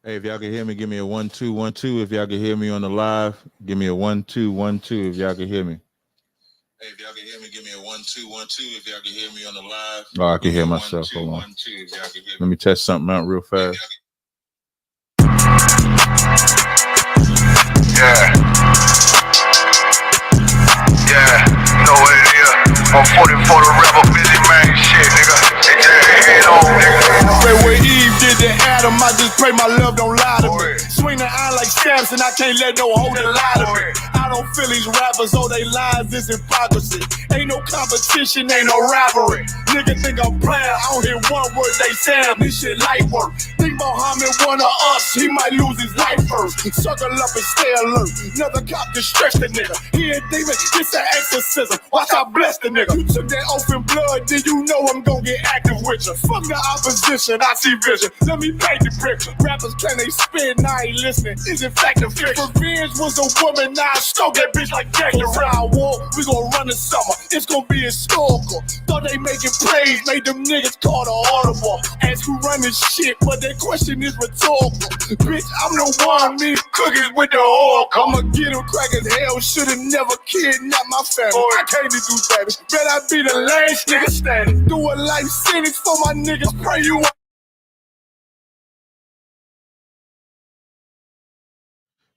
Hey, if y'all can hear me, give me a 1 2 1 2. If y'all can hear me on the live, give me a 1 2 1 2. If y'all can hear me. Hey, if y'all can hear me, give me a 1 2 1 2. If y'all can hear me on the live. Oh, I can hear myself. Hold on. 1 2, if y'all can hear me. Let me test something out real fast. Yeah. Yeah. You know what it is. I'm 40 for the rebel, busy man shit, nigga. They just head on, nigga. Pray where Eve did to Adam, I just pray my love don't lie to me. Swing the iron like stamps and I can't let no holder lie to me. I don't feel these rappers, oh they lies is hypocrisy. Ain't no competition, ain't no rivalry. Nigga think I'm playing, I don't hear one word they saying, this shit light work. Think Muhammad one of us, he might lose his life first. Circle up and stay alert, another cop can stretch the nigga. He ain't demon, it's an exorcism, watch I bless the nigga. You took that oath in blood, then you know I'm gon' get active with you. Fuck the opposition, I see vision, let me paint the picture. Rappers can they spit, and I ain't listening, is in fact a fiction. Revenge was a woman, now I stroke that bitch like Jack the Ride War. We gon' run the summer, it's gon' be historical. Thought they making plays, made them niggas call the audible. Ask who run this shit, but that question is rhetorical. Bitch, I'm the one, me cookies with the oil. I'ma get them crack as hell, should've never kidnapped my family. I can't do baby, bet I be the last nigga standing. Do a life sentence for my niggas, pray you.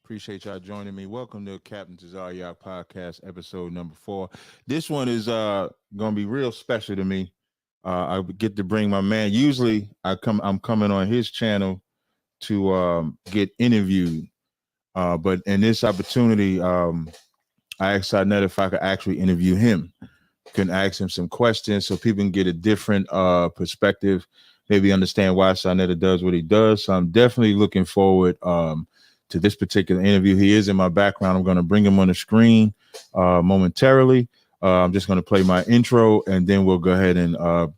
Appreciate y'all joining me. Welcome to Captain Tazaryach podcast, episode number 4. This one is gonna be real special to me. I get to bring my man. Usually I'm coming on his channel to get interviewed. But in this opportunity, I asked Sarnetta if I could actually interview him. Can ask him some questions so people can get a different perspective, maybe understand why Sarnetta does what he does. So I'm definitely looking forward to this particular interview. He is in my background. I'm going to bring him on the screen momentarily. I'm just going to play my intro and then we'll go ahead and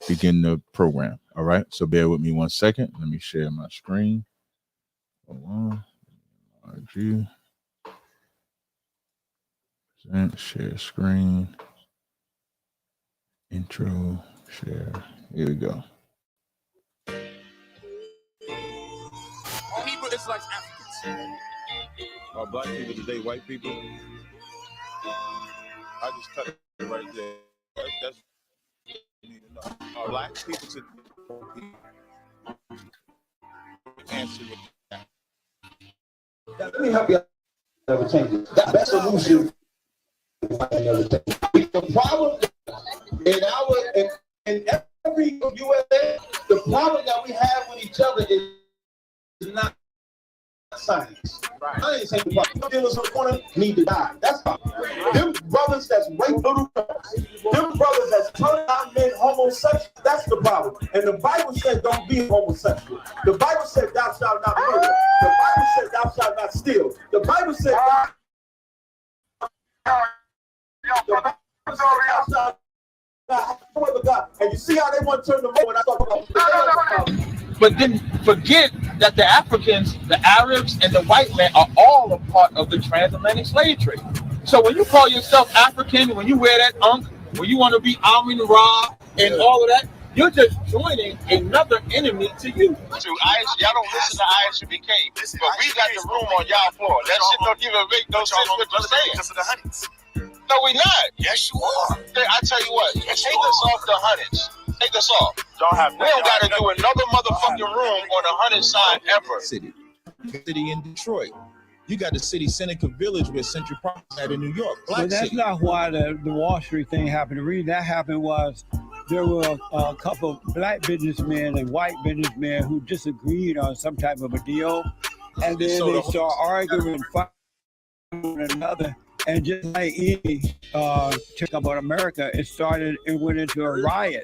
begin the program. All right. So bear with me 1 second. Let me share my screen. Hold on. RG. Present, share screen. Intro, share. Here we go. All Hebrew Israelites Africans. Are black people today white people? I just cut it right there. That's what you need to know. Are black people today? Answer with that. Let me help you never change it. That's a solution. The problem in every USA, the problem that we have with each other is not science. Right. I ain't saying the problem. Dealers on the corner need to die. That's fine. Them brothers that's rape little girls, them brothers that's turning out men homosexual, that's the problem. And the Bible said don't be homosexual. The Bible said thou shalt not murder. The Bible said thou shalt not steal. The Bible said God. And you see how they want to turn the when I talk about but then forget that the Africans, the Arabs, and the white men are all a part of the transatlantic slave trade. So when you call yourself African, when you wear that when you want to be Amin Ra and all of that, you're just joining another enemy to you. Y'all don't listen to ISUBK, but we got the room on y'all floor. That shit don't even make no sense what you're saying. No, we not. Yes, you are. I tell you what, take us off the hundreds. Take us off. We don't got to do another motherfucking room on the 100 side ever. City in Detroit. You got the city Seneca Village where Central Park is at in New York. But that's not why the Wall Street thing happened. The reason that happened was there were a couple of black businessmen and white businessmen who disagreed on some type of a deal. And then they started arguing and fighting one another. And just like any talk about America, it went into a riot.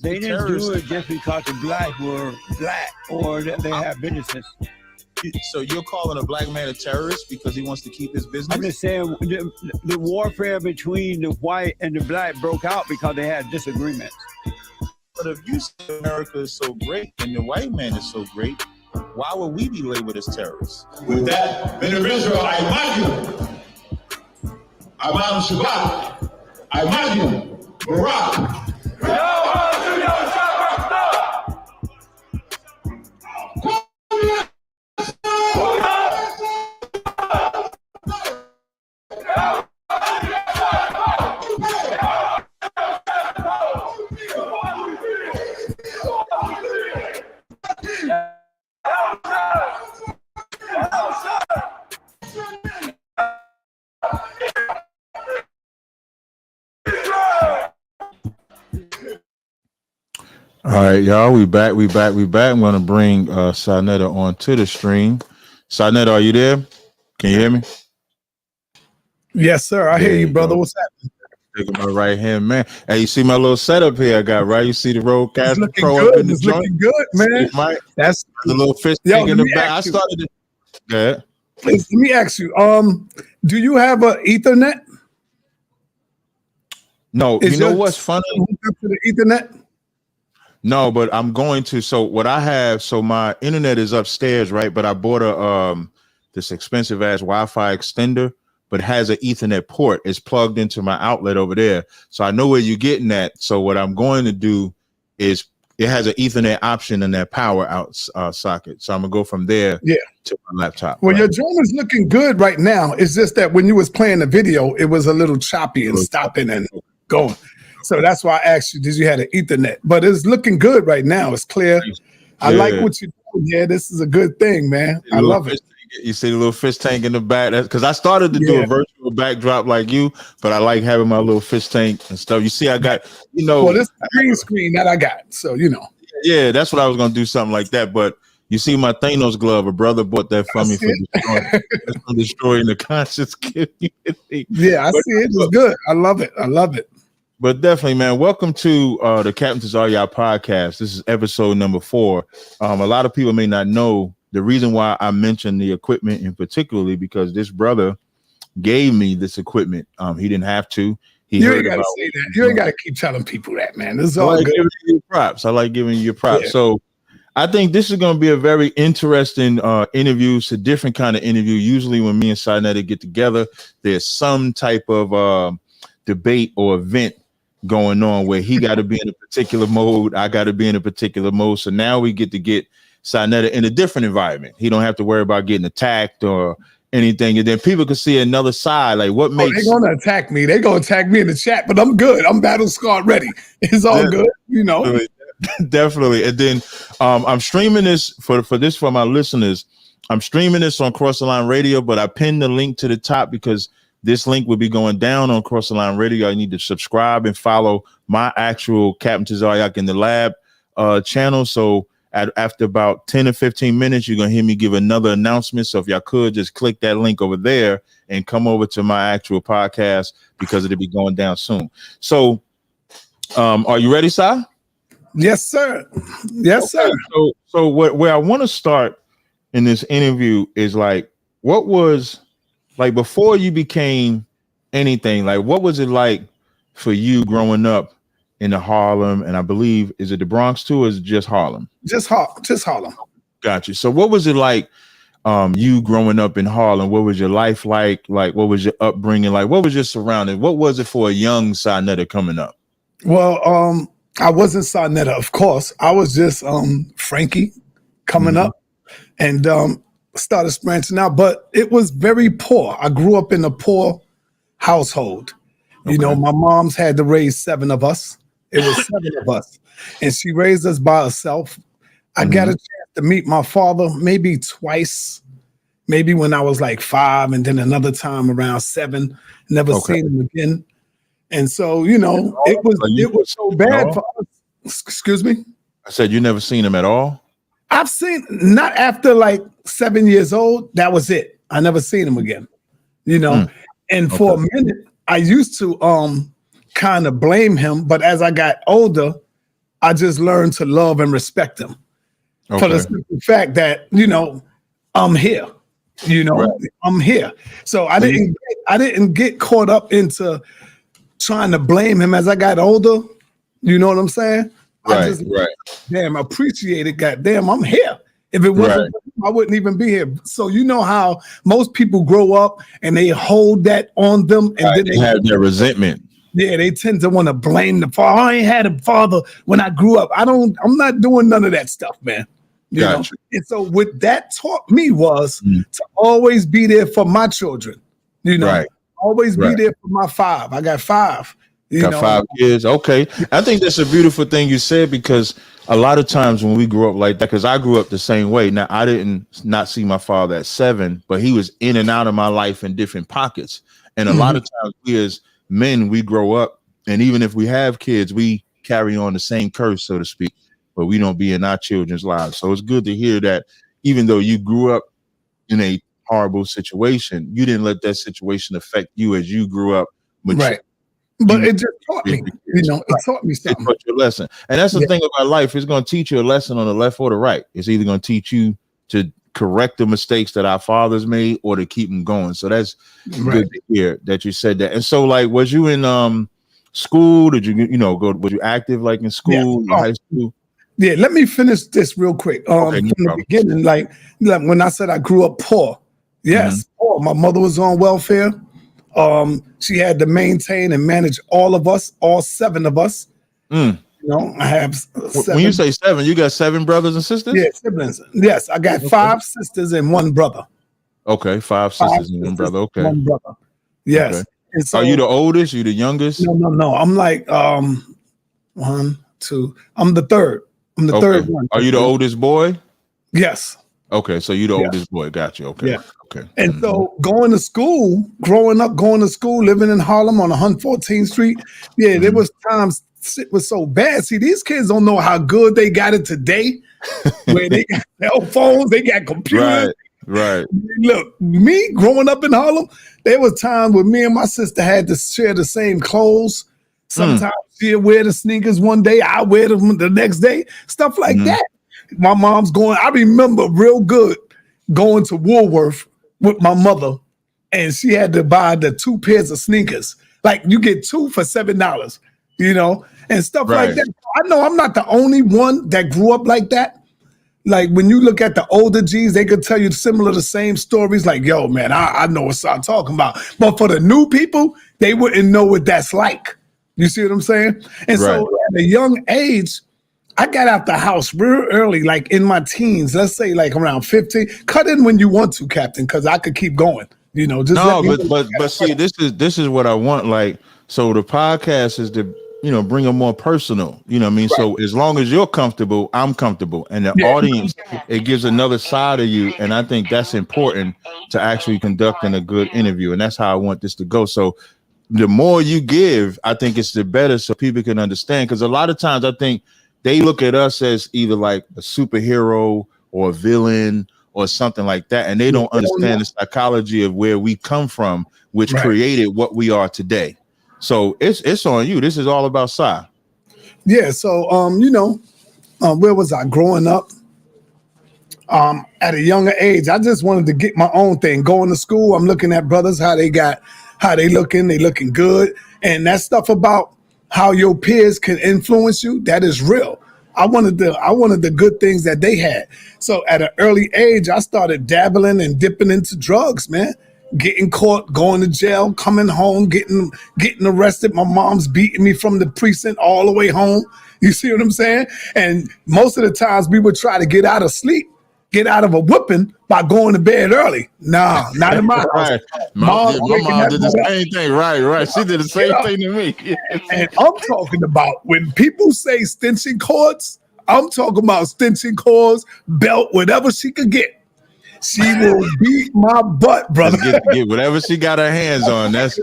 They didn't do it just because the black were black or that they have businesses. So you're calling a black man a terrorist because he wants to keep his business? I'm just saying the warfare between the white and the black broke out because they had disagreements. But if you say America is so great and the white man is so great, why would we be labeled as terrorists? With that, men of Israel, I imagine Aman Shabbat, I imagine Barak. All right, y'all. We back. I'm gonna bring Sarnetta onto the stream. Sarnetta, are you there? Can you hear me? Yes, sir. I There hear you, you brother. go. What's happening? Look at my right hand man. Hey, you see my little setup here I got, right? You see the It's Roadcaster looking Pro up good. in the It's joint? looking good, man. Mike, That's the little fish yo. tank in Let the me back. I ask you. started it. Good. Let me ask you. Do you have a Ethernet? No, Is you know your what's funny? hooked up to the Ethernet? No, but I'm going to. So what I have, so my internet is upstairs, right? But I bought a this expensive ass Wi-Fi extender, but has an Ethernet port. It's plugged into my outlet over there, so I know where you're getting at. So what I'm going to do is it has an Ethernet option in that power out socket. So I'm gonna go from there Yeah. to my laptop. Well, right? your drone is looking good right now. It's just that when you was playing the video, it was a little choppy and stopping and going. So that's why I asked you, did you have an Ethernet? But it's looking good right now. It's clear. I like Yeah. what you're doing. Yeah, this is a good thing, man. I love it. You see the little fish tank in the back. That's because I started to do Yeah. a virtual backdrop like you, but I like having my little fish tank and stuff. You see, I got, Well, this is the green screen that I got. So, yeah, that's what I was gonna do, something like that. But you see my Thanos glove, a brother bought that for I me see for destroying the conscious community. Yeah, I But- see it. It's good. I love it. I love it. But definitely, man, welcome to the Captain Tazaryach podcast. This is episode number 4. A lot of people may not know the reason why I mentioned the equipment in particularly because this brother gave me this equipment. He didn't have to. He You heard ain't got to about say that. You ain't got to keep telling people that, man. This is I all like good. giving you your props. I like giving you your props. Yeah. So I think this is going to be a very interesting interview. It's a different kind of interview. Usually when me and Sarnetta get together, there's some type of debate or event going on where he got to be in a particular mode. I got to be in a particular mode. So now we get to get Sarnetta in a different environment. He don't have to worry about getting attacked or anything. And then people can see another side. Like what makes they're gonna attack me. They're gonna attack me in the chat, but I'm good. I'm battle scarred ready. It's all good, Definitely. And then I'm streaming this for my listeners. I'm streaming this on Cross the Line Radio, but I pinned the link to the top because this link will be going down on Cross the Line Radio. I need to subscribe and follow my actual Captain Tazaryach in the Lab channel. So after about 10 or 15 minutes, you're going to hear me give another announcement. So if y'all could just click that link over there and come over to my actual podcast because it'll be going down soon. So are you ready, Si? Yes, sir. Yes, sir. So where I want to start in this interview is like, what was like before you became anything? Like, what was it like for you growing up in the Harlem? And I believe, is it the Bronx too, or is it just Harlem? Just Harlem. Gotcha. So what was it like you growing up in Harlem? What was your life like? Like, what was your upbringing like? What was your surroundings? What was it for a young Sarnetta coming up? Well, I wasn't Sarnetta, of course. I was just Frankie coming up and started branching out, but it was very poor. I grew up in a poor household. Okay. You know, my mom's had to raise 7 of us. It was 7 of us, and she raised us by herself. I got a chance to meet my father maybe twice, maybe when I was like 5, and then another time around 7. Never seen him again. And so, you know, it was so bad for us. Excuse me? I said you never seen him at all? I've seen, not after like 7 years old. That was it. I never seen him again, you know. And for a minute, I used to kind of blame him. But as I got older, I just learned to love and respect him for the simple fact that, you know, I'm here. You know, I'm here. So I didn't get caught up into trying to blame him as I got older. You know what I'm saying? I just damn appreciate it. Goddamn, I'm here. If it wasn't, I wouldn't even be here. So you know how most people grow up and they hold that on them, and then they have their resentment. Yeah, they tend to want to blame the father. I ain't had a father when I grew up. I'm not doing none of that stuff, man. You know? And so what that taught me was to always be there for my children. You know, always be there for my 5. I got 5. You got know? 5 kids. Okay. I think that's a beautiful thing you said, because a lot of times when we grew up like that, because I grew up the same way. Now, I didn't not see my father at 7, but he was in and out of my life in different pockets. And a lot of times we as men, we grow up, and even if we have kids, we carry on the same curse, so to speak. but we don't be in our children's lives. So it's good to hear that even though you grew up in a horrible situation, you didn't let that situation affect you as you grew up. Right. But it just taught me, it taught me something. It taught you a lesson. And that's the thing about life. It's going to teach you a lesson on the left or the right. It's either going to teach you to correct the mistakes that our fathers made or to keep them going. So that's good to hear that you said that. And so, like, was you in school? Did you, was you active like in school, high school? Yeah, let me finish this real quick. From the beginning, like when I said I grew up poor, poor. My mother was on welfare. She had to maintain and manage all of us, all 7 of us. I have 7. When you say 7, you got 7 brothers and sisters? Yeah, siblings. Yes, I got 5 sisters and 1 brother. Okay, 5 sisters and 1 brother. Okay. 1 brother. Yes. Okay. And so, are you the oldest? You the youngest? No. I'm like 1, 2. I'm the third. I'm the third one. Are you the oldest boy? Yes. Okay, so you the oldest boy. Got you. Okay. Yeah. Okay. And so growing up, going to school, living in Harlem on 114th Street. Yeah, there was times it was so bad. See, these kids don't know how good they got it today. Where they got cell phones, they got computers. Right. Look, me growing up in Harlem, there was times where me and my sister had to share the same clothes. Sometimes she'd wear the sneakers one day, I wear them the next day. Stuff like that. My mom's going. I remember real good going to Woolworth with my mother, and she had to buy the 2 pairs of sneakers. Like you get 2 for $7, and stuff like that. I know I'm not the only one that grew up like that. Like when you look at the older G's, they could tell you the same stories. Like, yo, man, I know what I'm talking about. But for the new people, they wouldn't know what that's like. You see what I'm saying? And so at a young age, I got out the house real early, like in my teens, let's say like around 15. Cut in when you want to, Captain, because I could keep going. Just but see, this is what I want. Like, so the podcast is to bring them more personal. You know what I mean? Right. So as long as you're comfortable, I'm comfortable, and the audience, it gives another side of you, and I think that's important to actually conducting a good interview, and that's how I want this to go. So the more you give, I think it's the better, so people can understand. Because a lot of times, I think they look at us as either like a superhero or a villain or something like that, and they don't understand the psychology of where we come from, which created what we are today. So it's on you. This is all about Psy. Yeah. So where was I growing up? At a younger age, I just wanted to get my own thing. Going to school, I'm looking at brothers, how they looking good, and that stuff about how your peers can influence you, that is real. I wanted the good things that they had. So at an early age, I started dabbling and dipping into drugs, man. Getting caught, going to jail, coming home, getting arrested. My mom's beating me from the precinct all the way home. You see what I'm saying? And most of the times we would try to get out of a whipping by going to bed early. No, not in my house. My mom did the same thing. Right. She did the same thing to me. And I'm talking about when people say stenching cords, I'm talking about stenching cords, belt, whatever she could get. She will beat my butt, brother. Get whatever she got her hands on. That's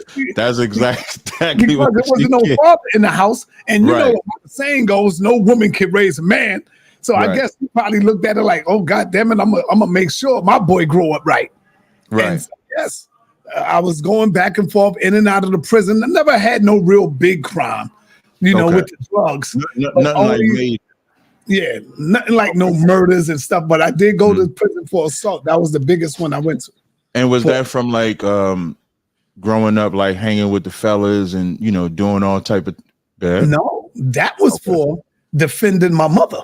exactly because what there wasn't no father in the house, and you know what the saying goes: no woman can raise a man. So I guess he probably looked at it like, "Oh God damn it, I'm gonna make sure my boy grow up right." Right. And so, yes, I was going back and forth in and out of the prison. I never had no real big crime, with the drugs. Nothing like me. Yeah, nothing like no murders and stuff, but I did go to prison for assault. That was the biggest one I went to. And was that from like growing up, like hanging with the fellas and doing all type of bad? No, that was for defending my mother.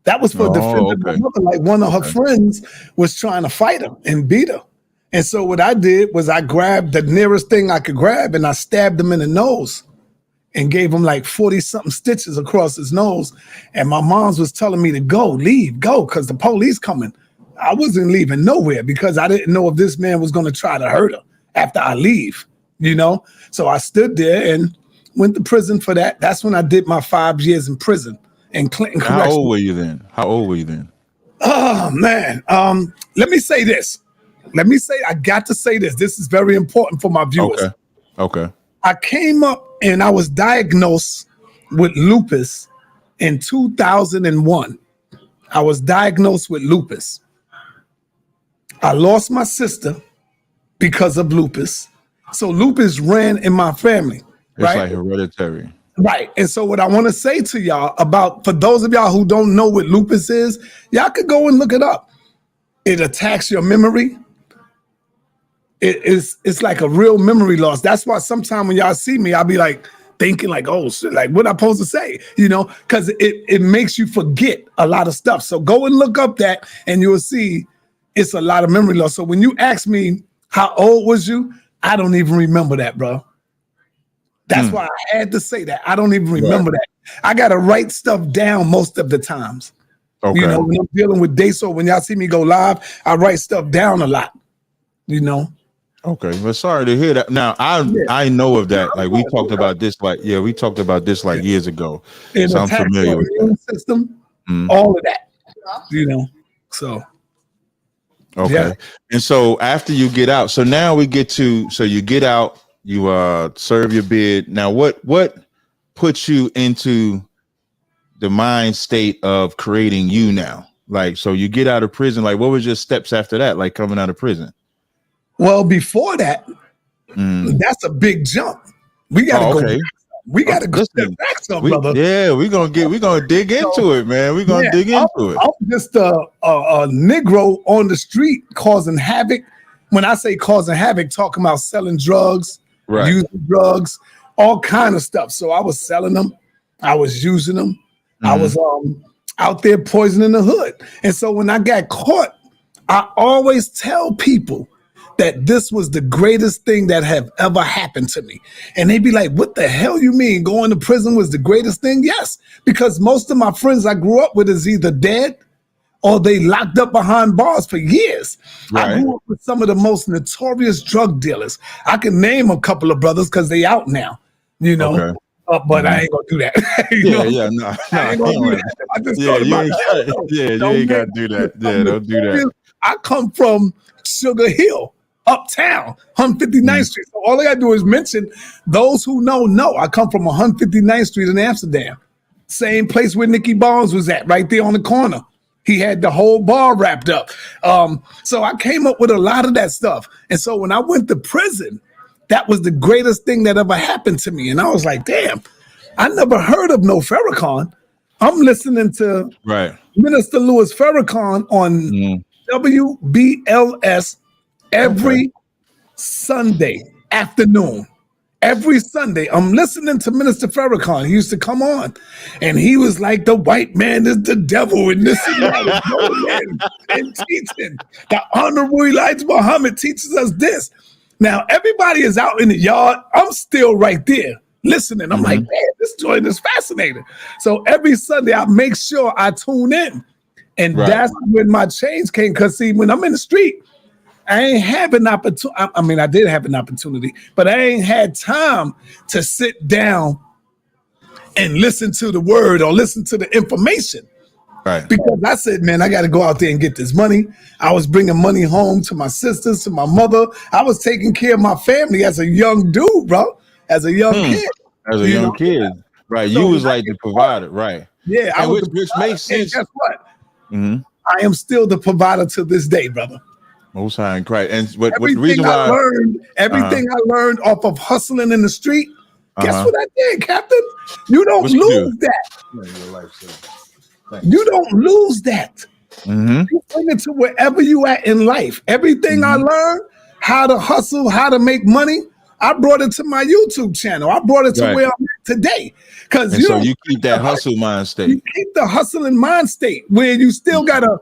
That was for defending my mother. Like one of her friends was trying to fight him and beat her. And so what I did was I grabbed the nearest thing I could grab and I stabbed him in the nose and gave him like 40-something stitches across his nose. And my mom's was telling me to go, because the police coming. I wasn't leaving nowhere because I didn't know if this man was going to try to hurt her after I leave, So I stood there and went to prison for that. That's when I did my 5 years in prison in Clinton Correctional. How old were you then? Oh, man. Let me say this. I got to say this. This is very important for my viewers. Okay. I came up and I was diagnosed with lupus in 2001, I was diagnosed with lupus. I lost my sister because of lupus. So lupus ran in my family. It's right? like hereditary. Right. And so what I want to say to y'all for those of y'all who don't know what lupus is, y'all could go and look it up. It attacks your memory. It's like a real memory loss. That's why sometimes when y'all see me, I'll be like thinking like, oh shit, like what I'm supposed to say, because it makes you forget a lot of stuff. So go and look up that and you'll see it's a lot of memory loss. So when you ask me how old was you, I don't even remember that, bro. That's why I had to say that. I don't even remember that. I got to write stuff down most of the times. Okay. When I'm dealing with dates, so when y'all see me go live, I write stuff down a lot. Okay, well, sorry to hear that. Now I know of that. Like we talked about this, years ago. It so I'm familiar with that. System, all of that. So. Okay. Yeah. And so after you get out, so now we get to, so you get out, you serve your bid. Now what puts you into the mind state of creating you now? Like, so you get out of prison, like what was your steps after that, like coming out of prison? Well, before that, that's a big jump. We gotta go back. We gotta go step back some, brother. Yeah, we're gonna dig into it, man. We're gonna dig into it. I'm just a Negro on the street causing havoc. When I say causing havoc, talking about selling drugs, using drugs, all kind of stuff. So I was selling them, I was using them, I was out there poisoning the hood. And so when I got caught, I always tell people that this was the greatest thing that have ever happened to me. And they'd be like, what the hell you mean going to prison was the greatest thing? Yes, because most of my friends I grew up with is either dead or they locked up behind bars for years. I grew up with some of the most notorious drug dealers. I can name a couple of brothers because they out now, but I ain't gonna do that. No, I ain't gonna do that. I just thought about that. You ain't gotta do that. Yeah, don't do that. I come from Sugar Hill, uptown, 159th Street. So all I gotta do is mention those who know. I come from 159th Street in Amsterdam. Same place where Nicky Barnes was at, right there on the corner. He had the whole bar wrapped up. So I came up with a lot of that stuff. And so when I went to prison, that was the greatest thing that ever happened to me. And I was like, damn, I never heard of no Farrakhan. I'm listening to Minister Louis Farrakhan on WBLS every Sunday afternoon. Every Sunday, I'm listening to Minister Farrakhan. He used to come on, and he was like, the white man is the devil, and this and that, and teaching. The Honorable Elijah Muhammad teaches us this. Now, everybody is out in the yard. I'm still right there listening. I'm like, man, this joint is fascinating. So every Sunday, I make sure I tune in. And that's when my change came. Because, see, when I'm in the street, I ain't have an opportunity. I mean, I did have an opportunity, but I ain't had time to sit down and listen to the word or listen to the information. Because I said, man, I got to go out there and get this money. I was bringing money home to my sisters, to my mother. I was taking care of my family as a young dude, bro, as a young kid. As a young kid. Right. So you was like the provider. Right. Yeah. And which makes sense. And guess what? I am still the provider to this day, brother. Most High and Christ. And what the Everything reason why everything I learned off of hustling in the street, guess what I did, Captain? You don't lose that. You don't lose that. You bring it to wherever you at in life. Everything I learned, how to hustle, how to make money, I brought it to my YouTube channel. I brought it to where I'm at today. Because you keep that hustle mind state. You keep the hustling mind state where you still gotta,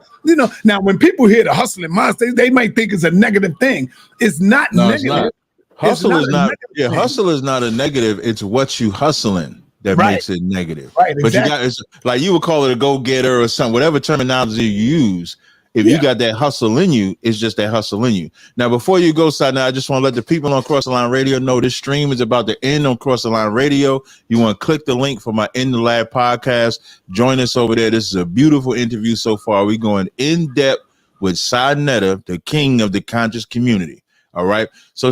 now when people hear the hustling mind state, they might think it's a negative thing. It's not negative. It's not. Hustle is not. Yeah, hustle is not a negative. It's what you hustling that makes it negative. Right. But you got, it's like you would call it a go-getter or something, whatever terminology you use. If you got that hustle in you, it's just that hustle in you. Now, before you go, Side, now I just want to let the people on Cross the Line Radio know this stream is about to end on Cross the Line Radio. You want to click the link for my In the Lab podcast. Join us over there. This is a beautiful interview so far. We're going in depth with Side Netta, the king of the conscious community. All right. So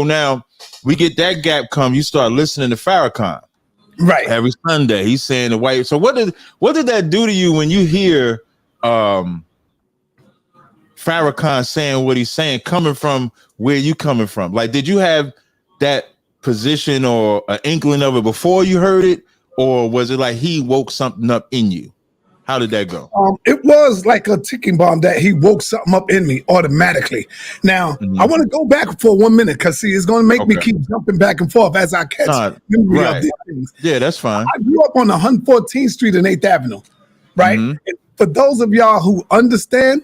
now we get that gap come. You start listening to Farrakhan. Right. Every Sunday, he's saying the white. So what did that do to you when you hear Farrakhan saying what he's saying, coming from where you coming from? Like, did you have that position or an inkling of it before you heard it, or was it like he woke something up in you? How did that go? It was like a ticking bomb that he woke something up in me automatically. Now, I want to go back for 1 minute because, see, it's going to make me keep jumping back and forth as I catch memory of these things. Yeah, that's fine. I grew up on 114th Street and 8th Avenue, right? And for those of y'all who understand,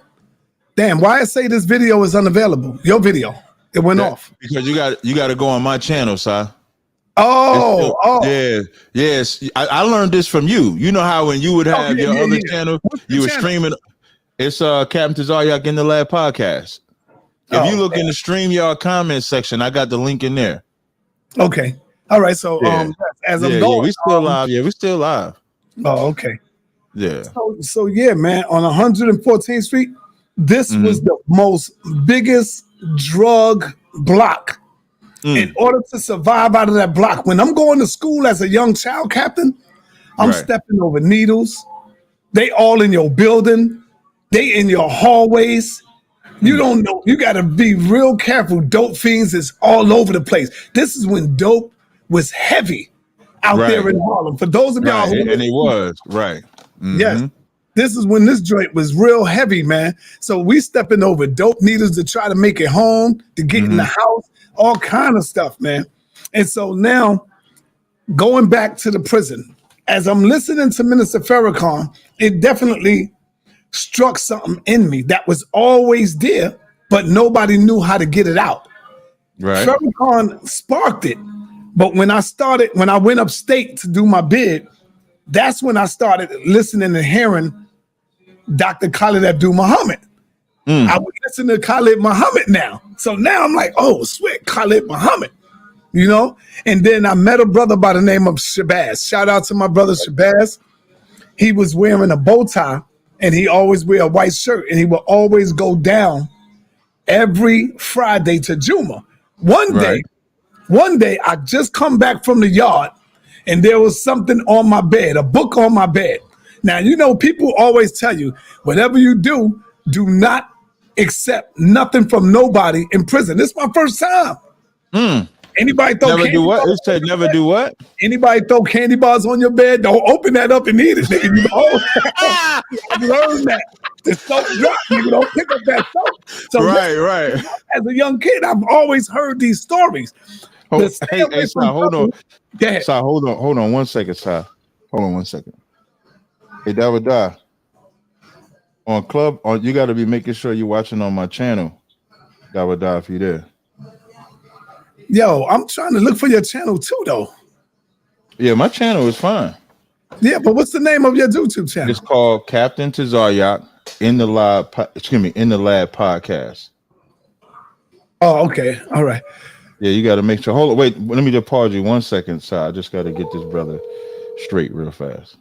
damn, why I say this video is unavailable? Your video, it went off. Because you got to go on my channel, Si. Yes. I learned this from you. You know how when you would have your other channel, you were streaming. It's Captain Tazaryach in the Lab podcast. If you look in the StreamYard comment section, I got the link in there. Okay. All right. So as I'm going, we still live. Yeah, we still live. Oh, okay. Yeah. So yeah, man, on 114th Street, this was the most biggest drug block. In order to survive out of that block, when I'm going to school as a young child, Captain, I'm stepping over needles. They all in your building. They in your hallways. You don't know. You got to be real careful. Dope fiends is all over the place. This is when dope was heavy out there in Harlem. For those of y'all who and it was yes, this is when this joint was real heavy, man. So we stepping over dope needles to try to make it home, to get in the house. All kind of stuff, man. And so now, going back to the prison, as I'm listening to Minister Farrakhan, it definitely struck something in me that was always there, but nobody knew how to get it out. Right. Farrakhan sparked it. But when I went upstate to do my bid, that's when I started listening and hearing Dr. Khalid Abdul Muhammad. I would listen to Khalid Muhammad now. So now I'm like, oh, sweet, Khalid Muhammad, you know? And then I met a brother by the name of Shabazz. Shout out to my brother Shabazz. He was wearing a bow tie and he always wear a white shirt and he would always go down every Friday to Juma. One day I just come back from the yard and there was something on my bed, a book on my bed. Now, you know, people always tell you, whatever you do not accept nothing from nobody in prison. This is my first time. Anybody throw never do what? It said never do what? Anybody throw candy bars on your bed? Don't open that up and eat it, nigga. I learned that. The soap drop, nigga. Don't pick up that soap. So right. As a young kid, I've always heard these stories. Hey, Si, hold on. Si, hold on 1 second, Si. Hold on 1 second. Hey, that would die. You got to be making sure you're watching on my channel. That would die if you're there. Yo, I'm trying to look for your channel too, though. Yeah, my channel is fine. Yeah, but what's the name of your YouTube channel? It's called Captain Tazaryach in the Lab podcast. Oh, okay. All right. Yeah, you got to make sure. Hold on, wait. Let me just pause you 1 second, Si. I just got to get this brother straight real fast.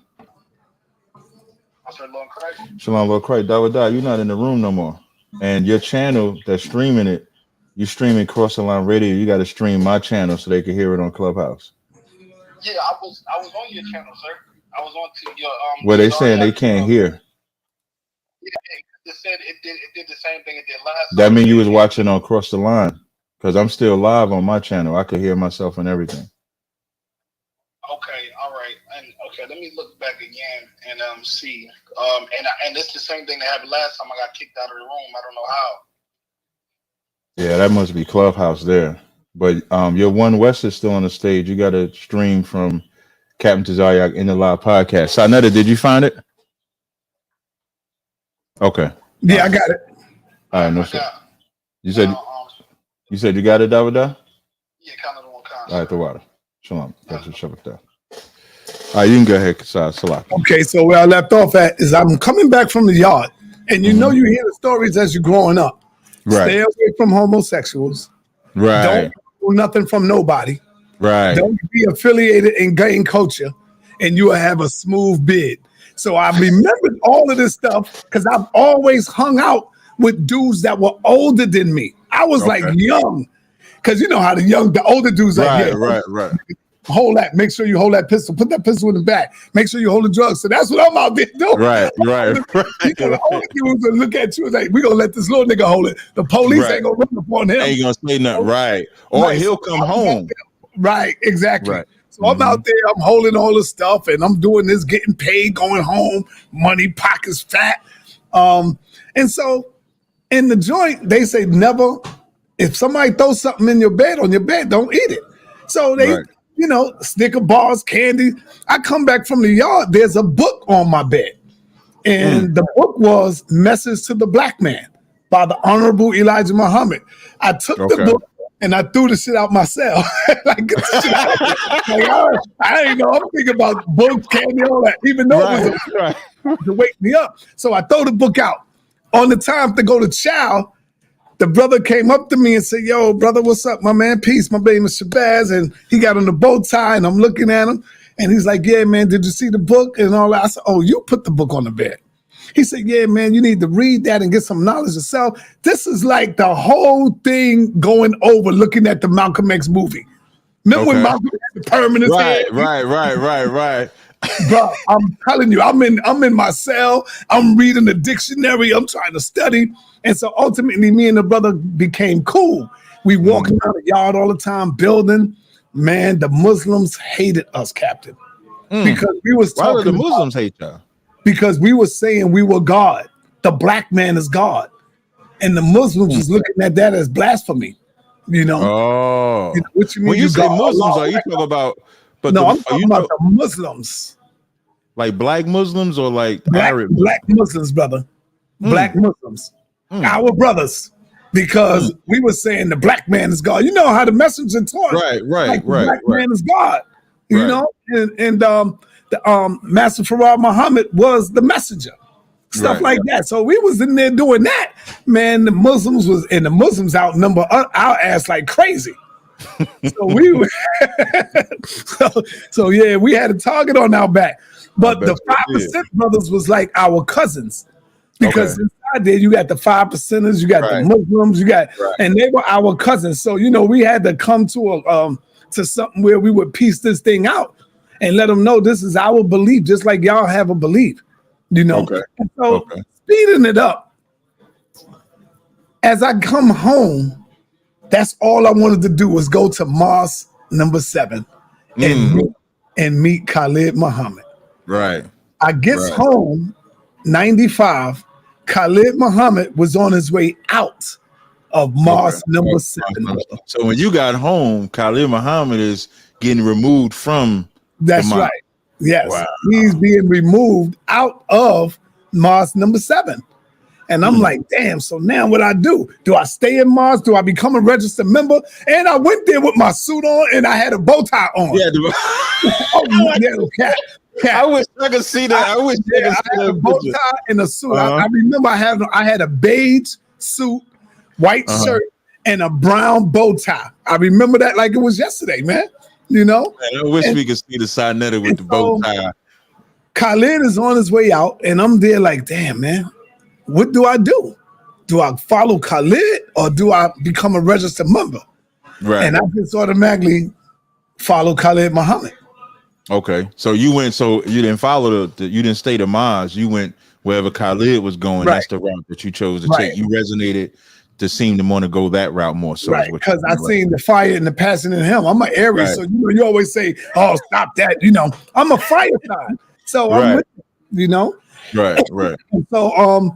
Shalom, Lord Christ. Dawadah, you're not in the room no more. And your channel that's streaming it, you streaming Cross the Line Radio. You got to stream my channel so they can hear it on Clubhouse. Yeah, I was on your channel, sir. I was on to your Well, they saying they can't hear. Yeah, it said it did the same thing it did last. That means you was watching on Cross the Line because I'm still live on my channel. I could hear myself and everything. Okay, all right, and okay, let me look back again and see. And it's the same thing that happened last time. I got kicked out of the room. I don't know how. Yeah, that must be Clubhouse there. But your One West is still on the stage. You got to stream from Captain Tazaryach in the Live podcast. Sanetta, did you find it? Okay. Yeah, I got it. All right, no sir. You said you got it, Dawadah? Yeah, kind of the one kind. All right, the water. Shalom. That's what Shabbat. All right, you can go ahead, Salah. Okay, so where I left off at is I'm coming back from the yard, and you know you hear the stories as you're growing up. Right. Stay away from homosexuals. Right. Don't do nothing from nobody. Right. Don't be affiliated in gang culture, and you will have a smooth bid. So I remembered all of this stuff because I've always hung out with dudes that were older than me. I was like young, because you know how the older dudes are. Right. hold that. Make sure you hold that pistol. Put that pistol in the back. Make sure you hold the drugs. So that's what I'm out there doing. Right. You know, the only dudes that look at you is like, we gonna let this little nigga hold it. The police ain't gonna run upon him. Ain't gonna say nothing. Right. Or he'll come home. Right. Exactly. Right. So I'm out there. I'm holding all the stuff, and I'm doing this, getting paid, going home, money, pockets fat. And so in the joint, they say never. If somebody throws something in your bed, on your bed, don't eat it. So they, you know, Snicker bars, candy. I come back from the yard. There's a book on my bed, and the book was "Message to the Black Man" by the Honorable Elijah Muhammad. I took the book and I threw the shit out myself. Like, I ain't know. I'm thinking about books, candy, all that. Even though it was to wake me up. So I throw the book out. On the time to go to chow, the brother came up to me and said, "Yo, brother, what's up, my man? Peace. My name is Shabazz." And he got on the bow tie, and I'm looking at him. And he's like, "Yeah, man, did you see the book?" And all that. I said, "Oh, you put the book on the bed." He said, "Yeah, man, you need to read that and get some knowledge yourself." This is like the whole thing going over, looking at the Malcolm X movie. Remember when Malcolm had the permanent head? Right. Bro, I'm telling you, I'm in my cell. I'm reading the dictionary. I'm trying to study. And so ultimately, me and the brother became cool. We walking around the yard all the time, building. Man, the Muslims hated us, Captain. Because we was talking. Why did the Muslims hate y'all? Because we were saying we were God. The black man is God. And the Muslims was looking at that as blasphemy. You know? Oh. You know, what you mean? When you say Muslims, are you talking about... I'm talking about the Muslims. Like black Muslims or like Arab? Black Muslims, brother. Black Muslims. Our brothers. Because we were saying the black man is God. You know how the messenger taught. Right. The black man is God. You know? And Master Farad Muhammad was the messenger. Stuff like that. So we was in there doing that. Man, the Muslims outnumber our ass like crazy. So we were so yeah, we had a target on our back. But the 5% brothers was like our cousins. Because inside there you got the 5%ers, you got the Muslims, you got and they were our cousins. So you know, we had to come to something where we would piece this thing out and let them know this is our belief, just like y'all have a belief, you know. And so speeding it up, as I come home, that's all I wanted to do was go to Mosque number 7 and meet Khalid Muhammad. Right. I gets home, 95. Khalid Muhammad was on his way out of Mosque number 7. So when you got home, Khalid Muhammad is getting removed from. That's right. Yes. Wow. He's being removed out of Mosque number 7. And I'm like, damn, so now what I do? Do I stay in Mars? Do I become a registered member? And I went there with my suit on and I had a bow tie on. Yeah, I wish I could see that. I wish I could see that. A bow tie and a suit. I remember I had a beige suit, white shirt, and a brown bow tie. I remember that like it was yesterday, man. You know? Man, I wish we could see the Sinetta with the bow tie. Khalid is on his way out, and I'm there like, damn, man. What do I do? Do I follow Khalid or do I become a registered member? Right. And I just automatically follow Khalid Muhammad. Okay. So you didn't follow you didn't stay to Mars. You went wherever Khalid was going. That's the route that you chose to take. You resonated to seem to want to go that route more. So because I seen the fire and the passion in him. I'm an Aries. So you know, you always say, oh, stop that. You know, I'm a fire sign. So I'm with it, you know? Right. And so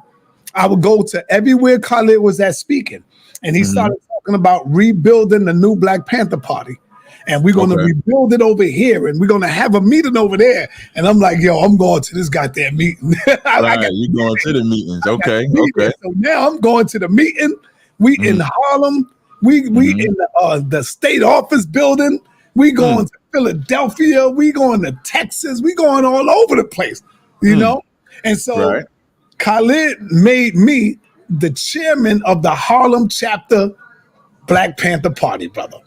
I would go to everywhere Khalid was at speaking. And he started talking about rebuilding the new Black Panther Party. And we're going to rebuild it over here. And we're going to have a meeting over there. And I'm like, yo, I'm going to this goddamn meeting. You're going to the meetings. Okay. So now I'm going to the meeting. We in Harlem. We in the state office building. We going to Philadelphia. We going to Texas. We going all over the place, you know? And so Khalid made me the chairman of the Harlem chapter Black Panther Party, brother.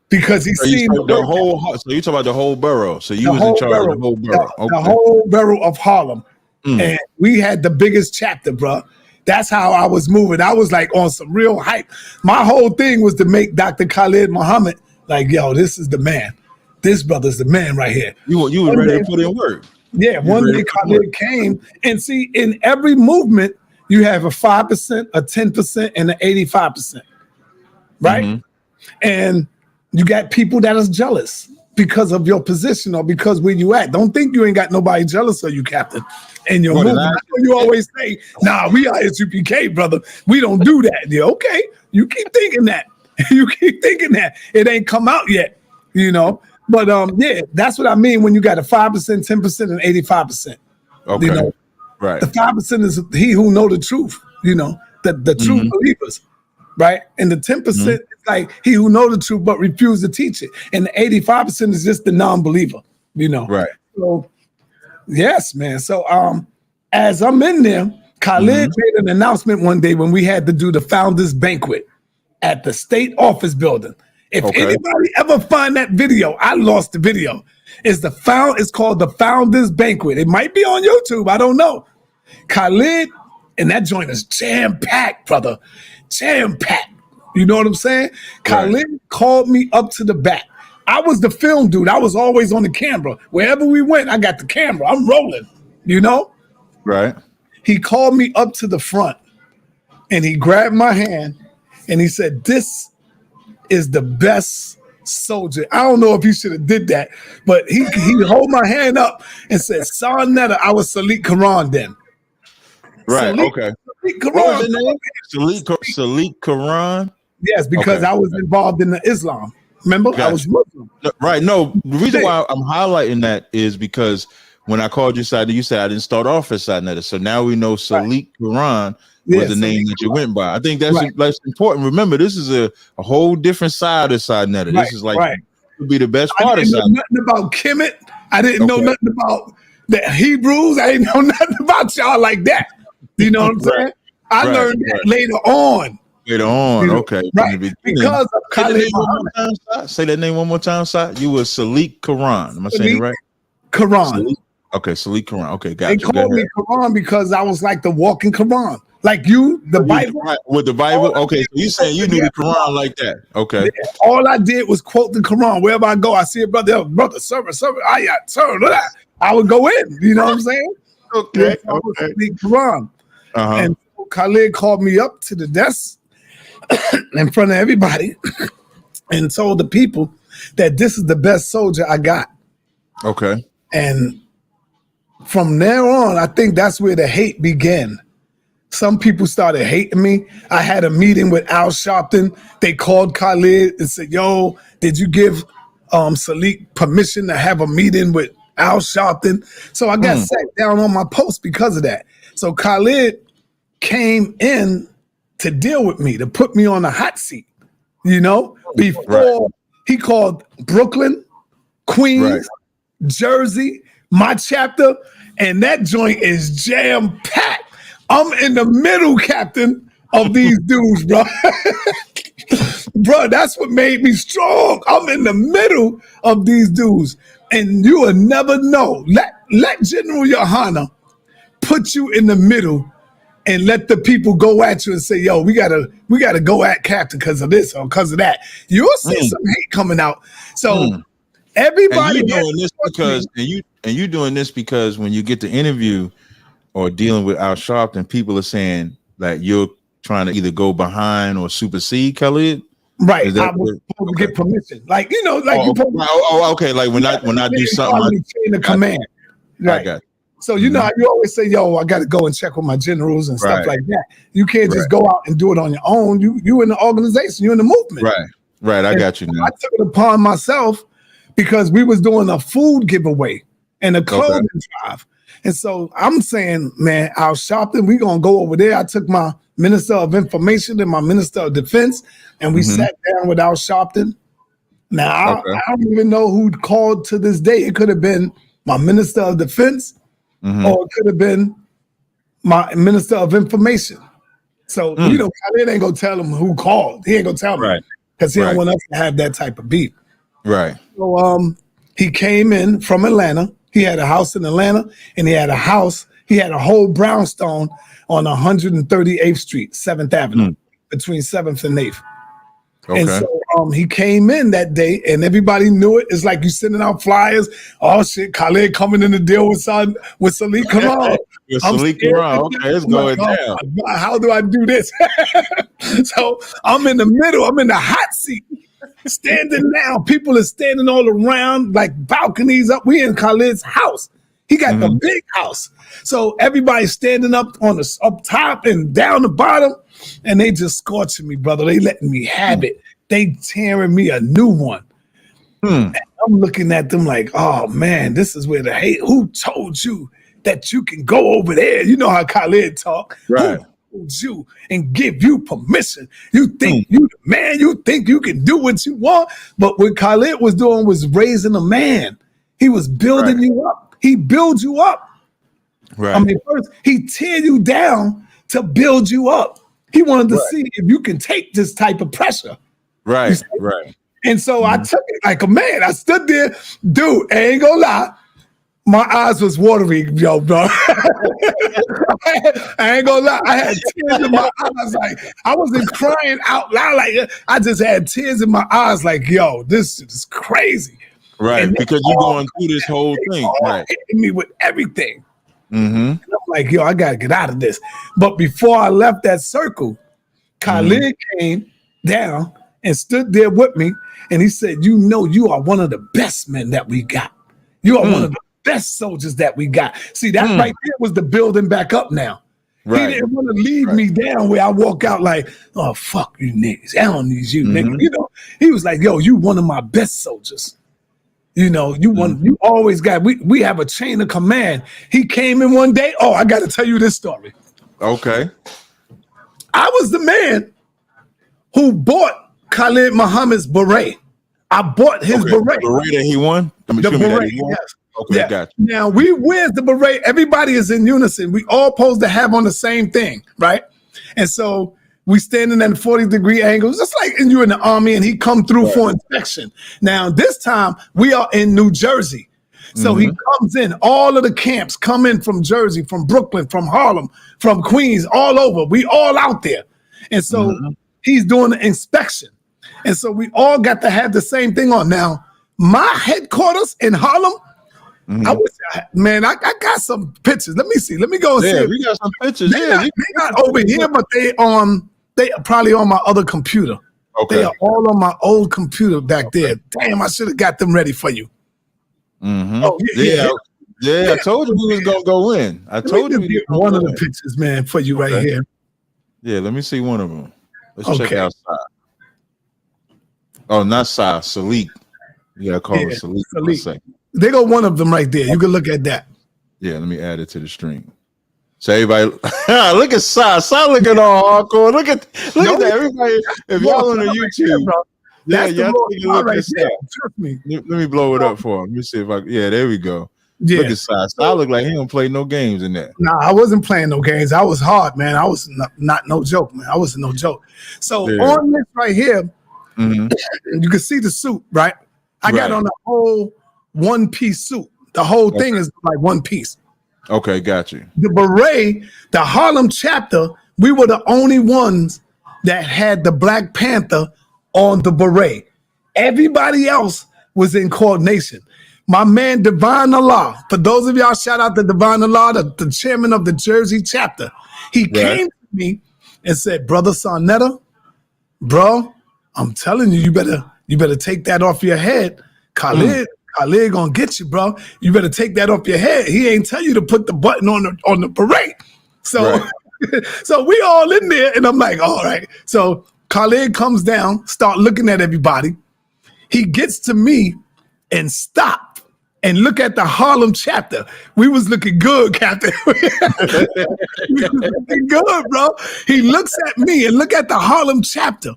Because he seen the whole. So you talk about the whole borough. So you was in charge of the whole borough. The whole borough of Harlem, and we had the biggest chapter, bro. That's how I was moving. I was like on some real hype. My whole thing was to make Dr. Khalid Muhammad like, yo, this is the man. this brother's the man right here. You was ready to put in work. Yeah, one day Khalid came, and see, in every movement, you have a 5%, a 10%, and an 85%, right? Mm-hmm. And you got people that is jealous because of your position or because where you at. Don't think you ain't got nobody jealous of you, Captain, in your movement. I know you always say, nah, we are SUPK, brother. We don't do that. Yeah, okay, you keep thinking that. You keep thinking that. It ain't come out yet, you know? But yeah, that's what I mean when you got a 5%, 10%, and 85%. Okay. You know, right. The 5% is he who know the truth, you know, the true believers, right? And the 10% is like he who know the truth but refuse to teach it. And the 85% is just the non-believer, you know. Right. So yes, man. So as I'm in there, Khalid made an announcement one day when we had to do the founders banquet at the state office building. If anybody ever find that video, I lost the video. It's called the Founders Banquet. It might be on YouTube. I don't know. Khalid, and that joint is jam-packed, brother. Jam-packed. You know what I'm saying? Khalid called me up to the back. I was the film dude. I was always on the camera. Wherever we went, I got the camera. I'm rolling, you know? Right. He called me up to the front, and he grabbed my hand, and he said, this is the best soldier. I don't know if he should have did that, but he hold my hand up and said, Son Netta, I was Salik Quran then. Right, Salik, okay. Salik Quran. Salik Quran? Yes, because I was involved in the Islam. Remember? Gotcha. I was Muslim. Right, no, the reason why I'm highlighting that is because when I called you Side, you said I didn't start off as Side Netta. So now we know Salik Quran was the name that you went by. I think that's important. Remember, this is a whole different side of Side Netta. This is like would be the best part of Side. I didn't know nothing about Kemet. I didn't know nothing about the Hebrews. I didn't know nothing about y'all like that. You know what I'm saying? I learned that later on. Later on, you know, okay. Right. Because of Khalid. Say that name one more time, Side. You were Salik Quran. Am I saying it right? Quran. Okay, Salik Quran. Okay, got They you. called me Quran because I was like the walking Quran. Like you, the Bible. With the Bible? Okay, so you saying you knew the Quran like that. Okay. Yeah, all I did was quote the Quran. Wherever I go, I see a brother, server, ayat, server. I would go in. You know what I'm saying? Okay. The Quran. And Khalid called me up to the desk in front of everybody and told the people that this is the best soldier I got. Okay. And from there on, I think that's where the hate began. Some people started hating me. I had a meeting with Al Sharpton. They called Khalid and said, yo, did you give Salik permission to have a meeting with Al Sharpton? So I got sat down on my post because of that. So Khalid came in to deal with me, to put me on the hot seat, you know, before he called Brooklyn, Queens, Jersey, my chapter, and that joint is jam-packed. I'm in the middle, Captain, of these dudes, bro. Bro, that's what made me strong. I'm in the middle of these dudes, and you will never know. Let General Yohana put you in the middle and let the people go at you and say, yo, we gotta go at Captain because of this or because of that. You'll see some hate coming out. So everybody and you doing this because when you get to interview or dealing with Al Sharpton, people are saying that you're trying to either go behind or supersede Khalid. Right. I was supposed to get permission. Like, you know, like okay. Like when I do something, chain of command. Right. I got it. So you know how you always say, yo, I got to go and check with my generals and stuff like that. You can't just go out and do it on your own. You in the organization, you in the movement. Right. I got you now. I took it upon myself because we was doing a food giveaway and a clothing drive. And so I'm saying, man, Al Sharpton, we're going to go over there. I took my Minister of Information and my Minister of Defense, and we sat down with Al Sharpton. Now, I don't even know who called to this day. It could have been my Minister of Defense or it could have been my Minister of Information. So, you know, Khalid ain't going to tell him who called. He ain't going to tell me because he don't want us to have that type of beef. Right. So he came in from Atlanta. He had a house in Atlanta, and he had a whole brownstone on 138th Street, 7th Avenue, between 7th and 8th. Okay. And so he came in that day, and everybody knew it. It's like you sending out flyers. Oh shit, Khalid coming in to deal with Salik. Come on, With Salik Karam. Okay, it's going down. How do I do this? So I'm in the middle. I'm in the hot seat, standing now. People are standing all around, like balconies up. We in Khalid's house. He got the big house. So everybody's standing up up top and down the bottom, and they just scorching me, brother. They letting me have it. They tearing me a new one. And I'm looking at them like, oh man, this is where the hate. Who told you that you can go over there? You know how Khalid talk. Right. Who told you and give you permission? You think you the man, you think you can do what you want. But what Khalid was doing was raising a man. He was building you up. He builds you up. Right. I mean, first he tear you down to build you up. He wanted to see if you can take this type of pressure. Right. Right. And so I took it like a man. I stood there, dude. I ain't gonna lie, my eyes was watery, yo, bro. I ain't gonna lie, I had tears in my eyes. Like I wasn't crying out loud. Like I just had tears in my eyes. Like, yo, this is crazy. Right, because you're going through this whole thing. Right, hitting me with everything. And I'm like, yo, I gotta get out of this. But before I left that circle, Khalid came down and stood there with me, and he said, "You know, you are one of the best men that we got. You are one of the best soldiers that we got." See, that right there was the building back up now. Right. He didn't want to leave me down where I walk out like, oh, fuck you niggas. I don't need you, nigga. You know, he was like, yo, you one of my best soldiers. You know, you always got, we have a chain of command. He came in one day. Oh, I got to tell you this story. Okay. I was the man who bought Khalid Muhammad's beret. I bought his beret. The beret that he won? The beret, yes. Okay, gotcha. Now, we wears the beret. Everybody is in unison. We all supposed to have on the same thing, right? And so we standing at 40-degree angles, just like you in the army, and he come through for inspection. Now, this time, we are in New Jersey. So he comes in. All of the camps come in from Jersey, from Brooklyn, from Harlem, from Queens, all over. We all out there. And so he's doing the inspection. And so we all got to have the same thing on. Now, my headquarters in Harlem, I wish, I got some pictures. Let me see. Let me go and see. We got some pictures. They not over here, but they are probably on my other computer. Okay. They are all on my old computer back there. Damn, I should have got them ready for you. Oh, yeah. I told you we was gonna go in. I told you get one of the pictures, man, for you right here. Yeah, let me see one of them. Let's check out Sai. Oh, not Sai, Salik. You gotta call it Salik. They got one of them right there. You can look at that. Yeah, let me add it to the stream. So everybody, look at Sai. Sai looking all hardcore. Look at that. Everybody, if y'all on the YouTube, that's y'all right there. Trust me. Let me blow it up for him. Let me see if I. Yeah, there we go. Yeah. Look at Sai. Sai look like he don't play no games in there. Nah, I wasn't playing no games. I was hard, man. I was not no joke, man. I wasn't no joke. So on this right here, you can see the suit, right? I got on the whole one-piece suit. The whole thing is like one piece. Okay, got you. The beret, the Harlem chapter, we were the only ones that had the Black Panther on the beret. Everybody else was in coordination. My man, Divine Allah, for those of y'all, shout out to Divine Allah, the chairman of the Jersey chapter. He came to me and said, Brother Sarnetta, bro, I'm telling you, you better take that off your head. Khalid gonna get you, bro. You better take that off your head. He ain't tell you to put the button on the beret. So, so we all in there, and I'm like, all right. So Khalid comes down, start looking at everybody. He gets to me and stop and look at the Harlem chapter. We was looking good, Captain. We was looking good, bro. He looks at me and look at the Harlem chapter.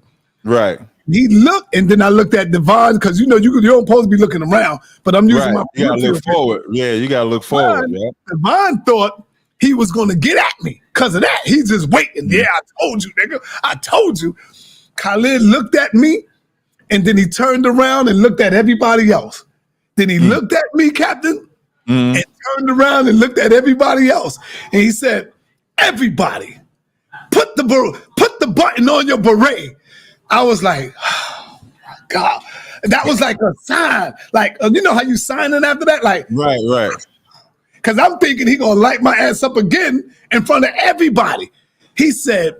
Right. He looked, and then I looked at Devon, because you don't supposed to be looking around, but I'm using my. You gotta look forward. Yeah, you gotta look forward. Devon thought he was gonna get at me because of that. He's just waiting. Yeah, I told you, nigga. I told you. Khalid looked at me, and then he turned around and looked at everybody else. Then he looked at me, Captain, and turned around and looked at everybody else, and he said, "Everybody, put the button on your beret." I was like, God. That was like a sign. Like, you know how you signing after that? Like, Right. because I'm thinking he going to light my ass up again in front of everybody. He said,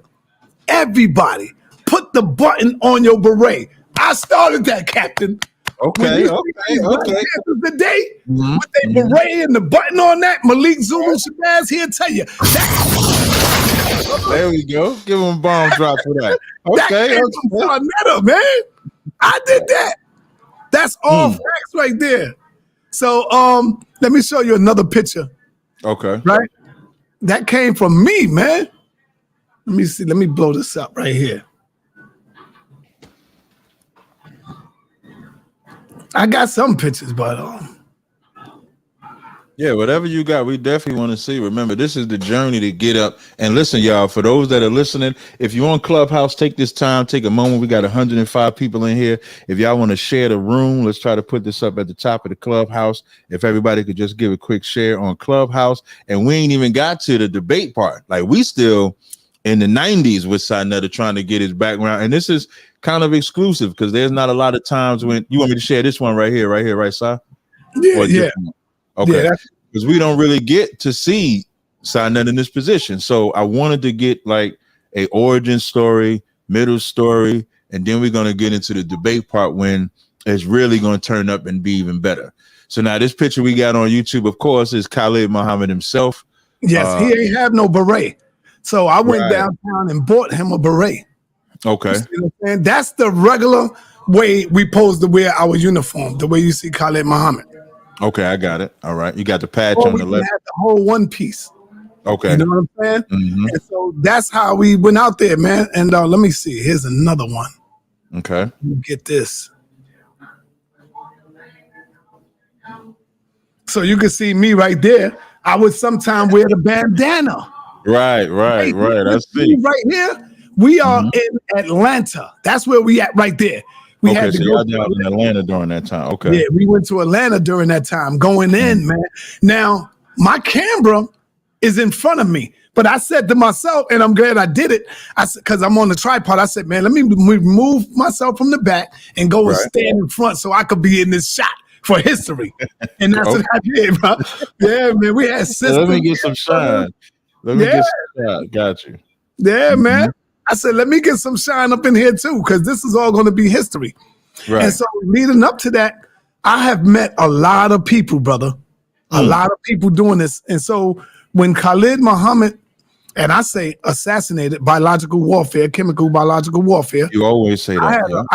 everybody, put the button on your beret. I started that, Captain. Okay. Today, with the beret and the button on that, Malik Zulu Shabazz, he'll tell you. There we go. Give him a bomb drop for that. That came from Sarnetta, man. I did that. That's all facts right there. So let me show you another picture. Okay. Right? That came from me, man. Let me see. Let me blow this up right here. I got some pictures, but yeah, whatever you got, we definitely want to see. Remember, this is the journey to get up. And listen, y'all, for those that are listening, if you're on Clubhouse, take this time, take a moment. We got 105 people in here. If y'all want to share the room, let's try to put this up at the top of the Clubhouse. If everybody could just give a quick share on Clubhouse. And we ain't even got to the debate part. Like, we still in the 90s with Sarnetta trying to get his background. And this is kind of exclusive because there's not a lot of times when you want me to share this one right here, right, Si? Yeah. Okay, because we don't really get to see Sarnetta in this position. So I wanted to get like a origin story, middle story, and then we're going to get into the debate part when it's really going to turn up and be even better. So now this picture we got on YouTube, of course, is Khalid Muhammad himself. Yes, he ain't have no beret. So I went downtown and bought him a beret. Okay. You see what I'm saying? That's the regular way we supposed to wear our uniform, the way you see Khalid Muhammad. Okay, I got it. All right. You got the patch on the left. Had the whole one piece. Okay. You know what I'm saying? And so that's how we went out there, man. And let me see. Here's another one. Okay. Get this. So you can see me right there. I would sometimes wear the bandana. Right. I see. Right here, we are in Atlanta. That's where we at right there. We had to so go y'all down in Atlanta during that time. Okay. Yeah, we went to Atlanta during that time, going in, man. Now, my camera is in front of me, but I said to myself, and I'm glad I did it, I said, because I'm on the tripod, I said, man, let me remove myself from the back and go and stand in front so I could be in this shot for history. And that's what I did, bro. Yeah, man, we had systems. Let me get some shine. Get some shine. Got you. Yeah, man. I said, let me get some shine up in here too, because this is all going to be history. Right. And so leading up to that, I have met a lot of people, brother. A lot of people doing this. And so when Khalid Muhammad, and I say assassinated, biological warfare, chemical biological warfare. You always say that.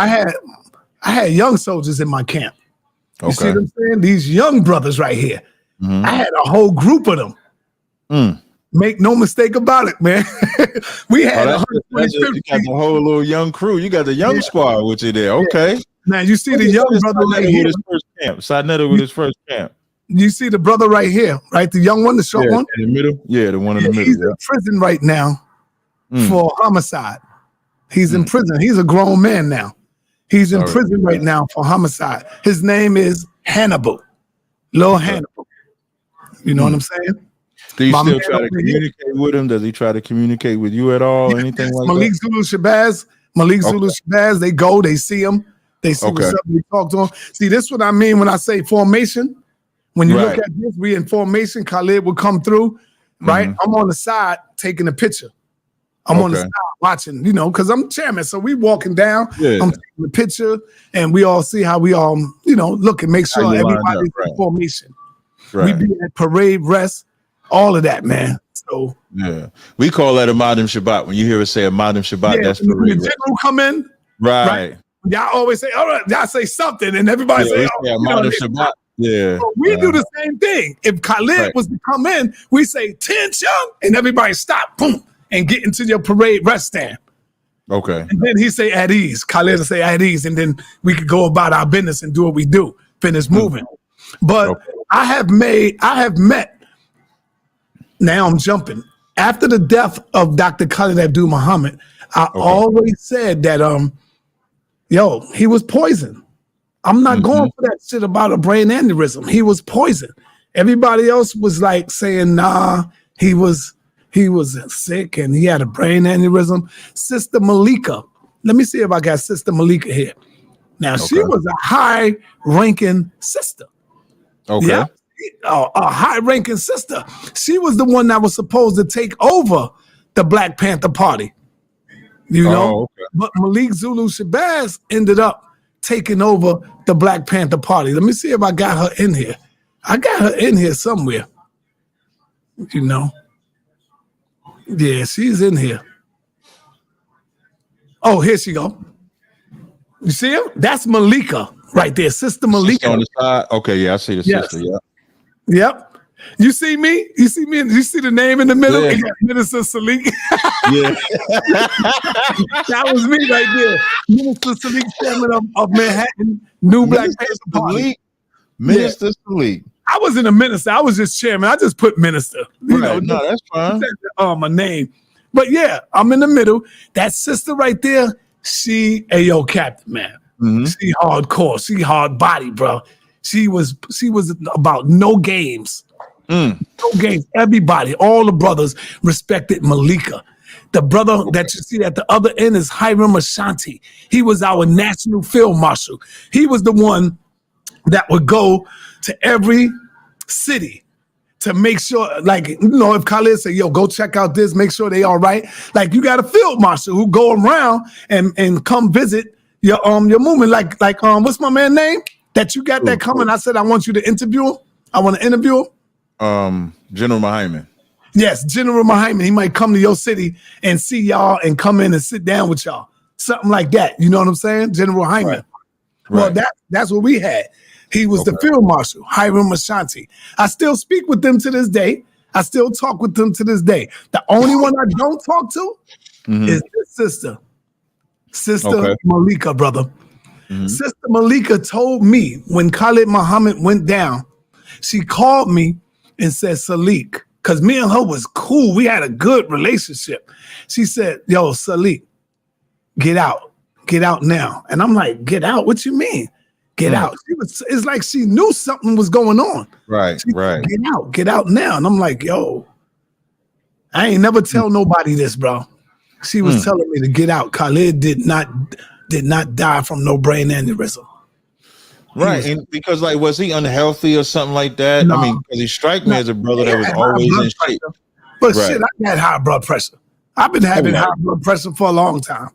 I had young soldiers in my camp. You see Okay. what I'm saying? These young brothers right here. I had a whole group of them. Make no mistake about it, man. We had you got the whole little young crew. You got the young squad with you there. Okay. Now you see the young brother right here. With his first camp. Sarnetta with his first camp. You see the brother right here, right? The young one, the short one. In the middle? Yeah, the one in the middle. He's in prison right now for homicide. He's in prison. He's a grown man now. He's in prison right now for homicide. His name is Hannibal. Lil Hannibal. You know what I'm saying? Do you still try to communicate with him? Does he try to communicate with you at all? Yeah, anything like Malik that? Zulu Shabazz, they go, they see him, they see what's up, they talk to him. See, this is what I mean when I say formation. When you look at this, we in formation, Khalid will come through, right? I'm on the side taking a picture. I'm on the side watching, you know, because I'm chairman. So we walking down, I'm taking the picture, and we all see how we all, you know, look and make sure everybody's in formation. We be at parade rest. All of that, man. So we call that a Modern Shabbat. When you hear us say a Modern Shabbat, that's when the general come in, right? Y'all always say, all right, y'all say something, and everybody say, oh, Modern Shabbat. Yeah, so we do the same thing. If Khalid was to come in, we say tension, and everybody stop, boom, and get into your parade rest stand. Okay, and then he say at ease. Khalid will say at ease, and then we could go about our business and do what we do, finish moving. But I have met. Now I'm jumping. After the death of Dr. Khalid Abdul Muhammad, I always said that he was poisoned. I'm not going for that shit about a brain aneurysm. He was poisoned. Everybody else was like saying, nah, he was sick and he had a brain aneurysm. Sister Malika. Let me see if I got Sister Malika here. Now, she was a high-ranking sister. Okay. Yeah, a high-ranking sister. She was the one that was supposed to take over the Black Panther Party. You know? Okay. But Malik Zulu Shabazz ended up taking over the Black Panther Party. Let me see if I got her in here. I got her in here somewhere. You know? Yeah, she's in here. Oh, here she go. You see him? That's Malika right there, Sister Malika. Sister on the side. Okay, yeah, I see the sister. Yeah. Yep. You see me? You see me? You see the name in the middle? Yeah. It got Minister Salik. Yeah. That was me right there. Minister Salik, chairman of Manhattan, New Black Panther Party. Minister Salik. I wasn't a minister. I was just chairman. I just put minister. You know, No, that's fine. My name. But yeah, I'm in the middle. That sister right there, she, ayo, Captain, man. She hardcore. She hard body, bro. She was about no games. No games. Everybody, all the brothers respected Malika. The brother that you see at the other end is Hiram Ashanti. He was our national field marshal. He was the one that would go to every city to make sure, like, you know, if Khalid say, yo, go check out this, make sure they all right. Like, you got a field marshal who go around and come visit your movement. Like what's my man name? That you got that coming. I said, I want you to interview him. I want to interview him. General Mahyman. Yes, General Mahyman. He might come to your city and see y'all and come in and sit down with y'all. Something like that. You know what I'm saying? General Hyman. Well, that's what we had. He was the field marshal, Hiram Ashanti. I still speak with them to this day. I still talk with them to this day. The only one I don't talk to is this Sister Malika, brother. Sister Malika told me when Khalid Muhammad went down, she called me and said, Salik, because me and her was cool. We had a good relationship. She said, yo, Salik, get out. Get out now. And I'm like, get out? What you mean? Get out. It's like she knew something was going on. Right, right. Said, get out now. And I'm like, yo, I ain't never tell nobody this, bro. She was telling me to get out. Khalid did not die from no brain aneurysm. Right, and because like, was he unhealthy or something like that? No. I mean, because he struck me as a brother that was always in shape. But shit, I had high blood pressure. I've been having high blood pressure for a long time.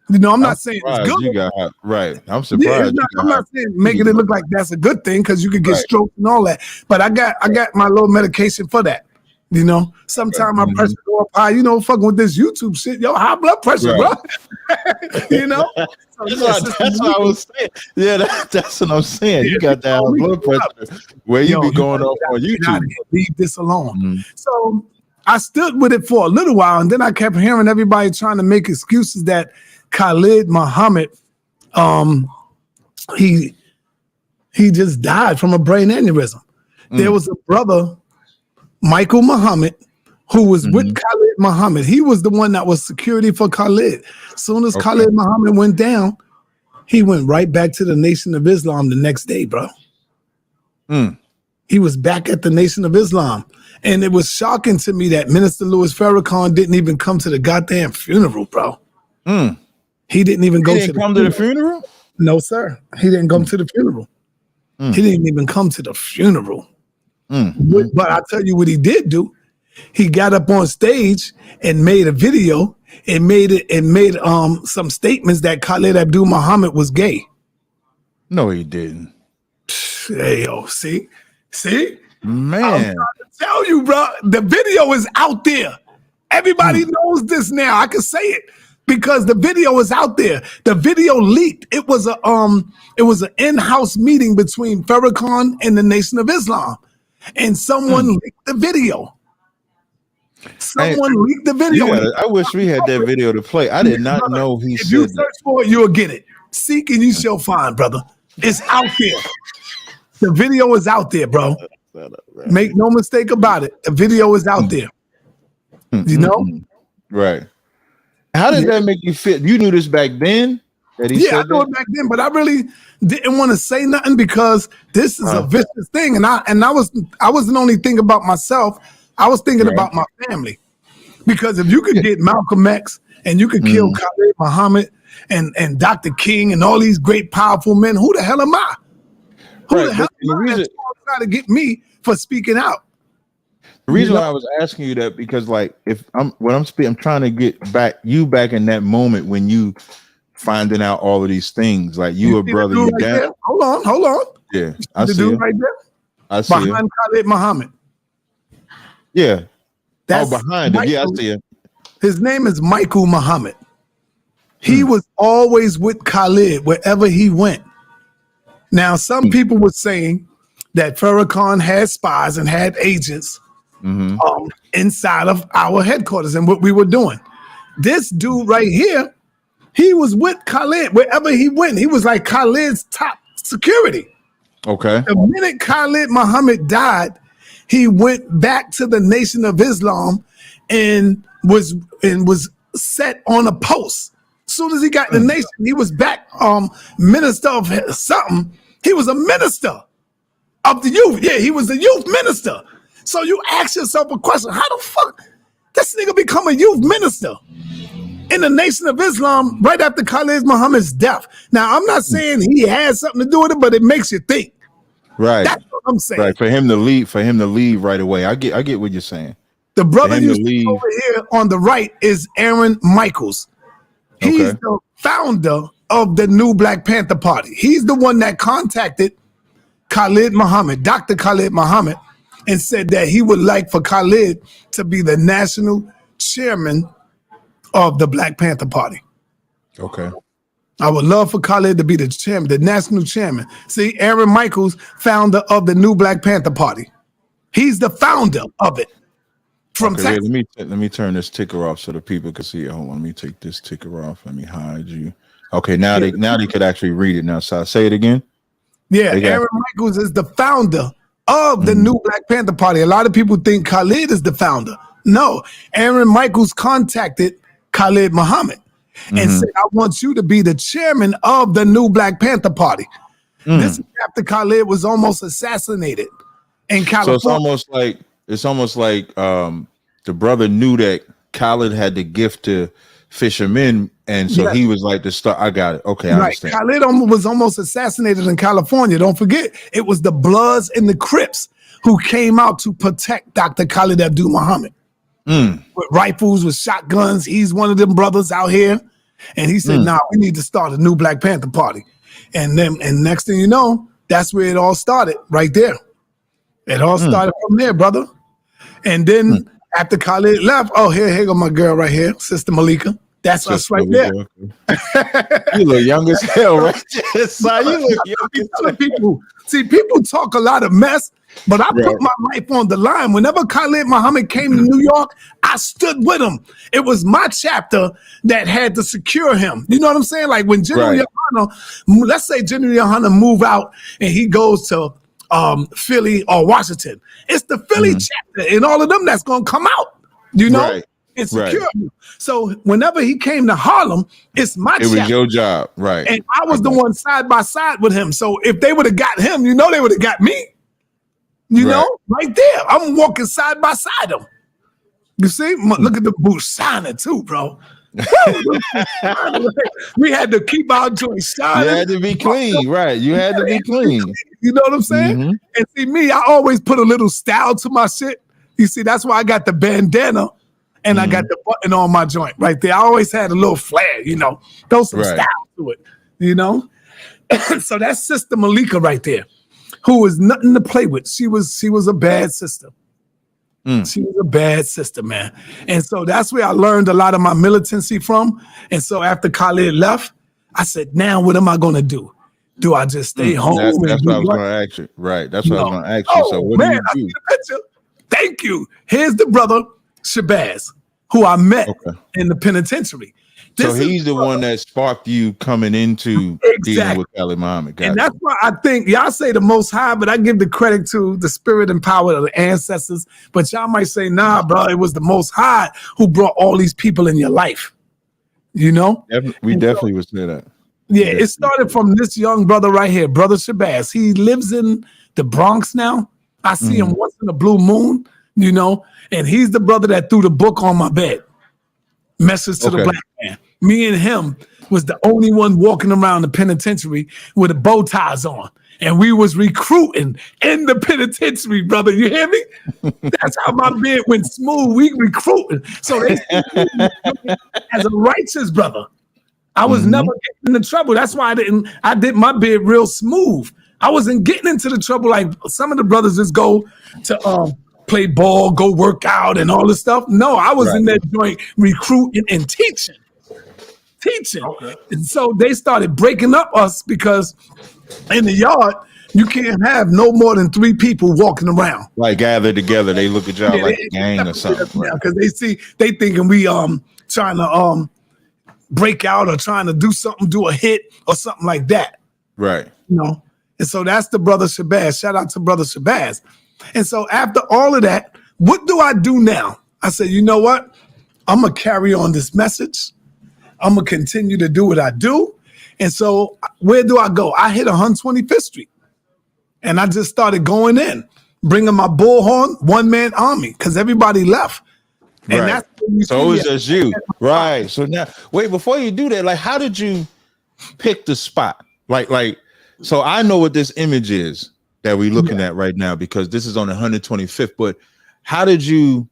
You know, I'm not saying it's good. You got right. I'm surprised. I'm not saying making it look like that's a good thing because you could get stroke and all that. But I got my little medication for that. You know, sometimes my pressure go up high. You know, fucking with this YouTube shit, yo, high blood pressure, bro. You know, that's what I was saying. Yeah, that's what I'm saying. You got that high blood pressure where you be going off on YouTube. Leave this alone. So I stood with it for a little while, and then I kept hearing everybody trying to make excuses that Khalid Muhammad, he just died from a brain aneurysm. There was a brother, Michael Muhammad, who was with Khalid Muhammad. He was the one that was security for Khalid. As soon as Khalid Muhammad went down, he went right back to the Nation of Islam the next day, bro. He was back at the Nation of Islam. And it was shocking to me that Minister Louis Farrakhan didn't even come to the goddamn funeral, bro. He didn't even go to the funeral? No, sir. He didn't come to the funeral. He didn't even come to the funeral. But I'll tell you what he did do. He got up on stage and made a video and made some statements that Khalid Abdul Muhammad was gay. No, he didn't. Hey, yo, see? Man. I'm trying to tell you, bro, the video is out there. Everybody knows this now. I can say it because the video is out there. The video leaked. It was an in-house meeting between Farrakhan and the Nation of Islam. And someone leaked the video. Leaked the video. I wish we had that video to play. I did not know he said that. If you search for it, you'll get it. Seek and you shall find, brother. It's out there. The video is out there, bro. Make no mistake about it. The video is out there. You know? Right. How did that make you feel? You knew this back then? I knew it back then, but I really didn't want to say nothing because this is a vicious thing. And I wasn't only thinking about myself. I was thinking about my family. Because if you could get Malcolm X and you could kill Khalid Muhammad and Dr. King and all these great, powerful men. Who the hell am I? Who the hell am I trying to get me for speaking out? The reason why I was asking you that, because like if I'm trying to get back in that moment when you finding out all of these things. Like you a brother, you down. Hold on. Yeah, I see dude right there. I see behind Khalid Muhammad. Yeah. That's behind him. Yeah, I see it. His name is Michael Muhammad. He was always with Khalid wherever he went. Now, some people were saying that Farrakhan had spies and had agents inside of our headquarters and what we were doing. This dude right here, he was with Khalid wherever he went. He was like Khalid's top security. Okay. The minute Khalid Muhammad died, he went back to the Nation of Islam and was set on a post. As soon as he got the nation, he was back minister of something. He was a minister of the youth. Yeah, he was a youth minister. So you ask yourself a question: how the fuck this nigga become a youth minister in the Nation of Islam right after Khalid Muhammad's death? Now, I'm not saying he had something to do with it, but it makes you think. Right. That's what I'm saying. Right. For him to leave right away. I get what you're saying. The brother you see over here on the right is Aaron Michaels. He's the founder of the new Black Panther Party. He's the one that contacted Khalid Muhammad, Dr. Khalid Muhammad, and said that he would like for Khalid to be the national chairman of the Black Panther Party. Okay. I would love for Khalid to be the chairman, the national chairman. See, Aaron Michaels, founder of the new Black Panther Party. He's the founder of it. From Texas. Let me turn this ticker off so the people can see it. Hold on, let me take this ticker off. Let me hide you. Okay, now they could actually read it now. So say it again. Yeah, Aaron Michaels is the founder of the new Black Panther Party. A lot of people think Khalid is the founder. No, Aaron Michaels contacted Khalid Muhammad and said, I want you to be the chairman of the new Black Panther Party. This is after Khalid was almost assassinated in California. So it's almost like the brother knew that Khalid had the gift to fish him in, and so he was like the star. I got it. Okay, I understand. Khalid was almost assassinated in California. Don't forget, it was the Bloods and the Crips who came out to protect Dr. Khalid Abdul Muhammad. With rifles, with shotguns. He's one of them brothers out here. And he said, nah, we need to start a new Black Panther Party. And next thing you know, that's where it all started, right there. It all started from there, brother. And then after Khalid left, here go my girl right here, Sister Malika. That's us right there. You look young as hell, right? You look young. People talk a lot of mess, but I put my life on the line. Whenever Khalid Muhammad came to New York, I stood with him. It was my chapter that had to secure him. You know what I'm saying? Like when General Yohana, let's say General Yohana move out and he goes to Philly or Washington. It's the Philly chapter and all of them that's gonna come out, you know, and secure you. So whenever he came to Harlem, it's my chapter. It was your job, right? And I was the one side by side with him. So if they would have got him, you know, they would have got me. You know, right there. I'm walking side by side of him. You see, look at the boots shining too, bro. We had to keep our joints shining. You had to be clean, right? You had to be clean. You know what I'm saying? And see, me, I always put a little style to my shit. You see, that's why I got the bandana and I got the button on my joint right there. I always had a little flair, you know, throw some style to it, you know? So that's Sister Malika right there, who was nothing to play with. She was a bad sister. She was a bad sister, man. And so that's where I learned a lot of my militancy from. And so after Khalid left, I said, now what am I going to do? Do I just stay home? That's what I was going to ask you. Right. That's what I was going to ask you. So what do you do? I see the picture. Thank you. Here's the brother, Shabazz, who I met in the penitentiary. So he's the one that sparked you coming into dealing with Khalid Muhammad. And that's why I think y'all say the Most High, but I give the credit to the spirit and power of the ancestors. But y'all might say, nah, bro, it was the Most High who brought all these people in your life. You know? We definitely would say that. Yeah, it started from this young brother right here, Brother Shabazz. He lives in the Bronx now. I see him once in a blue moon, you know, and he's the brother that threw the book on my bed. Message to the Okay. black man. Me and him was the only one walking around the penitentiary with the bow ties on. And we was recruiting in the penitentiary, brother. You hear me? That's how my bid went smooth. We recruiting. So they see me as a righteous brother. I was never getting into trouble. That's why I did my bid real smooth. I wasn't getting into the trouble like some of the brothers just go to play ball, go work out and all this stuff. No, I was in that joint recruiting and teaching. Okay. And so they started breaking up us because in the yard, you can't have no more than 3 people walking around. Like gathered together, they look at y'all like a gang or something. Yeah, because they thinking we trying to break out or trying to do something, do a hit or something like that. Right. You know, and so that's the brother Shabazz. Shout out to brother Shabazz. And so after all of that, what do I do now? I said, you know what? I'm gonna carry on this message. I'm gonna continue to do what I do. And so where do I go? I hit 125th Street. And I just started going in, bringing my bullhorn, one-man army, because everybody left. And that's when you so it was just you. Right. So now, wait, before you do that, like, how did you pick the spot? Like, so I know what this image is that we're looking at right now, because this is on 125th, but how did you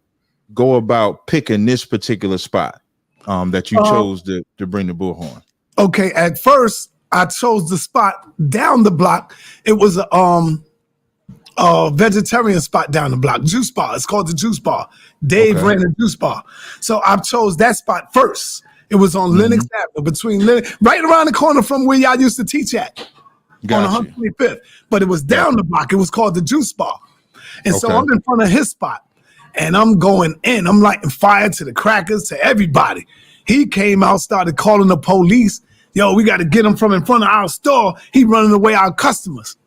go about picking this particular spot that you chose to bring the bullhorn? Okay, at first I chose the spot down the block. It was a vegetarian spot down the block, juice bar. It's called the juice bar. Dave ran a juice bar. So I chose that spot first. It was on Lenox Avenue, between Lenox, right around the corner from where y'all used to teach at on 125th. But it was down the block. It was called the juice bar. And so I'm in front of his spot and I'm going in. I'm lighting fire to the crackers, to everybody. He came out, started calling the police. Yo, we got to get him from in front of our store. He running away our customers.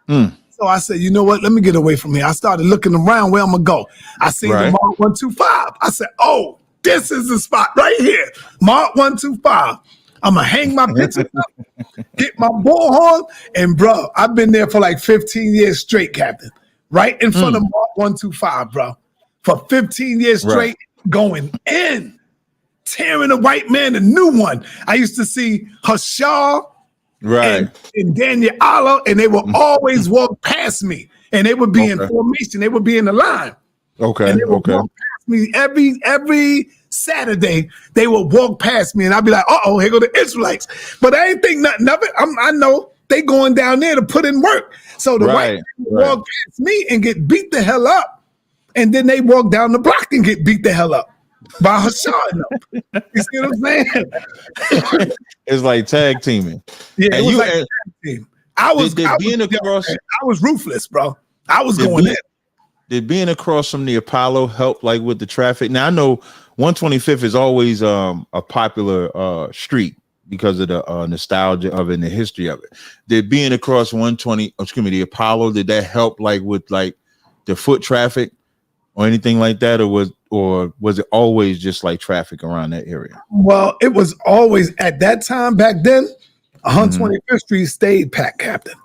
So I said, you know what? Let me get away from here. I started looking around where I'm going to go. I seen the Mark 125. I said, oh, this is the spot right here. Mark 125. I'm going to hang my pictures up, get my bullhorn. And, bro, I've been there for like 15 years straight, Captain. Right in front of Mark 125, bro. For 15 years straight, going in. Tearing a white man a new one. I used to see Hashar and Daniel Allah, and they would always walk past me. And they would be in formation. They would be in the line. And they would walk past me every Saturday. They would walk past me, and I'd be like, uh-oh, here go the Israelites. But I ain't think nothing of it. I know they going down there to put in work. So the white man would walk past me and get beat the hell up. And then they walk down the block and get beat the hell up. By Hassan, you see what I'm saying? It's like tag teaming. Yeah, it was like tag team. I was ruthless, bro. I was going in. Did being across from the Apollo help, like with the traffic? Now I know 125th is always a popular street because of the nostalgia of it and the history of it. Did being across the Apollo, did that help, like with like the foot traffic or anything like that, or was it always just like traffic around that area? Well, it was always at that time back then. 125th Street stayed packed, Captain.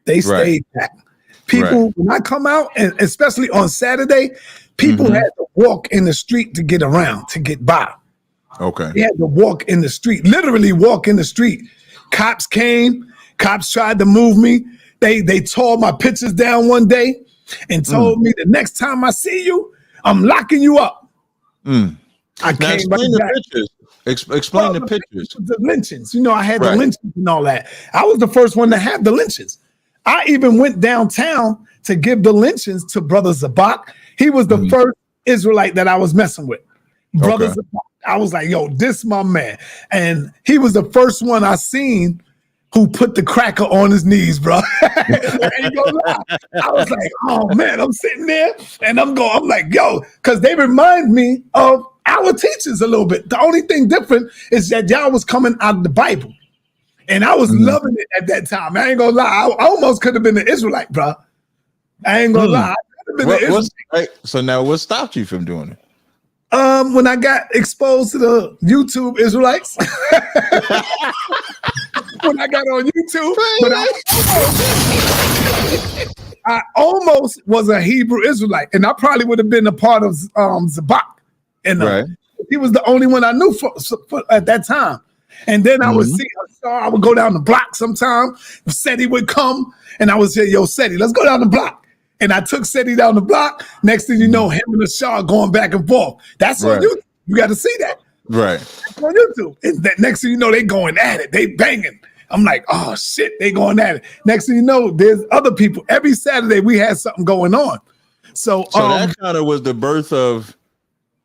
They stayed packed. People, when I come out, and especially on Saturday, people had to walk in the street to get around, to get by. They had to walk in the street, literally walk in the street. Cops came. Cops tried to move me. They tore my pictures down one day and told me the next time I see you, I'm locking you up. I came explain the pictures. Explain the pictures. The lynchings. You know, I had the lynchings and all that. I was the first one to have the lynchings. I even went downtown to give the lynchings to Brother Zabak. He was the first Israelite that I was messing with. Brother Zabak. I was like, yo, this my man. And he was the first one I seen who put the cracker on his knees, bro. I ain't gonna lie. I was like, oh man, I'm sitting there and I'm like, yo, because they remind me of our teachers a little bit. The only thing different is that y'all was coming out of the Bible. And I was loving it at that time. I ain't gonna lie. I almost could have been an Israelite, bro. I ain't gonna lie. I could have been an Israelite. So now what stopped you from doing it? When I got exposed to the YouTube Israelites. When I got on YouTube, but I almost was a Hebrew Israelite, and I probably would have been a part of Zabak. And He was the only one I knew for at that time. And then I would see I would go down the block sometime. Seti would come and I would say, yo, Seti, let's go down the block. And I took Seti down the block. Next thing you know, him and Ashar going back and forth. That's on YouTube. You got to see that. Right. That's on YouTube. And that next thing you know, they going at it. They banging. I'm like, oh, shit, they going at it. Next thing you know, there's other people. Every Saturday, we had something going on. So that kind of was the birth of,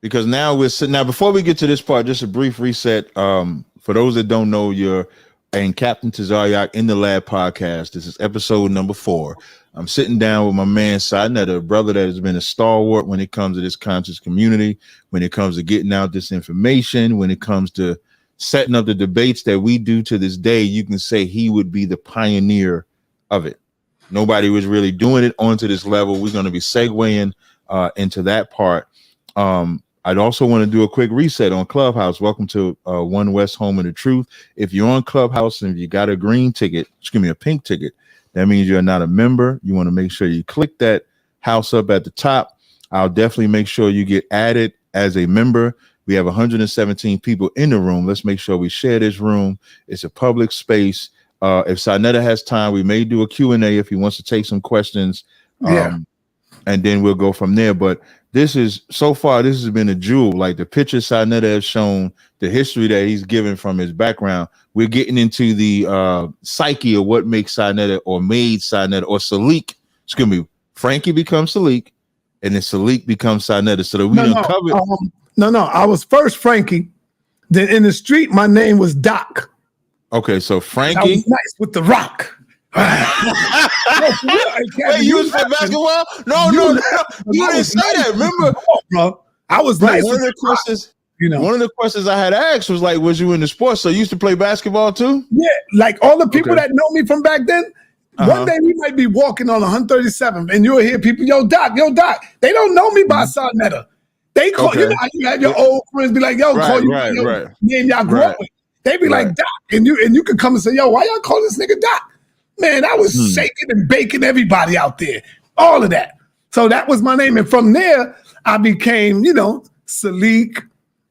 because now we're sitting, now before we get to this part, just a brief reset. For those that don't know, you're and Captain Tazaryach in the Lab podcast. This is episode number 4. I'm sitting down with my man Sinetta, a brother that has been a stalwart when it comes to this conscious community, when it comes to getting out this information, when it comes to setting up the debates that we do to this day. You can say he would be the pioneer of it. Nobody was really doing it onto this level. We're going to be segueing into that part. I'd also want to do a quick reset on Clubhouse. Welcome to One West Home of the Truth. If you're on Clubhouse and if you got a green ticket, a pink ticket, that means you're not a member. You want to make sure you click that house up at the top. I'll definitely make sure you get added as a member. We have 117 people in the room. Let's make sure we share this room. It's a public space. If Sinetta has time, we may do a Q&A if he wants to take some questions. And then we'll go from there. But this is, so far, this has been a jewel. Like the picture Sinetta has shown, the history that he's given from his background. We're getting into the psyche of what makes Sinetta or made Sinetta or Salik. Excuse me, Frankie becomes Salik, and then Salik becomes Sinetta. So that we uncovered. No, I was first Frankie. Then in the street, my name was Doc. Okay, so Frankie. I was nice with the rock. Wait, you was for basketball? No. You didn't say that. Remember, bro? I was nice. One of the questions, one of the questions I had asked was like, was you into sports? So you used to play basketball too? Yeah, like all the people that know me from back then. One day we might be walking on 137th, and you'll hear people, yo, Doc. They don't know me by Sarnetta. They call you have your old friends be like, yo, call you name y'all grew up with. They be like Doc, and you can come and say, yo, why y'all call this nigga Doc? Man, I was shaking and baking everybody out there, all of that. So that was my name, and from there I became, Salik,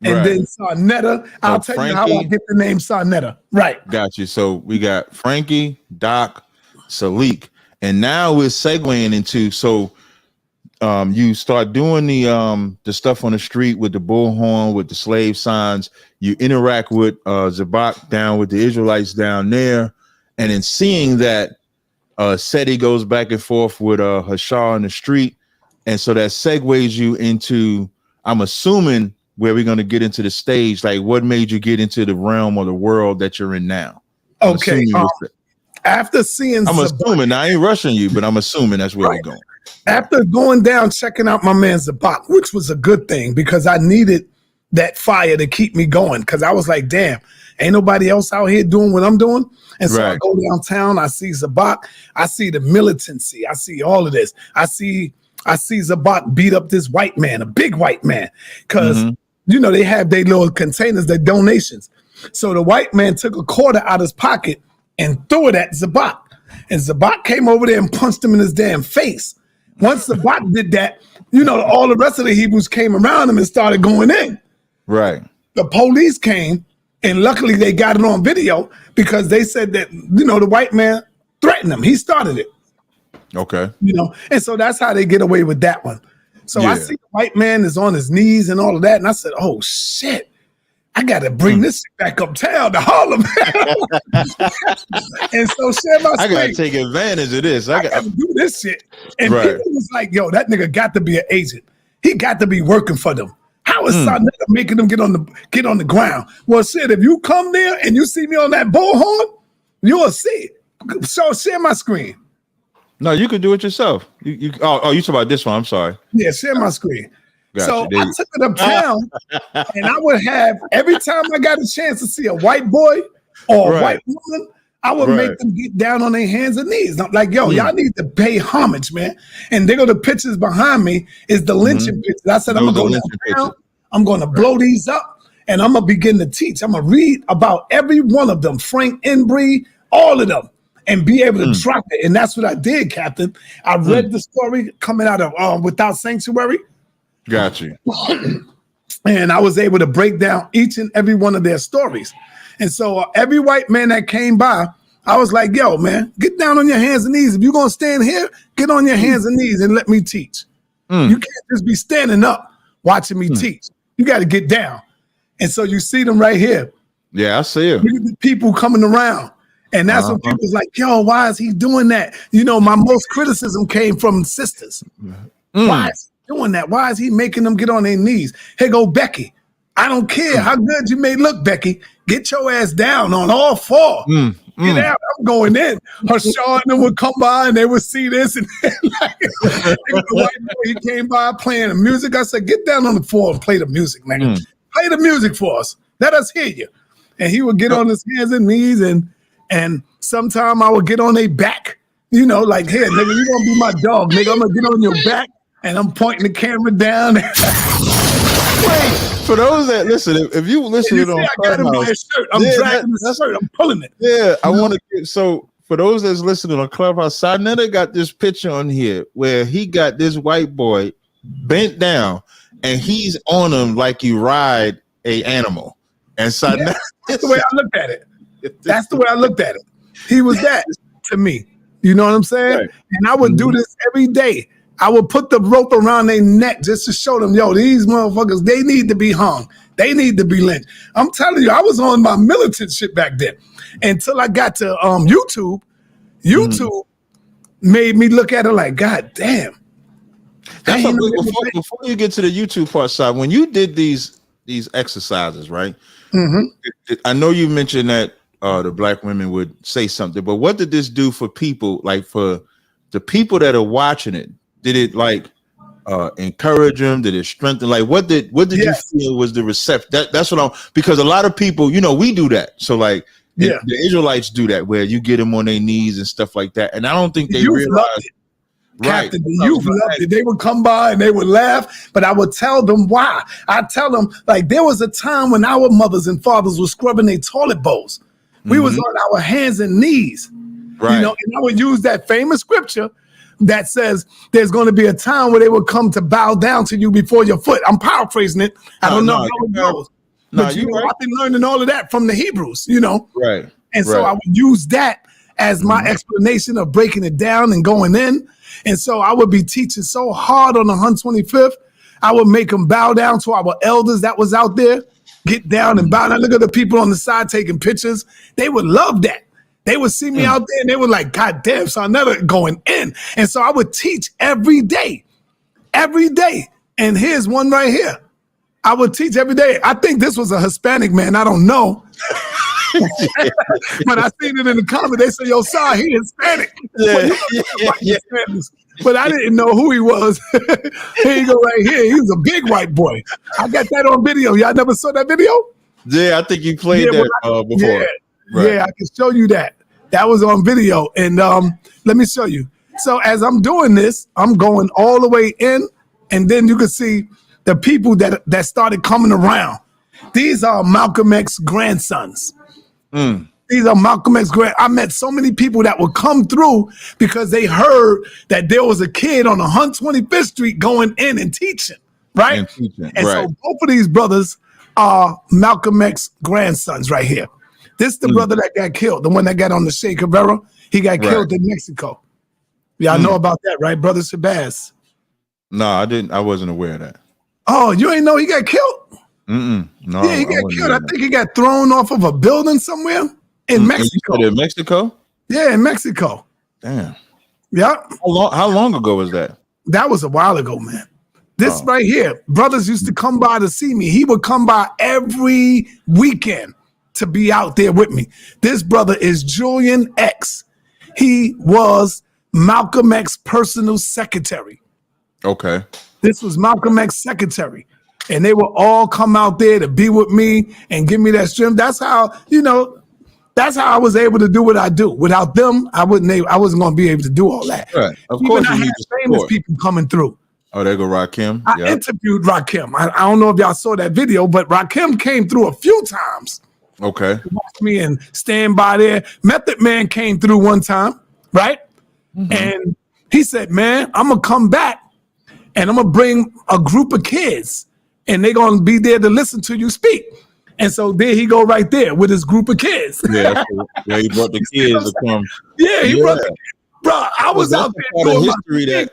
and then Sarnetta. I'll tell you how I get the name Sarnetta. Right. Got you. So we got Frankie, Doc, Salik, and now we're segueing into you start doing the stuff on the street with the bullhorn, with the slave signs. You interact with Zabak down with the Israelites down there, and in seeing that Seti goes back and forth with Hashar in the street, and so that segues you into, I'm assuming, where we're going to get into the stage. Like, what made you get into the realm or the world that you're in now? Okay. After seeing, I'm assuming, I ain't rushing you, but I'm assuming that's where we're going. After going down, checking out my man Zabak, which was a good thing because I needed that fire to keep me going. Because I was like, damn, ain't nobody else out here doing what I'm doing. And so I go downtown, I see Zabak, I see the militancy, I see all of this. I see Zabak beat up this white man, a big white man, because they have their little containers, their donations. So the white man took a quarter out of his pocket and threw it at Zabak. And Zabak came over there and punched him in his damn face. Once Zabak did that, all the rest of the Hebrews came around him and started going in. Right. The police came, and luckily they got it on video because they said that, the white man threatened him. He started it. Okay. And so that's how they get away with that one. So I see the white man is on his knees and all of that. And I said, oh, shit. I got to bring this shit back uptown to Harlem. And so share my screen. I got to take advantage of this. I got to do this shit. And people was like, yo, that nigga got to be an agent. He got to be working for them. How is Sarnetta making them get on the ground? Well, shit, if you come there and you see me on that bullhorn, you'll see it. So share my screen. No, you can do it yourself. You talking about this one? I'm sorry. Yeah, share my screen. So I took it uptown, and I would have, every time I got a chance to see a white boy or a white woman, I would make them get down on their hands and knees. I'm like, yo, y'all need to pay homage, man. And there go the pictures behind me is the lynching pictures. I said, I'm going to go downtown, I'm going to blow these up, and I'm going to begin to teach. I'm going to read about every one of them, Frank Embry, all of them, and be able to drop it. And that's what I did, Captain. I read the story coming out of Without Sanctuary. Got you. And I was able to break down each and every one of their stories. And so every white man that came by, I was like, yo, man, get down on your hands and knees. If you're going to stand here, get on your hands and knees and let me teach. You can't just be standing up watching me teach. You got to get down. And so you see them right here. Yeah, I see him. People coming around. And that's when people's like, yo, why is he doing that? You know, my most criticism came from sisters. Why is he doing that? Why is he making them get on their knees? Hey, go Becky. I don't care how good you may look, Becky. Get your ass down on all four. Get out. I'm going in. Harshaw and them would come by and they would see this. And like, the white boy, he came by playing the music. I said, get down on the floor and play the music, man. Play the music for us. Let us hear you. And he would get on his hands and knees, and sometime I would get on their back. You know, like, here, nigga, you gonna be my dog, nigga. I'm gonna get on your back, and I'm pointing the camera down. Wait, for those that listen, if you listen to I got him by his shirt. I'm dragging the shirt. I'm pulling it. Yeah, I want to get so for those that's listening on Clubhouse, Sarnetta got this picture on here where he got this white boy bent down and he's on him like you ride a animal. And Sarnetta, that's the way I looked at it. That's the way I looked at it. He was that to me. You know what I'm saying? Right. And I would do this every day. I would put the rope around their neck just to show them, yo, these motherfuckers, they need to be hung. They need to be lynched. I'm telling you, I was on my militant shit back then. Until I got to YouTube. YouTube made me look at it like, God damn. That's before you get to the YouTube part side, when you did these exercises, right? I know you mentioned that the black women would say something, but what did this do for people, like for the people that are watching it? Did it like encourage them? Did it strengthen? Like what did you feel was the reception? That's what because a lot of people, you know, we do that. So like the Israelites do that where you get them on their knees and stuff like that. And I don't think they realize it. Right. Captain, the youth loved it. They would come by and they would laugh, but I would tell them why. I tell them, like, there was a time when our mothers and fathers were scrubbing their toilet bowls. We was on our hands and knees. Right. You know, and I would use that famous scripture that says there's going to be a time where they will come to bow down to you before your foot. I'm paraphrasing it. I don't know how it goes. But you know, I've been learning all of that from the Hebrews, you know. Right. And so I would use that as my explanation of breaking it down and going in. And so I would be teaching so hard on the 125th. I would make them bow down to our elders that was out there. Get down and bow down. Look at the people on the side taking pictures. They would love that. They would see me out there and they were like, God damn, so I'm never going in. And so I would teach every day. And here's one right here. I would teach every day. I think this was a Hispanic man. I don't know. But I seen it in the comment. They say, yo, sorry, he Hispanic. But I didn't know who he was. Here you go right here. He was a big white boy. I got that on video. Y'all never saw that video? Yeah, I think you played that before. Yeah, right. Yeah, I can show you that. That was on video. And let me show you. So as I'm doing this, I'm going all the way in. And then you can see the people that started coming around. These are Malcolm X's grandsons. These are Malcolm X's I met so many people that would come through because they heard that there was a kid on 125th Street going in and teaching, right? And so both of these brothers are Malcolm X's grandsons right here. This is the brother that got killed, the one that got on the Che Guevara. He got killed in Mexico. Y'all know about that, right, Brother Shabazz? No, I didn't. I wasn't aware of that. Oh, you ain't know he got killed? No, yeah, he got killed. I think he got thrown off of a building somewhere in Mexico. In Mexico? Yeah, in Mexico. Damn. Yeah. How long ago was that? That was a while ago, man. This right here, brothers used to come by to see me. He would come by every weekend to be out there with me. This brother is Julian X. He was Malcolm X's personal secretary. Okay. This was Malcolm X's secretary. And they would all come out there to be with me and give me that strength. That's how, that's how I was able to do what I do. Without them, I wasn't going to be able to do all that. Right. Of course, I had famous people coming through. Oh, there go Rakim. I interviewed Rakim. I don't know if y'all saw that video, but Rakim came through a few times. Okay. Watch me and stand by there. Method Man came through one time, right? And he said, man, I'm going to come back and I'm going to bring a group of kids and they're gonna be there to listen to you speak. And so there he go right there with his group of kids. Yeah, he brought the kids to come. Yeah, he brought the kids. Bro, I was out there doing history my thing.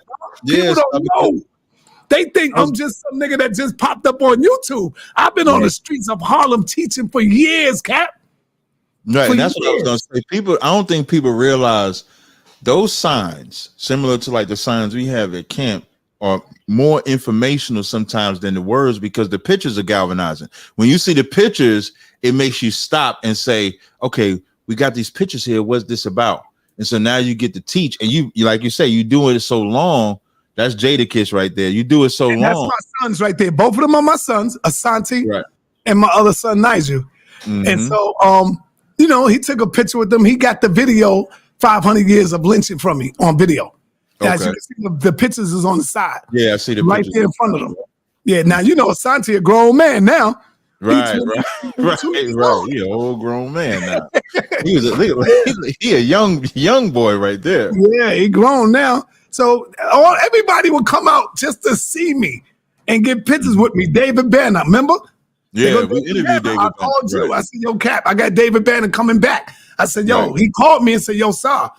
People don't know. They think I'm just some nigga that just popped up on YouTube. I've been on the streets of Harlem teaching for years, Cap. Right, and that's what I was gonna say. People, I don't think people realize those signs, similar to like the signs we have at camp, are more informational sometimes than the words, because the pictures are galvanizing. When you see the pictures, it makes you stop and say, okay, we got these pictures here. What's this about? And so now you get to teach, and you like you say, you doing it so long. That's Jadakiss right there. You do it so long. That's my sons right there. Both of them are my sons, Asante and my other son, Nigel. And so, you know, he took a picture with them. He got the video, 500 years of lynching from me on video. As you can see, the pictures is on the side. Yeah, I see the right pictures. there in front of them. Yeah, now you know Asante a grown man now. Right. He an old grown man now. He a young boy right there. Yeah, he grown now. So everybody would come out just to see me and get pictures with me. David Banner, remember? Yeah, we interviewed David. I called you. I said, yo, Cap, I got David Banner coming back. I said, yo, he called me and said, yo, sir,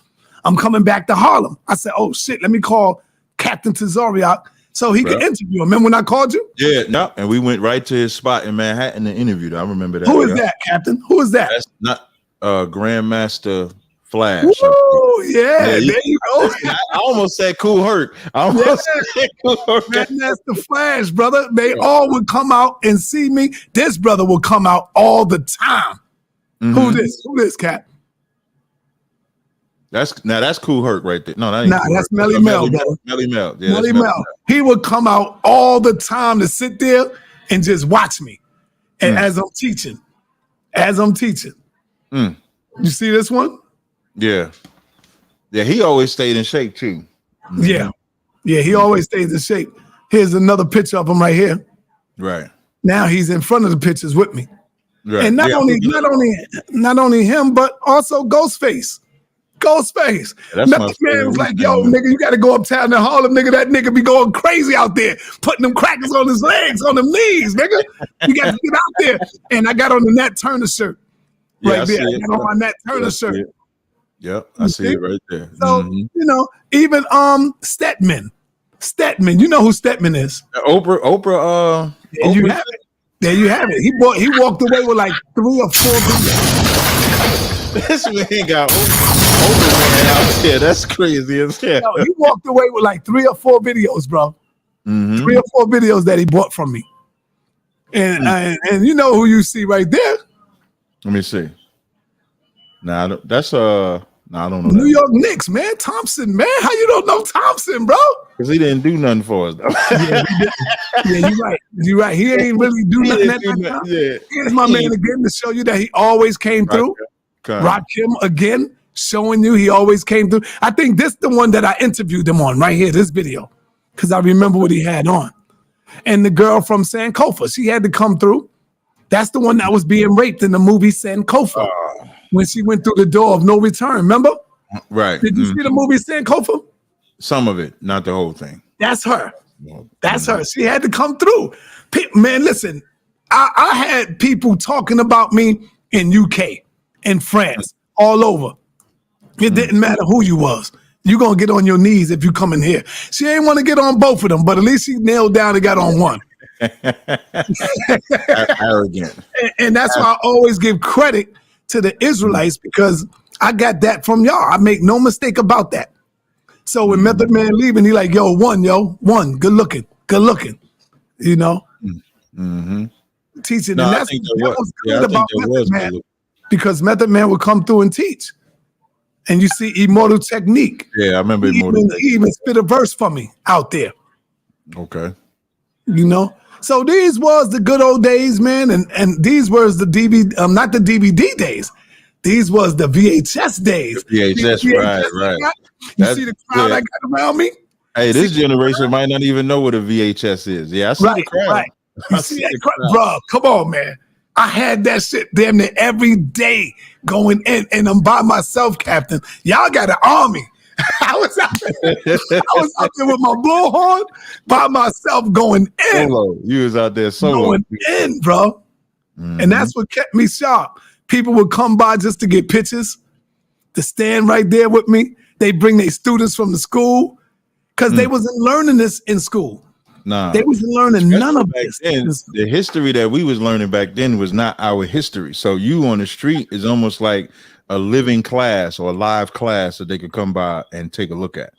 I'm coming back to Harlem. I said, oh, shit, let me call Captain Tazaryach so he could interview him. Remember when I called you? Yeah, no, and we went right to his spot in Manhattan and interviewed him. I remember that. Who is that, Captain? Who is that? That's not Grandmaster Flash. Oh, yeah, there you go. I almost said Cool Herc. Grandmaster Flash, brother. They all would come out and see me. This brother would come out all the time. Who this, Cap? That's Cool Herc right there. No, that's Melly Mel, brother. Melly Mel. Yeah, Melly Mel. He would come out all the time to sit there and just watch me. And as I'm teaching. You see this one? Yeah. Yeah, he always stayed in shape too. Yeah, he always stays in shape. Here's another picture of him right here. Right. Now he's in front of the pictures with me. Right. And not only him, but also Ghostface. Method Man was like, yo, nigga, you got to go uptown to Harlem, nigga. That nigga be going crazy out there, putting them crackers on his legs, on them knees, nigga. You got to get out there. And I got on the Nat Turner shirt right there. I got on my Nat Turner shirt. Yep, I see it right there. So, you know, even Stedman. You know who Stedman is. Oprah. There you have it. There you have it. He walked away with like 3 or 4 videos. This man got Oprah man out there. That's crazy as hell. No, he walked away with like 3 or 4 videos, bro. 3 or 4 videos that he bought from me. And you know who you see right there? Let me see. Nah, that's I don't know. New York Knicks, man. Thompson, man. How you don't know Thompson, bro? Because he didn't do nothing for us, though. Yeah, you're right. He ain't really do nothing at that time. Yeah. Here's my man again to show you that he always came through. Rakim again, showing you he always came through. I think this the one that I interviewed him on right here, this video, because I remember what he had on. And the girl from Sankofa, she had to come through. That's the one that was being raped in the movie Sankofa. When she went through the door of no return, remember? Right. Did you see the movie Sankofa? Some of it, not the whole thing. That's her. That's her. She had to come through. Man, listen, I had people talking about me in UK, in France, all over. It didn't matter who you was. You're going to get on your knees if you come in here. She ain't want to get on both of them, but at least she nailed down and got on one. Arrogant. And that's why I always give credit to the Israelites, because I got that from y'all. I make no mistake about that. So when Method Man leaving, he like, yo, one, good looking, you know, teaching. No, and that's what was good about Method Man, because Method Man would come through and teach. And you see Immortal Technique. Yeah, I remember Immortal Technique. He even spit a verse for me out there. Okay. You know? So these was the good old days, man, and these was the DVD, not the DVD days. These was the VHS days. VHS, right. You see the crowd I got around me? Hey, this generation might not even know what a VHS is. Yeah, I see the crowd. Right. You see that crowd? Bro, come on, man. I had that shit damn near every day going in, and I'm by myself, Captain. Y'all got an army. I was out I was out there with my bullhorn by myself going in. Solo. You was out there solo. Going in, bro. And that's what kept me sharp. People would come by just to get pictures, to stand right there with me. They bring their students from the school because they wasn't learning this in school. Nah, they wasn't learning none of this. Then, the history that we was learning back then was not our history. So you on the street is almost like a living class or a live class that they could come by and take a look at.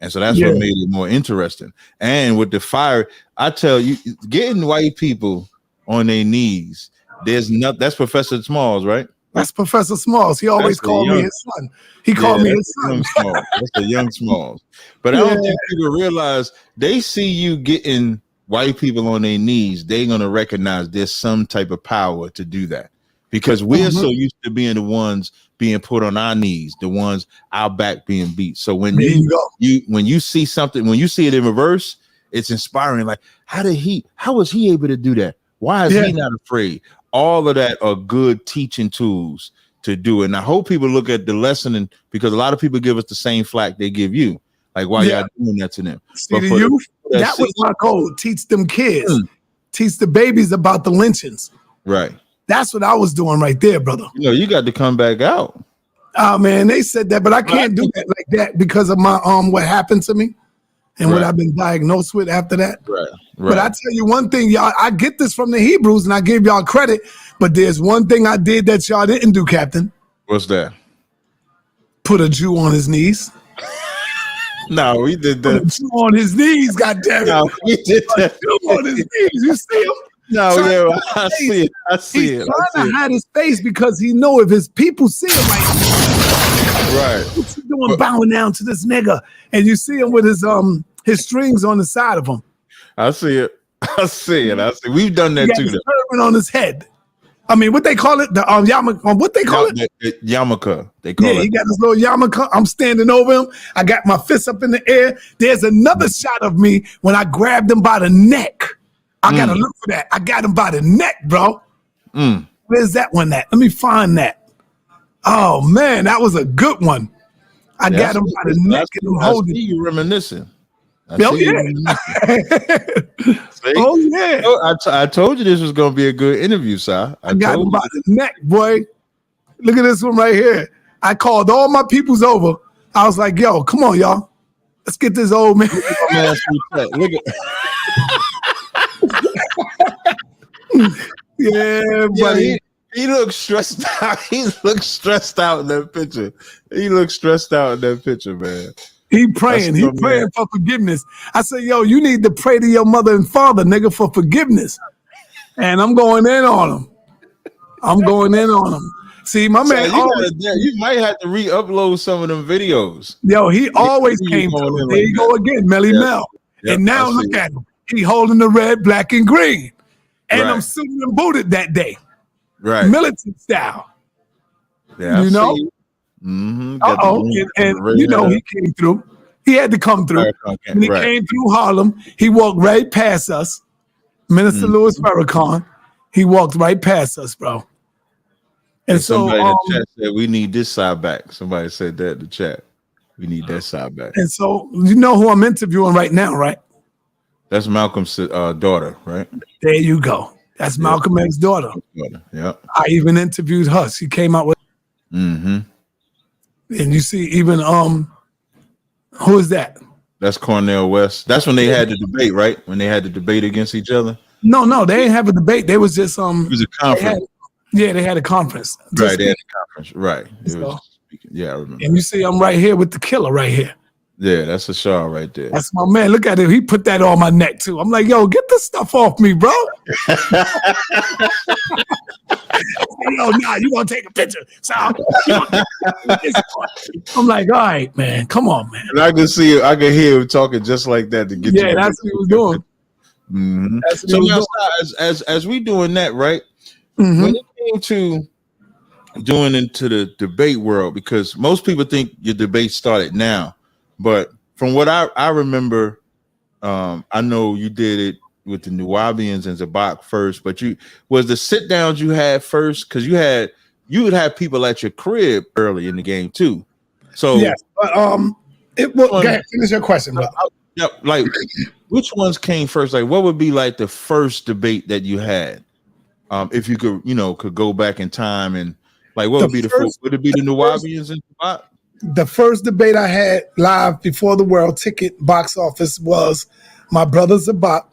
And so that's what made it more interesting. And with the fire, I tell you, getting white people on their knees, there's not. That's Professor Smalls, right? That's Professor Smalls. He always called me his son. He called me his son. That's the young Smalls. But I don't think people realize they see you getting white people on their knees. They're going to recognize there's some type of power to do that because we're so used to being the ones being put on our knees, the ones our back being beat. So when when you see something, when you see it in reverse, it's inspiring. Like, how was he able to do that? Why is he not afraid? All of that are good teaching tools to do it. And I hope people look at the lesson, and because a lot of people give us the same flack they give you. Like, why y'all doing that to them? See, the youth, that was my goal. Teach them kids, teach the babies about the lynchings. Right. That's what I was doing right there, brother. You know, you got to come back out. Oh man, they said that, but I can't do that like that because of my what happened to me and what I've been diagnosed with after that. Right. But I tell you one thing, y'all, I get this from the Hebrews and I gave y'all credit, but there's one thing I did that y'all didn't do, Captain. What's that? Put a Jew on his knees. No, we did that. Put a Jew on his knees, goddammit. No, we did that. Jew on his knees. You see him? No, I see it. I see it. He's trying to hide his face because he know if his people see him, like, what's he doing bowing down to this nigga? And you see him with his strings on the side of him. I see it. I see it. I see. We've done that too. Turban on his head. I mean, what they call it? The yarmulke. What they call it? The yarmulke. They call it. He got this little yarmulke. I'm standing over him. I got my fist up in the air. There's another shot of me when I grabbed him by the neck. I gotta look for that. I got him by the neck, bro. Where's that one at? Let me find that. Oh man, that was a good one. I got him by the neck and holding. You reminiscing. Oh yeah. Oh yeah. I told you this was gonna be a good interview, sir. I got him by the neck, boy. Look at this one right here. I called all my peoples over. I was like, yo, come on, y'all. Let's get this old man. Look at yeah, buddy. He looks stressed out. He looks stressed out in that picture. He looks stressed out in that picture, man. He praying. He praying for forgiveness. I said, yo, you need to pray to your mother and father, nigga, for forgiveness. And I'm going in on him. See, my man. You might have to re-upload some of them videos. Yo, he always came through. There you go again, Melly Mel. Yep, and now look at him. He holding the red, black, and green. And I'm suited and booted that day. Right. Militant style. Yeah, you know? Mm-hmm. And you know, he came through. He had to come through. When he came through Harlem, he walked right past us. Minister Louis Farrakhan. He walked right past us, bro. And so somebody in the chat said we need this side back. Somebody said that in the chat. We need that side back. And so you know who I'm interviewing right now, right? That's Malcolm's daughter, right? There you go. That's Malcolm X's daughter. Yeah. I even interviewed her. She came out with. Mm-hmm. And you see, even who is that? That's Cornel West. That's when they had the debate, right? When they had the debate against each other. No, they didn't have a debate. They was just It was a conference. They had a conference. Right, they had a conference. Right. So, I remember. And you see, I'm right here with the killer right here. Yeah, that's a Shaw right there. That's my man. Look at it. He put that on my neck too. I'm like, yo, get this stuff off me, bro. Yo, nah, you gonna take a picture. So I'm like, all right, man, come on, man. And I can see, I can hear him talking just like that to get you. Yeah, that's what he was doing. Mm-hmm. So now, as we doing that, right? Mm-hmm. When it came to doing into the debate world, because most people think your debate started now. But from what I remember, I know you did it with the Nuwabians and Zabak first, but was the sit downs you had first, because you would have people at your crib early in the game too. So yes, but It will. Go ahead, finish your question, bro. Yep. Like, which ones came first? Like, what would be like the first debate that you had? If you could, could go back in time and like, what would be the first? Would it be the Nuwabians and Sabak? The first debate I had live before the World Ticket box office was my brother Zabak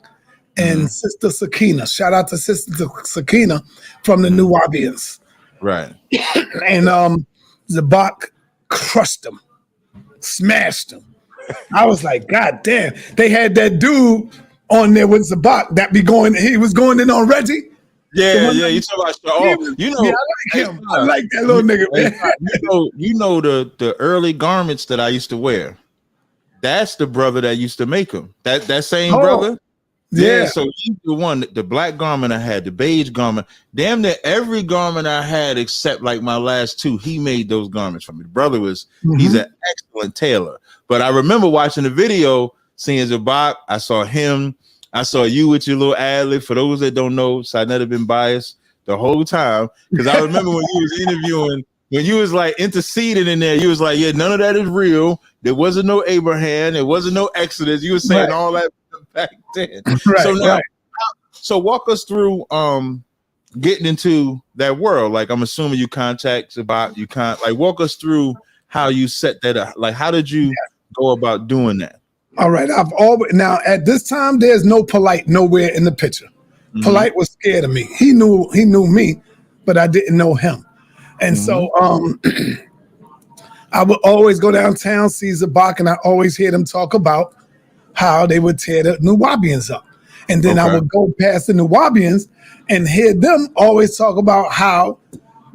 and Sister Sakina. Shout out to Sister Sakina from the Nuwabians. Right. And Zabak crushed them, smashed them. I was like, God damn. They had that dude on there with Zabak that he was going in on Reggie. Yeah. You talk about I like him. I like that little nigga, man. The early garments that I used to wear. That's the brother that used to make them. That same brother. Yeah. So he's the one. The black garment I had, the beige garment. Damn near every garment I had except like my last two. He made those garments for me. The brother he's an excellent tailor. But I remember watching the video, seeing Zabak. I saw him. I saw you with your little ad-lib. For those that don't know, so I've never been biased the whole time. Because I remember when you was interviewing, when you was like interceding in there, you was like, yeah, none of that is real. There wasn't no Abraham. There wasn't no Exodus. You were saying all that back then. So walk us through getting into that world. Like, I'm assuming you contact about, walk us through how you set that up. Like, how did you go about doing that? All right. Now at this time, there's no Polite nowhere in the picture. Polite was scared of me. He knew me, but I didn't know him. And so I would always go downtown, see Zabak, and I always hear them talk about how they would tear the Nuwabians up. And then I would go past the Nuwabians and hear them always talk about how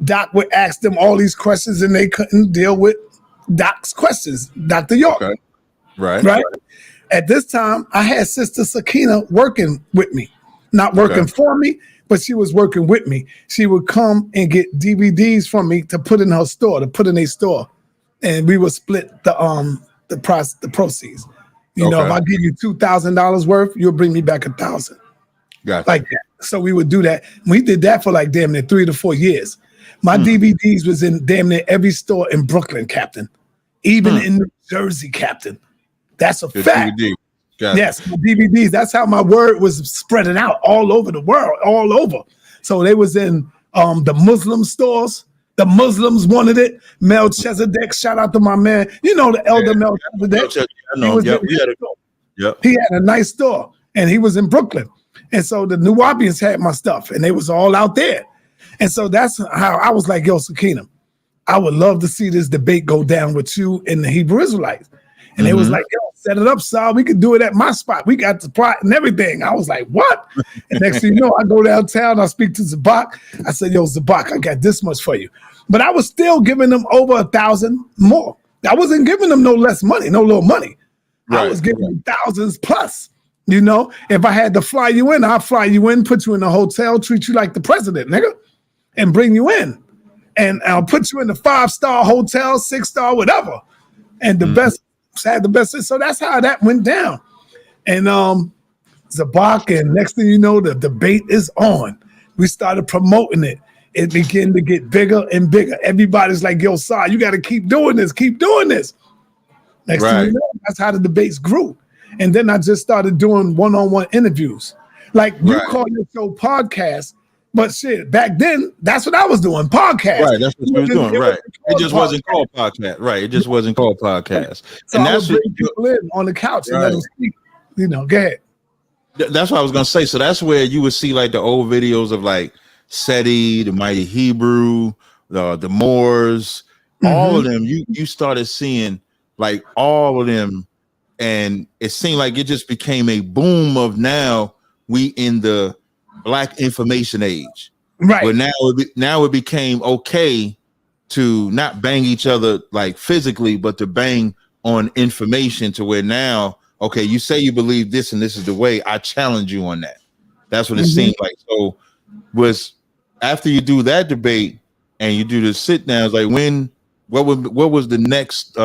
Doc would ask them all these questions and they couldn't deal with Doc's questions, Dr. York. Okay. Right. At this time, I had Sister Sakina working with me, not working for me, but she was working with me. She would come and get DVDs from me to put in her store, and we would split the proceeds. You know, if I give you $2,000 worth, you'll bring me back $1,000. Gotcha. Like that. So we would do that. We did that for like damn near 3 to 4 years. My DVDs was in damn near every store in Brooklyn, Captain. Even in New Jersey, Captain. That's a fact. Yes, my DVDs. That's how my word was spreading out all over the world, all over. So they was in the Muslim stores. The Muslims wanted it. Melchizedek, shout out to my man. You know the elder Melchizedek. I know. He had a nice store, and he was in Brooklyn. And so the Nuwabians had my stuff, and they was all out there. And so that's how I was like, yo, Sakina, I would love to see this debate go down with you and the Hebrew Israelites. And they was like, yo, set it up, Sal. We could do it at my spot. We got the plot and everything. I was like, what? And next thing you know, I go downtown, I speak to Zabak. I said, yo, Zabak, I got this much for you. But I was still giving them over 1,000 more. I wasn't giving them no less money, no little money. I was giving them thousands plus. You know, if I had to fly you in, I'll fly you in, put you in a hotel, treat you like the president, nigga, and bring you in. And I'll put you in the 5-star hotel, 6-star, whatever. And the best had the best. So that's how that went down. And Zabak, and next thing you know, the debate is on. We started promoting it. It began to get bigger and bigger. Everybody's like, yo, Sar, you got to keep doing this. Keep doing this. Next thing you know, that's how the debates grew. And then I just started doing one-on-one interviews. Like you call your show podcast, but shit, back then, that's what I was doing, podcast. Right, that's what you was doing, right. It just wasn't called podcast. Right, it just wasn't called podcast. So and that's what people in on the couch and let them speak. You know, go ahead. That's what I was going to say. So that's where you would see like the old videos of like SETI, the Mighty Hebrew, the Moors, all of them. You started seeing like all of them. And it seemed like it just became a boom of now we in the Black information age. Right. But now it became okay to not bang each other like physically, but to bang on information to where now, okay, you say you believe this and this is the way, I challenge you on that. That's what it seemed like. So was after you do that debate and you do the sit downs, like what was the next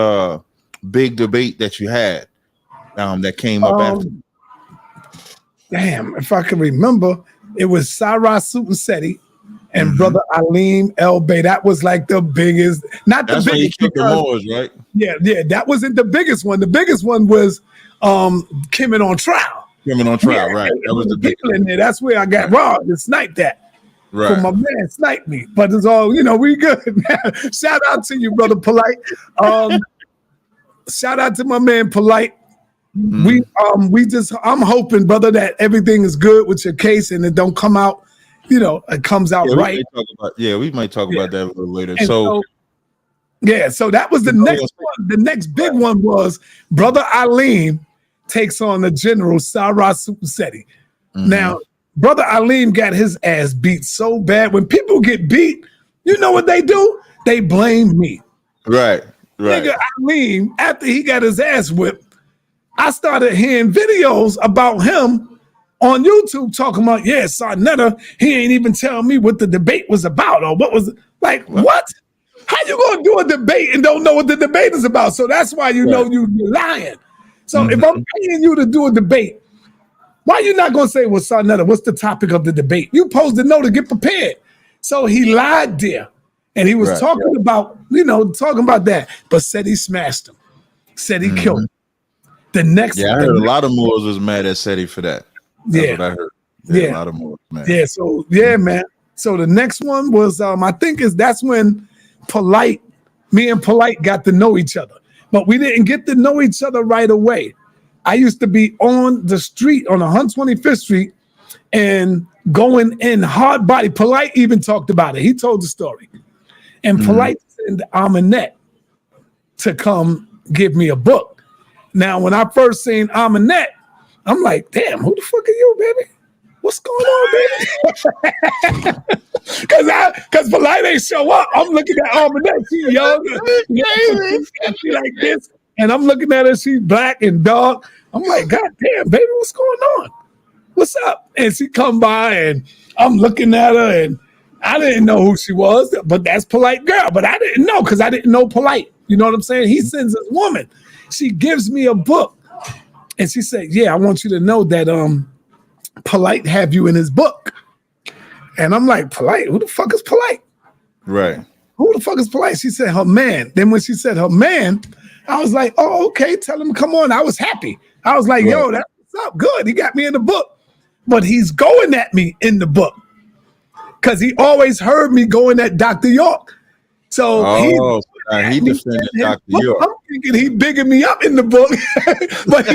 big debate that you had that came up after? Damn, if I can remember, it was Sarah Suit and SETI, and brother Aleem El Bey. That was like the biggest, not That's the when he biggest. killed the Moors, right? Yeah, that wasn't the biggest one. The biggest one was Kim on trial. Kim on trial, right? That was the people biggest. in there. That's where I got robbed and sniped at. Right. So my man sniped me, but it's all, we good. Shout out to you, brother Polite. Shout out to my man Polite. I'm hoping, brother, that everything is good with your case and it don't come out, it comes out right. We might talk about that a little later. And so that was the next one. The next big one was brother Aleem takes on the General Cyrus Supersetti. Now, brother Aleem got his ass beat so bad. When people get beat, you know what they do? They blame me. Right. Nigga Aleem, after he got his ass whipped, I started hearing videos about him on YouTube talking about, Sarnetta, he ain't even telling me what the debate was about or what was it. Like, what? How you gonna do a debate and don't know what the debate is about? So that's why you know you're lying. So if I'm paying you to do a debate, why you not gonna say, well, Sarnetta, what's the topic of the debate? You supposed to know to get prepared. So he lied there. And he was talking about, talking about that, but said he smashed him, said he killed him. The next, I heard a lot of Moors was mad at Seti for that. That's what I heard. A lot of Moors mad. Yeah, so man. So the next one was, I think that's when me and Polite got to know each other, but we didn't get to know each other right away. I used to be on the street on 125th Street and going in hard body. Polite even talked about it. He told the story. And Polite sent Aminette to come give me a book. Now, when I first seen Aminette, I'm like, damn, who the fuck are you, baby? What's going on, baby? Because Polite ain't show up. I'm looking at Aminette. She young. She like this. And I'm looking at her. She's black and dark. I'm like, God damn, baby, what's going on? What's up? And she come by and I'm looking at her and I didn't know who she was, but that's Polite girl. But I didn't know because I didn't know Polite. You know what I'm saying? He sends this woman. She gives me a book. And she said, I want you to know that Polite have you in his book. And I'm like, Polite? Who the fuck is Polite? Right. Who the fuck is Polite? She said her man. Then when she said her man, I was like, oh, okay, tell him to come on. I was happy. I was like, yo, that's what's up. Good. He got me in the book. But he's going at me in the book. Because he always heard me going at Dr. York. So he defended Dr. York. I'm thinking he bigging me up in the book. But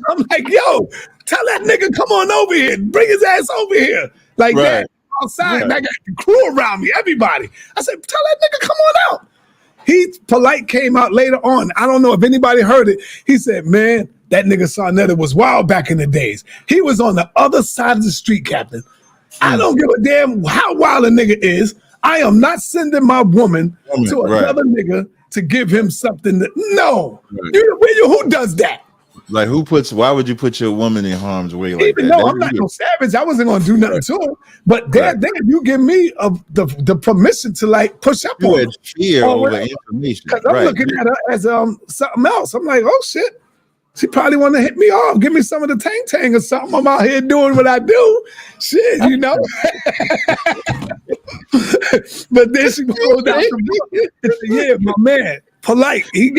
I'm like, yo, tell that nigga come on over here. Bring his ass over here. Like that outside. And I got the crew around me, everybody. I said, tell that nigga come on out. Polite came out later on. I don't know if anybody heard it. He said, man, that nigga Sarnetta was wild back in the days. He was on the other side of the street, Captain. I don't give a damn how wild a nigga is. I am not sending my woman to another nigga to give him something. Who does that? Like why would you put your woman in harm's way like Even that? though I'm not no savage, I wasn't gonna do nothing to him. But then you give me the permission to like push up on him. Fear over information. Because I'm looking at her as something else. I'm like, oh shit. She probably want to hit me off, give me some of the tang or something. I'm out here doing what I do. Shit, But then she pulled out the book. My man, Polite. He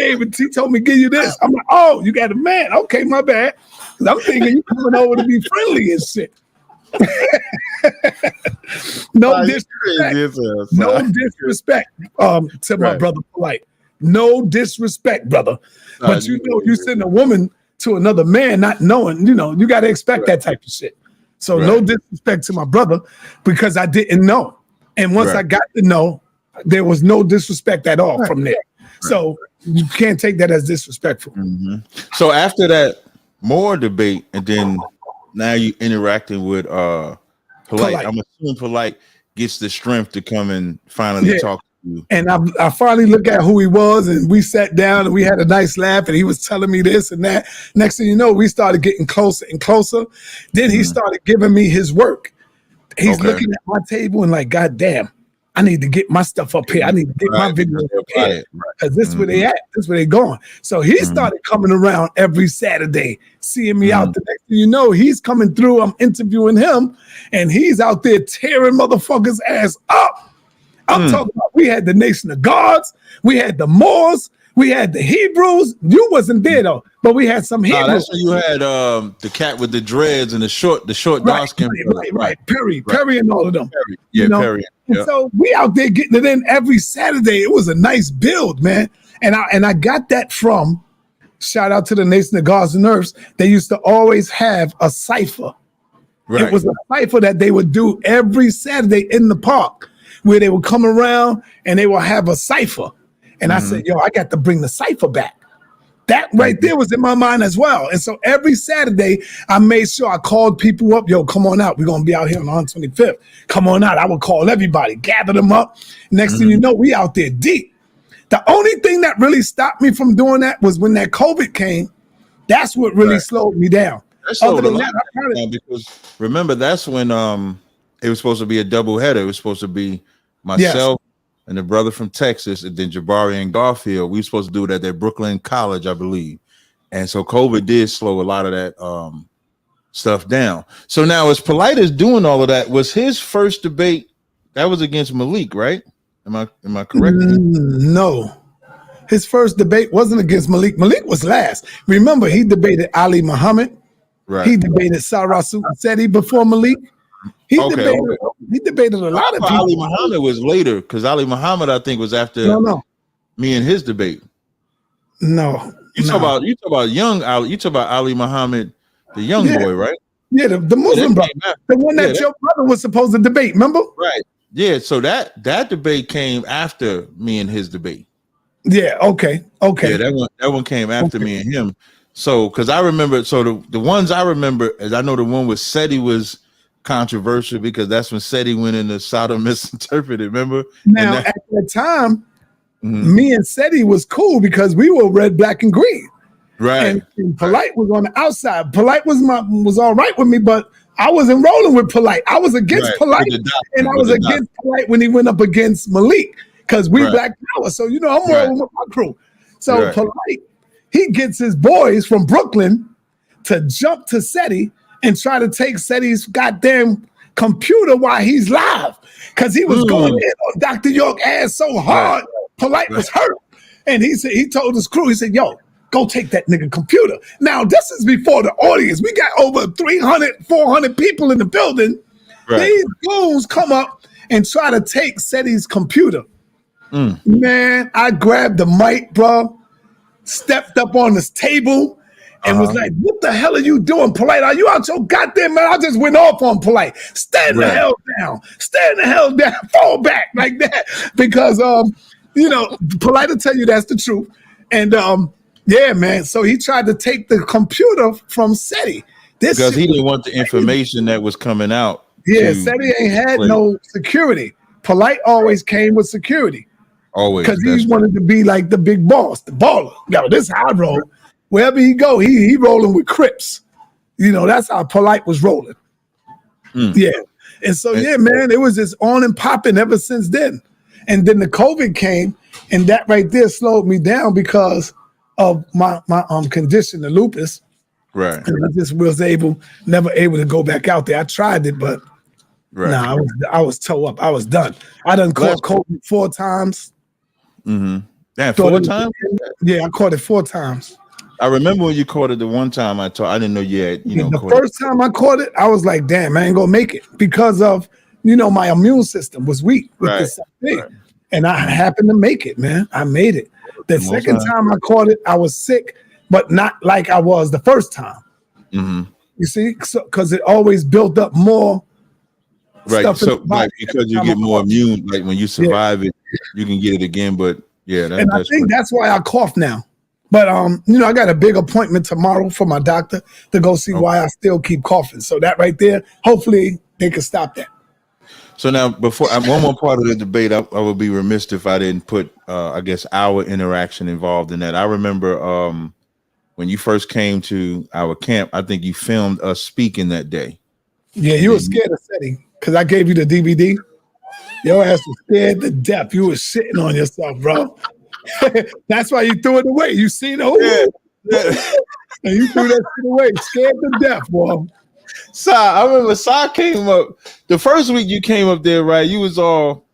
told me, give you this. I'm like, oh, you got a man. Okay, my bad. Because I'm thinking you coming over to be friendly and shit. No disrespect to my brother Polite. No disrespect, brother. But you send a woman to another man not knowing, you got to expect that type of shit. So no disrespect to my brother because I didn't know. And once I got to know, there was no disrespect at all from there. So you can't take that as disrespectful. So after that more debate, and then now you interacting with Polite. I'm assuming Polite gets the strength to come and finally talk to you. And I finally looked at who he was, and we sat down and we had a nice laugh, and he was telling me this and that. Next thing you know, we started getting closer and closer. Then he started giving me his work. He's looking at my table and like, God damn, I need to get my stuff up here. I need to get my videos up here because this is where they at. This is where they going. So he started coming around every Saturday, seeing me out. The next thing you know, he's coming through. I'm interviewing him, and he's out there tearing motherfuckers' ass up. I'm talking about we had the Nation of Gods, we had the Moors, we had the Hebrews. You wasn't there though, but we had some Hebrews. That's when you had the cat with the dreads and the short dark skin. Right. Perry and all of them. Perry. Yeah, Perry. And so we out there getting it in every Saturday. It was a nice build, man. And I got that from, shout out to the Nation of Gods and Earths. They used to always have a cipher. Right. It was a cipher that they would do every Saturday in the park, where they would come around and they would have a cipher. And I said, yo, I got to bring the cipher back. That right there was in my mind as well. And so every Saturday, I made sure I called people up. Yo, come on out. We're going to be out here on the 125th. Come on out. I would call everybody, gather them up. Next thing you know, we out there deep. The only thing that really stopped me from doing that was when that COVID came. That's what really slowed me down. Other than that, because remember, that's when it was supposed to be a double header. It was supposed to be myself and the brother from Texas, and then Jabari and Garfield. We were supposed to do it at their Brooklyn College, I believe. And so COVID did slow a lot of that stuff down. So now, as Polite is doing all of that, was his first debate that was against Malik, right? Am I correct? No. His first debate wasn't against Malik. Malik was last. Remember, he debated Ali Muhammad. Right. He debated Sarah Seti before Malik. He debated a lot of people. Ali Muhammad was later, because Ali Muhammad, I think, was after me and his debate. You talk about young Ali. You talk about Ali Muhammad, the young boy, right? Yeah, the Muslim brother, the one that your brother was supposed to debate. Remember? Right. Yeah. So that debate came after me and his debate. Yeah. Okay. Yeah, that one came after me and him. So, because I remember, the ones I remember is, I know the one with Seti was controversial because that's when Seti went into Sodom misinterpreted. Remember? Now at that time, me and Seti was cool because we were red, black, and green. Right. And Polite was on the outside. Polite was all right with me, but I wasn't rolling with Polite. I was against Polite, and I was against Polite when he went up against Malik, because we Black Power. So I'm rolling with my crew. So Polite, he gets his boys from Brooklyn to jump to Seti and try to take Seti's goddamn computer while he's live, because he was going in on Dr. York ass so hard. Polite was hurt, and he told his crew, he said, yo, go take that nigga computer. Now, this is before the audience. We got over 300, 400 people in the building. These goons come up and try to take Seti's computer. Man, I grabbed the mic, bro, stepped up on this table, and was like, what the hell are you doing, Polite? Are you out your goddamn man? I just went off on Polite. Stand the hell down. Stand the hell down. Fall back like that. Because, Polite will tell you that's the truth. And, yeah, man. So he tried to take the computer from Seti. Because he didn't want the information that was coming out. Yeah, Seti ain't had no security. Polite always came with security. Always. Because he wanted to be like the big boss, the baller. Yo, this is how I roll. Wherever he go, he rolling with Crips. That's how Polite was rolling. Yeah. And so, man, it was just on and popping ever since then. And then the COVID came, and that right there slowed me down because of my condition, the lupus. Right. And I just was never able to go back out there. I tried it, but I was toe up. I was done. I done caught COVID 4 times. Damn, 4 times? Yeah, I caught it 4 times. I remember when you caught it the one time I didn't know you had, the first time I caught it, I was like, damn, I ain't gonna make it because of, my immune system was weak with this thing. And I happened to make it, man. I made it. The second time I caught it, I was sick, but not like I was the first time. You see, because it always built up more. Right. So because you get more immune, like when you survive it, you can get it again. But I think that's why I cough now. But I got a big appointment tomorrow for my doctor to go see why I still keep coughing. So that right there, hopefully they can stop that. So now, before one more part of the debate, I would be remiss if I didn't put, I guess, our interaction involved in that. I remember when you first came to our camp, I think you filmed us speaking that day. Yeah, you were scared of Seti because I gave you the DVD. Your ass was scared to death. You was shitting on yourself, bro. That's why you threw it away. You seen it, and you threw that shit away, scared to death, boy. Si, I remember Si came up the first week you came up there, right? You was all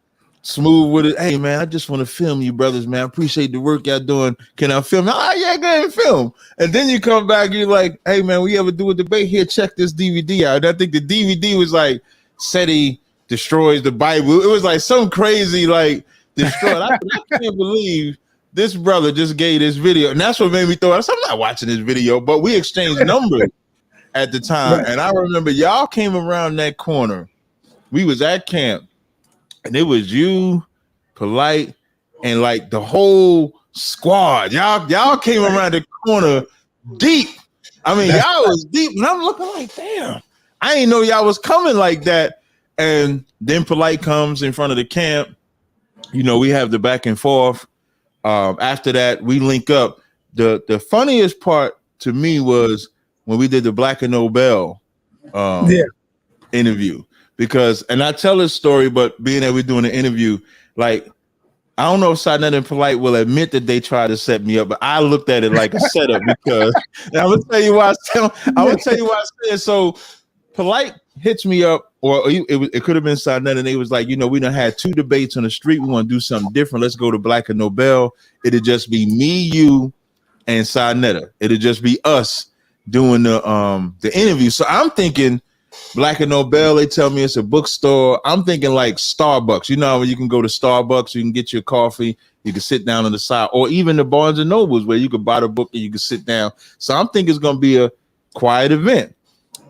smooth with it. Hey man, I just want to film you, brothers, man. I appreciate the work y'all doing. Can I film? Oh yeah, go ahead and film. And then you come back, you're like, hey man, we ever do a debate here? Check this DVD out. And I think the DVD was like SETI destroys the Bible. It was like some crazy like destroyed. I can't believe this brother just gave this video, and that's what made me throw it. I'm not watching this video, but we exchanged numbers at the time, and I remember y'all came around that corner. We was at camp, and it was you, Polite, and like the whole squad. Y'all came around the corner deep. I mean, y'all was deep, and I'm looking like, damn, I ain't know y'all was coming like that. And then Polite comes in front of the camp. You know, we have the back and forth. After that, we link up. The funniest part to me was when we did the Black and Nobel interview, because, and I tell this story, but being that we're doing an interview, like, I don't know if Sinet and Polite will admit that they tried to set me up, but I looked at it like a setup because I'm gonna tell you why I said so. Polite hits me up, or it could have been Sinet, and they was like, you know, we done had 2 debates on the street. We want to do something different. Let's go to Black and Nobel. It'd just be me, you, and Sinetta. It'd just be us doing the interview. So I'm thinking Black and Nobel, they tell me it's a bookstore. I'm thinking like Starbucks. You know, when you can go to Starbucks, you can get your coffee, you can sit down on the side, or even the Barnes and Nobles where you could buy the book and you can sit down. So I'm thinking it's gonna be a quiet event.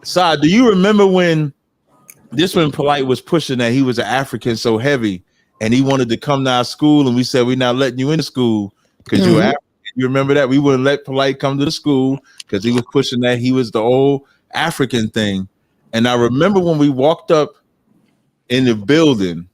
Sai, do you remember when Polite was pushing that he was an African so heavy and he wanted to come to our school, and we said we're not letting you into school because you're African? You remember that? We wouldn't let Polite come to the school because he was pushing that he was the old African thing. And I remember when we walked up in the building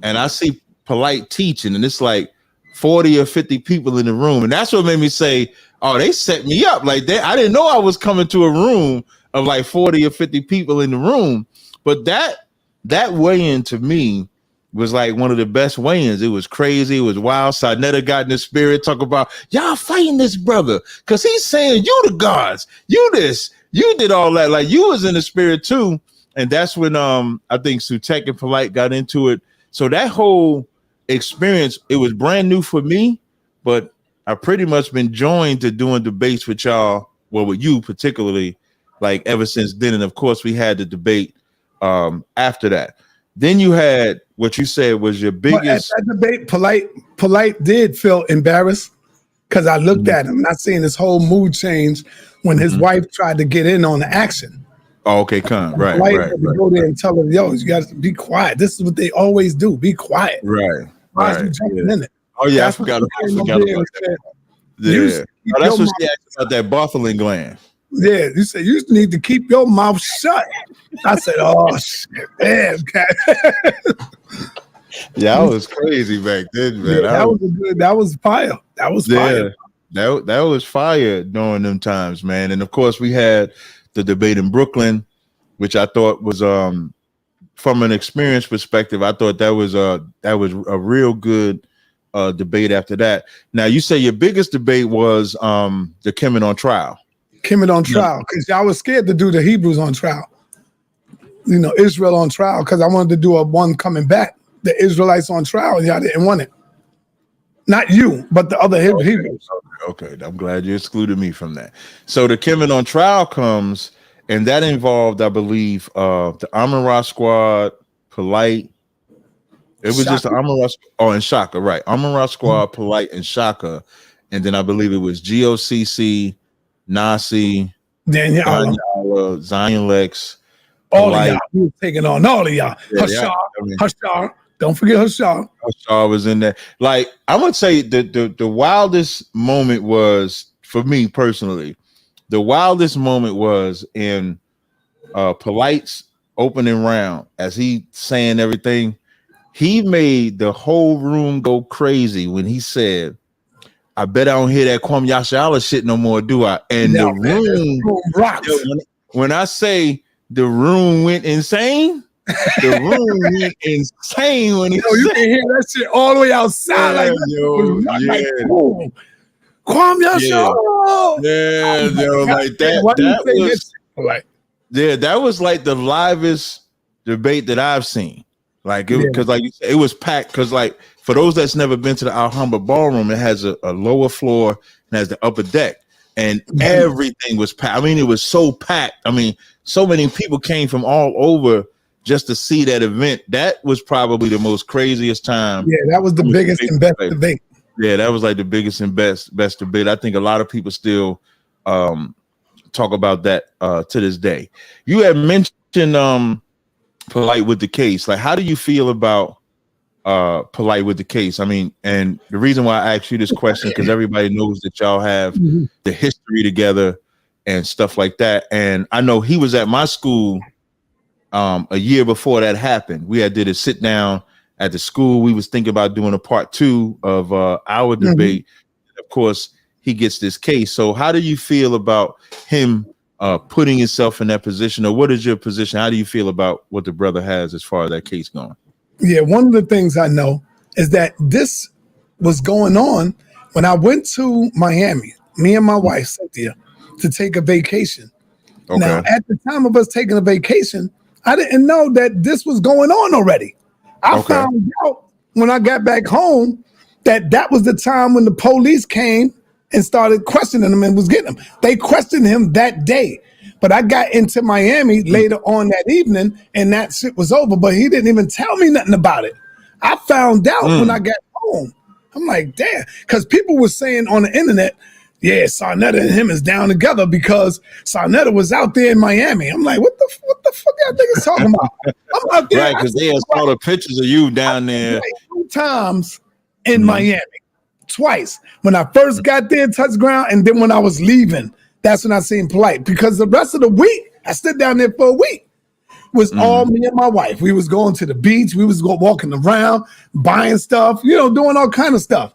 and I see Polite teaching, and it's like 40 or 50 people in the room. And that's what made me say, oh, they set me up like that. I didn't know I was coming to a room of like 40 or 50 people in the room. But that weigh-in to me was like one of the best weigh-ins. It was crazy. It was wild. Sinetta got in the spirit, talk about y'all fighting this brother because he's saying you the gods, you this, you did all that. Like you was in the spirit too. And that's when I think Sutek and Polite got into it. So that whole experience, it was brand new for me, but I pretty much been joined to doing debates with y'all, well, with you particularly, like ever since then. And of course we had the debate after that. Then you had what you said was your biggest at that debate. Polite did feel embarrassed because I looked at him and I seen this whole mood change when his wife tried to get in on the action. Oh, okay, come right. Polite had to go there and tell her, yo, you got to be quiet. This is what they always do. Be quiet. Right. Why is you jumping in it? Oh yeah, I forgot about that. Yeah. Oh, that's what she asked about, that Bartholin gland. Yeah, you said you need to keep your mouth shut. I said, "Oh shit, damn, cat." Yeah, I was crazy back then, man. Yeah, that was fire. That was fire. That was fire during them times, man. And of course, we had the debate in Brooklyn, which I thought was from an experience perspective, I thought that was a real good debate. After that, now you say your biggest debate was the Kemet on trial. Kemet on trial, because y'all was scared to do the Hebrews on trial. You know, Israel on trial, because I wanted to do a one coming back, the Israelites on trial, and y'all didn't want it. Not you, but the other Hebrews. Okay, I'm glad you excluded me from that. So the Kemet on trial comes, and that involved, I believe, the Amon-Ra squad, Polite. It was Shaka. just the Amon-Ra, and Shaka, right? Amon-Ra squad, Polite, and Shaka, and then I believe it was GOCC, Nasi, Daniela, Zion Lex, all of y'all. We were taking on all of y'all. Yeah, Hashar. Don't forget Hashar. Hashar was in there. Like, I'm gonna say the wildest moment was, for me personally, the wildest moment was in Polite's opening round, as he saying everything. He made the whole room go crazy when he said, I bet I don't hear that Kwame Yashala shit no more, do I? And the room rocks. When I say the room went insane, The room went insane when he Yo, you said, can hear that shit all the way outside. Yeah, Like, yo, like, yeah. boom. Kwame Yasha. Yeah, yo, like that. Why do you That say was that shit? Like, yeah, that was like the livest debate that I've seen. Like it Yeah. because like you said, it was packed. Because like for those that's never been to the Alhambra Ballroom, it has a lower floor and has the upper deck, and everything was packed. I mean, it was so packed. I mean, so many people came from all over just to see that event. That was probably the most craziest time. Yeah, that was the biggest and best debate. Yeah, that was like the biggest and best debate. I think a lot of people still talk about that to this day. You had mentioned Polite with the case. Like, how do you feel about Polite with the case? I mean, and the reason why I asked you this question because everybody knows that y'all have the history together and stuff like that. And I know he was at my school a year before that happened. We had did a sit down at the school. We was thinking about doing a part 2 of our debate. Of course, he gets this case. So how do you feel about him putting himself in that position, or what is your position? How do you feel about what the brother has as far as that case going? Yeah, one of the things I know is that this was going on when I went to Miami, me and my wife, Cynthia, to take a vacation. Okay. Now, at the time of us taking a vacation, I didn't know that this was going on already. I found out when I got back home that that was the time when the police came and started questioning him and was getting him. They questioned him that day. But I got into Miami later on that evening and that shit was over, but he didn't even tell me nothing about it. I found out when I got home. I'm like, damn, because people were saying on the internet, yeah, Sarnetta and him is down together because Sarnetta was out there in Miami. I'm like, what the fuck y'all niggas talking about? I'm out there. Right, because they had saw the pictures of you down there. 2 times in Miami. Twice. When I first got there, touched ground, and then when I was leaving, that's when I seen Polite. Because the rest of the week, I stood down there for a week. It was all me and my wife. We was going to the beach. We was walking around, buying stuff, doing all kind of stuff.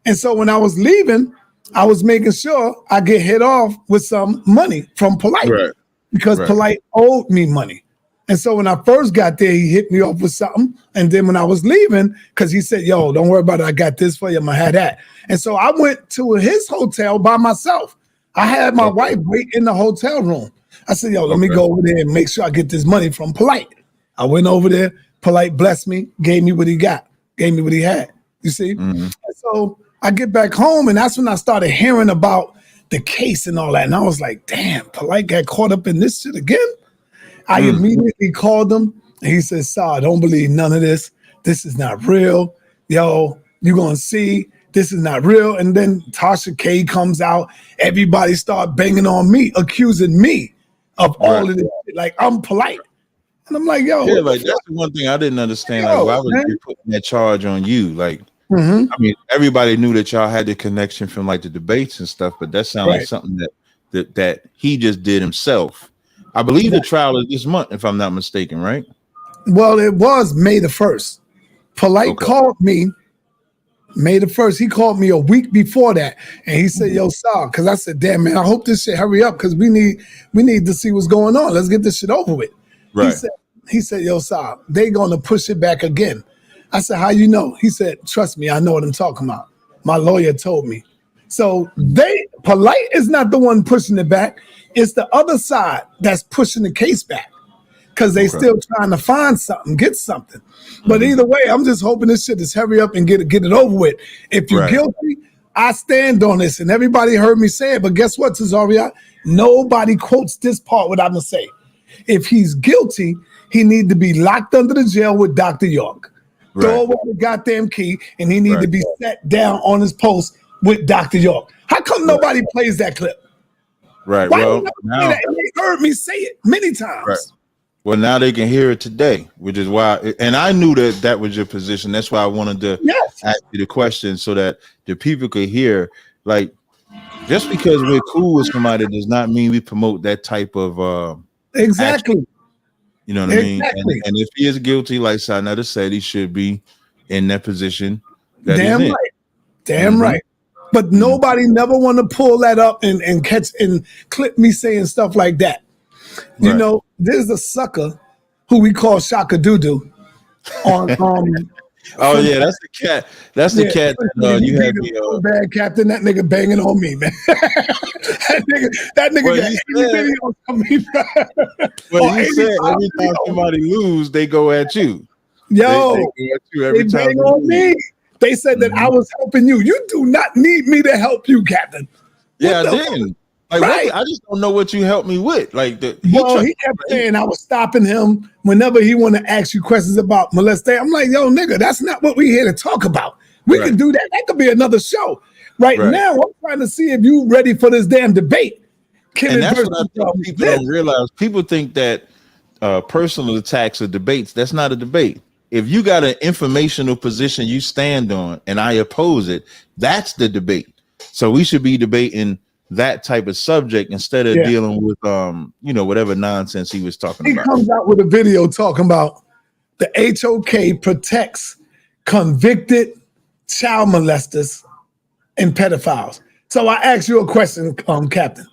And so when I was leaving, I was making sure I get hit off with some money from Polite because Polite owed me money. And so when I first got there, he hit me off with something. And then when I was leaving, because he said, yo, don't worry about it. I got this for you. I'm going to have that. And so I went to his hotel by myself. I had my wife wait in the hotel room. I said, yo, let me go over there and make sure I get this money from Polite. I went over there. Polite blessed me, gave me what he got, gave me what he had. You see? And so I get back home, and that's when I started hearing about the case and all that. And I was like, damn, Polite got caught up in this shit again? I immediately called him, and he said, Sir, don't believe none of this. This is not real. Yo, you're going to see. This is not real. And then Tasha K comes out. Everybody start banging on me, accusing me of all of this. Like, I'm Polite. And I'm like, yo. Yeah, like, that's the one thing I didn't understand. Like, why would they putting that charge on you? Like, I mean, everybody knew that y'all had the connection from, like, the debates and stuff, but that sounds like something that he just did himself. I believe the trial is this month, if I'm not mistaken, right? Well, it was May the 1st. Polite called me May the 1st. He called me a week before that. And he said, yo, Sal, because I said, damn, man, I hope this shit hurry up because we need to see what's going on. Let's get this shit over with. Right. He said, yo, Sal, they going to push it back again. I said, how you know? He said, trust me, I know what I'm talking about. My lawyer told me. So Polite is not the one pushing it back. It's the other side that's pushing the case back because they still trying to find something, get something. But either way, I'm just hoping this shit is hurry up and get it over with. If you're guilty, I stand on this. And everybody heard me say it. But guess what, Tazaryach? Nobody quotes this part what I'm going to say. If he's guilty, he need to be locked under the jail with Dr. York. Throw away the goddamn key, and he need to be set down on his post with Dr. York. How come nobody plays that clip? Right. Why well, now, they heard me say it many times. Right. Well, now they can hear it today, which is why. And I knew that was your position. That's why I wanted to ask you the question so that the people could hear. Like, just because we're cool with somebody does not mean we promote that type of exactly. Action. You know what I mean? And if he is guilty, like Sarnetta said, he should be in that position. Damn right. Damn right. But nobody never want to pull that up and catch and clip me saying stuff like that. You know, there's a sucker who we call Shaka Doodoo on Oh yeah, that's the cat. That's the cat that you had me bad Captain. That nigga banging on me, man. that nigga well, got 80 videos on me. Well, you said every time somebody lose, they go at you. Yo, they go at you every time bang on me. They said that I was helping you. You do not need me to help you, Captain. Yeah, I did. Like, right. I just don't know what you helped me with. Like, he kept saying I was stopping him whenever he want to ask you questions about molestation. I'm like, yo, nigga, that's not what we here to talk about. We can do that. That could be another show. Right now, I'm trying to see if you ready for this damn debate. And that's what I think people don't realize. People think that personal attacks are debates. That's not a debate. If you got an informational position you stand on and I oppose it, that's the debate. So we should be debating that type of subject instead of dealing with whatever nonsense he was talking about. He comes out with a video talking about the HOK protects convicted child molesters and pedophiles. So I ask you a question, Captain.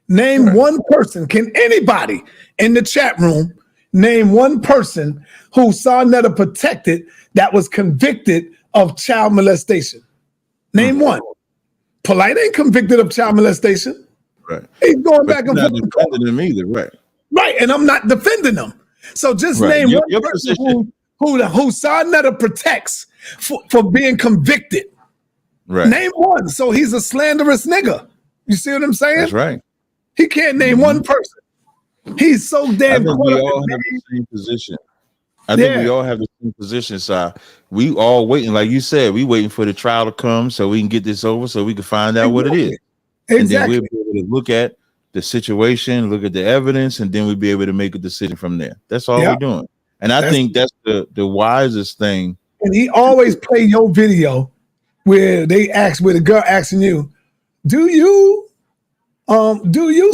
Name one person. Can anybody in the chat room name one person who Sarnetta protected that was convicted of child molestation? Name one. Polite ain't convicted of child molestation. Right. He's going back and forth. Not defending him either, right? Right, and I'm not defending them. So just name one person who Sarnetta protects for being convicted. Right. Name one. So he's a slanderous nigga. You see what I'm saying? That's right. He can't name one person. He's so damn. I think we all have the same position. I think we all have the same position, so we all waiting, like you said, we waiting for the trial to come so we can get this over, so we can find out what it is. And then we'll be able to look at the situation, look at the evidence, and then we'll be able to make a decision from there. That's all we're doing. And I think that's the wisest thing. And he always play your video where the girl asking you, do you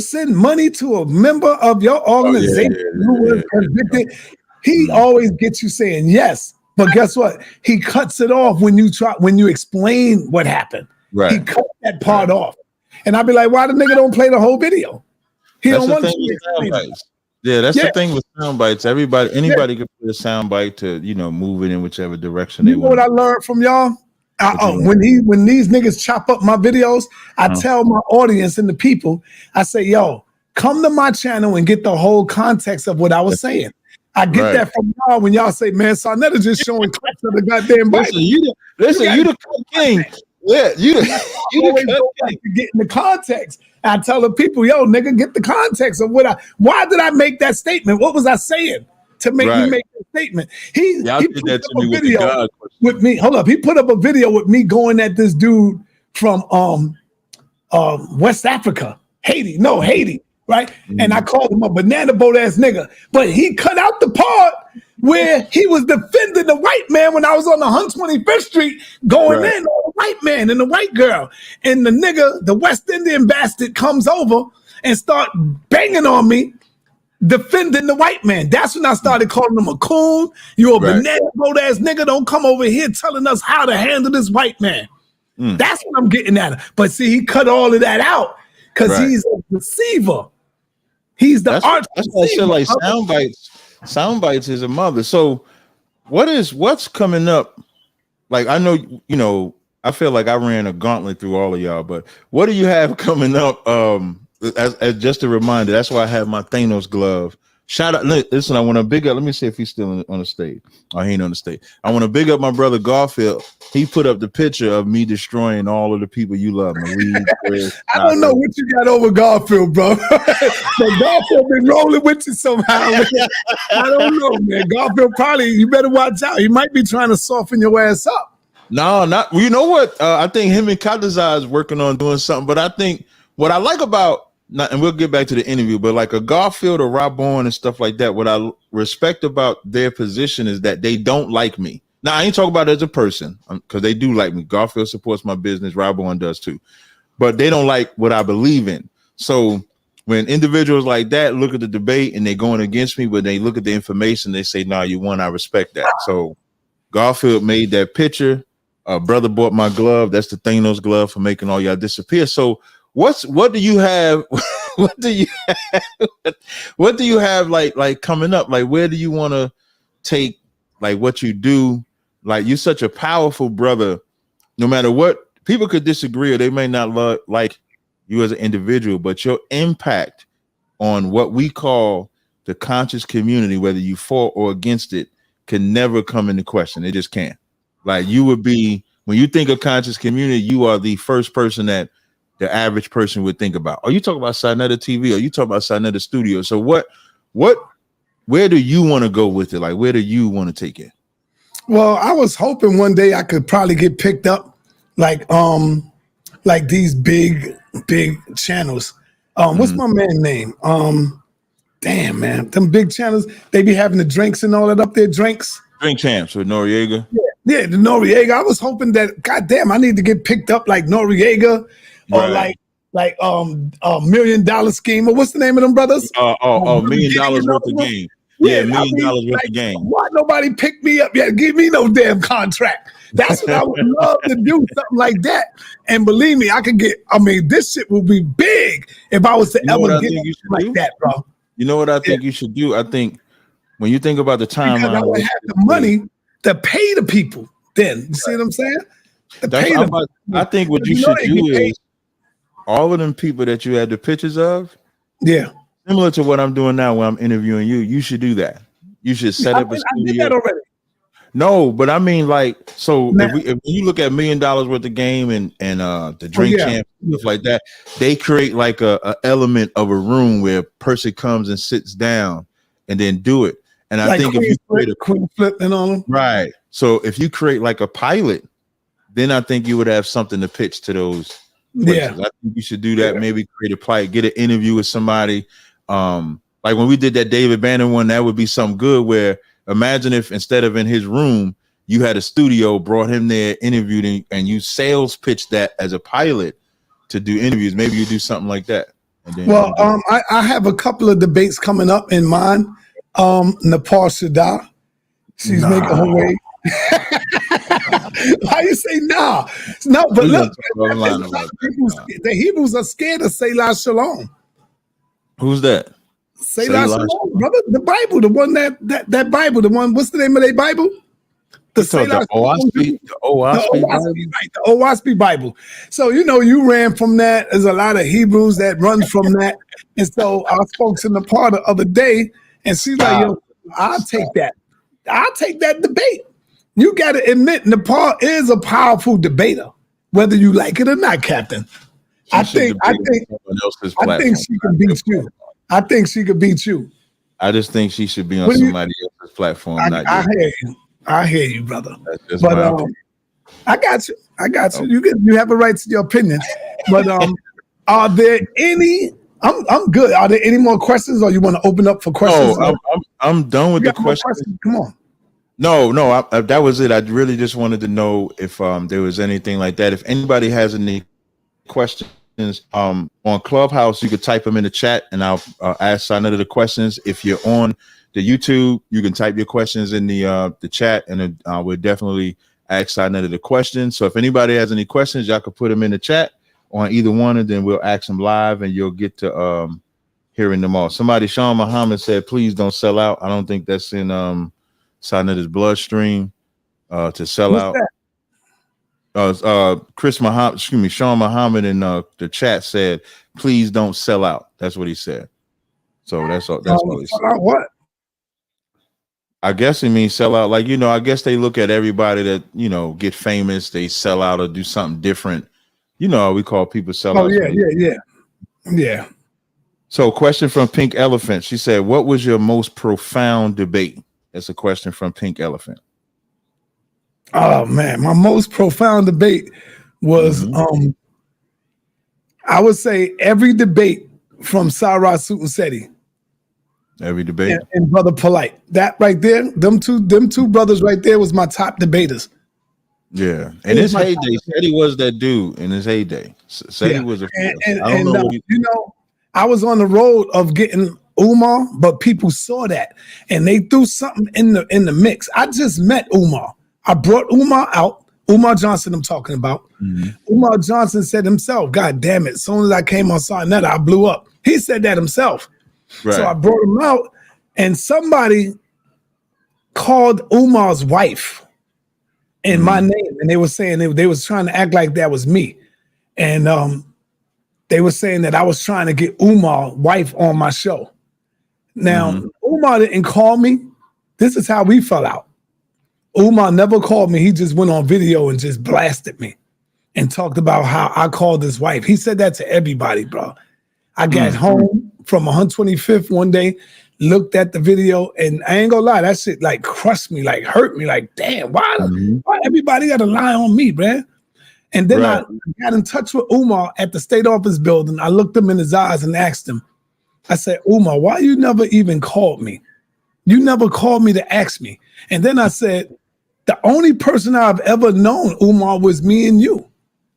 send money to a member of your organization who was convicted? He always gets you saying yes, but guess what? He cuts it off when you explain what happened. Right. He cut that part off, and I'd be like, "Why the nigga don't play the whole video? He don't want to explain it." Yeah, that's the thing with sound bites. Anybody can put a sound bite to move it in whichever direction they want. You know what I learned from y'all? When these niggas chop up my videos, I tell my audience and the people, I say, "Yo, come to my channel and get the whole context of what I was saying." I get that from y'all when y'all say, man, Sarnetta just showing clips of the goddamn bite. You the king. Yeah, you the king. Getting the context. I tell the people, yo, nigga, get the context of why did I make that statement? What was I saying to make me make that statement? He did that to me with the God with me. Hold up. He put up a video with me going at this dude from West Africa. Haiti. Right? And I called him a banana boat ass nigga. But he cut out the part where he was defending the white man when I was on the 125th Street going in on the white man and the white girl. And the nigga, the West Indian bastard, comes over and start banging on me, defending the white man. That's when I started calling him a coon. You a banana boat ass nigga. Don't come over here telling us how to handle this white man. That's what I'm getting at. But see, he cut all of that out because he's a deceiver. He's the art. That's why I said like sound bites is a mother. So what's coming up? Like I know, I feel like I ran a gauntlet through all of y'all, but what do you have coming up? As just a reminder, that's why I have my Thanos glove. Shout out, listen, I want to big up. Let me see if he's still on the stage. Oh, he ain't on the stage. I want to big up my brother Garfield. He put up the picture of me destroying all of the people you love. I don't know what you got over Garfield, bro. But Garfield been rolling with you somehow. I don't know, man. Garfield you better watch out. He might be trying to soften your ass up. No, not. You know what? I think him and Kadazai is working on doing something. But I think what I like about, and we'll get back to the interview, but like a Garfield or Rob Bourne and stuff like that, what I respect about their position is that they don't like me. Now, I ain't talking about it as a person because they do like me. Garfield supports my business. Rob Bourne does too. But they don't like what I believe in. So when individuals like that look at the debate and they're going against me, but they look at the information, they say, nah, you won. I respect that. So Garfield made that picture. Brother bought my glove. That's the Thanos glove for making all y'all disappear. So what do you have? what do you have, what do you have like coming up? Like, where do you want to take like what you do? Like, you're such a powerful brother. No matter what, people could disagree or they may not like you as an individual, but your impact on what we call the conscious community, whether you for or against it, can never come into question. It just can't. Like, you would be, when you think of conscious community, you are the first person that the average person would think about. Or you talk about Sinetta TV, or you talk about Sinetta Studio. So where do you want to go with it? Like, where do you want to take it? Well, I was hoping one day I could probably get picked up like these big channels. What's my man's name? Damn, man, them big channels, they be having the drinks and all that up there, drinks. Drink Champs with Noriega. Yeah, the Noriega. I was hoping that, goddamn, I need to get picked up like Noriega or Right. like $1 Million Scheme, or what's the name of them brothers? $1 million worth of game. Yeah, $1 million worth of game. Why nobody pick me up yet? Give me no damn contract. That's what I would love to do, something like that. And believe me, this shit will be big if I was to ever get like that, bro. You know what I think you should do? I think when you think about the timeline, because I would have the money to pay the people. Then you see what I'm saying? I think what you should do is all of them people that you had the pictures of. Yeah. Similar to what I'm doing now when I'm interviewing you, you should do that. You should set up a studio. I did that already. No, but I mean, like, so if you look at $1 million worth of game and the Drink Champ, stuff like that, they create like a element of a room where a person comes and sits down and then do it. And I think if you create a Queen Flip and all them, right. So if you create like a pilot, then I think you would have something to pitch to those places. Yeah. I think you should do that. Maybe create a pilot, get an interview with somebody. Like when we did that David Banner one, that would be something good where imagine if instead of in his room, you had a studio, brought him there, interviewed him, and you sales pitched that as a pilot to do interviews. Maybe you do something like that. And then I have a couple of debates coming up in mind. Nepal Shada, she's making her way. Why you say nah? No, but look, the Hebrews are scared of Selah Shalom. Who's that? Selah Shalom, brother. The Bible, the one that Bible, the one. What's the name of their Bible? The OWASP Bible. So you ran from that. There's a lot of Hebrews that run from that, and so I spoke to Nepal the other day, and she's like, "Yo, I'll take that. I'll take that debate." You got to admit, Nepal is a powerful debater, whether you like it or not, Captain. I think she can beat you. I think she could beat you. I just think she should be on somebody else's platform. I hear you, brother. But I got you. You have a right to your opinion. But are there any? I'm good. Are there any more questions, or you want to open up for questions? No, I'm done with the questions. Come on. No, that was it. I really just wanted to know if there was anything like that. If anybody has any questions on Clubhouse, you could type them in the chat, and I'll ask Sinetta the questions. If you're on the YouTube, you can type your questions in the chat, and we'll definitely ask Sinetta the questions. So if anybody has any questions, y'all can put them in the chat on either one, and then we'll ask them live, and you'll get to hearing them all. Somebody, Sean Muhammad, said, "Please don't sell out." I don't think that's in Sinetta's bloodstream to sell out. Chris Muhammad, Sean Muhammad in the chat said, "Please don't sell out." That's what he said. So that's all. That's what he said. What? I guess it means sell out. Like, I guess they look at everybody that get famous, they sell out or do something different. We call people sell out. Yeah. So, question from Pink Elephant. She said, "What was your most profound debate?" That's a question from Pink Elephant. Oh man, my most profound debate was I would say every debate from Sarah Seti. Every debate and Brother Polite. That right there, them two brothers right there was my top debaters. Yeah, in his heyday, Seti was that dude. In his heyday, Seti was a. I was on the road of getting Umar, but people saw that and they threw something in the mix. I just met Umar. I brought Umar out Umar Johnson I'm talking about. Umar Johnson said himself, God damn it, as soon as I came on Sarnetta, I blew up. He said that himself. Right. So I brought him out, and somebody called Umar's wife in my name, and they were saying they was trying to act like that was me. And they were saying that I was trying to get Umar's wife on my show. Now, Umar didn't call me. This is how we fell out. Umar never called me. He just went on video and just blasted me and talked about how I called his wife. He said that to everybody, bro. I got home from 125th one day, looked at the video, and I ain't gonna lie, that shit like crushed me, like hurt me, like, damn, why everybody gotta lie on me, man? And then I got in touch with Umar at the state office building. I looked him in his eyes and asked him, I said, Umar, why you never even called me? You never called me to ask me. And then I said, the only person I've ever known, Umar, was me and you.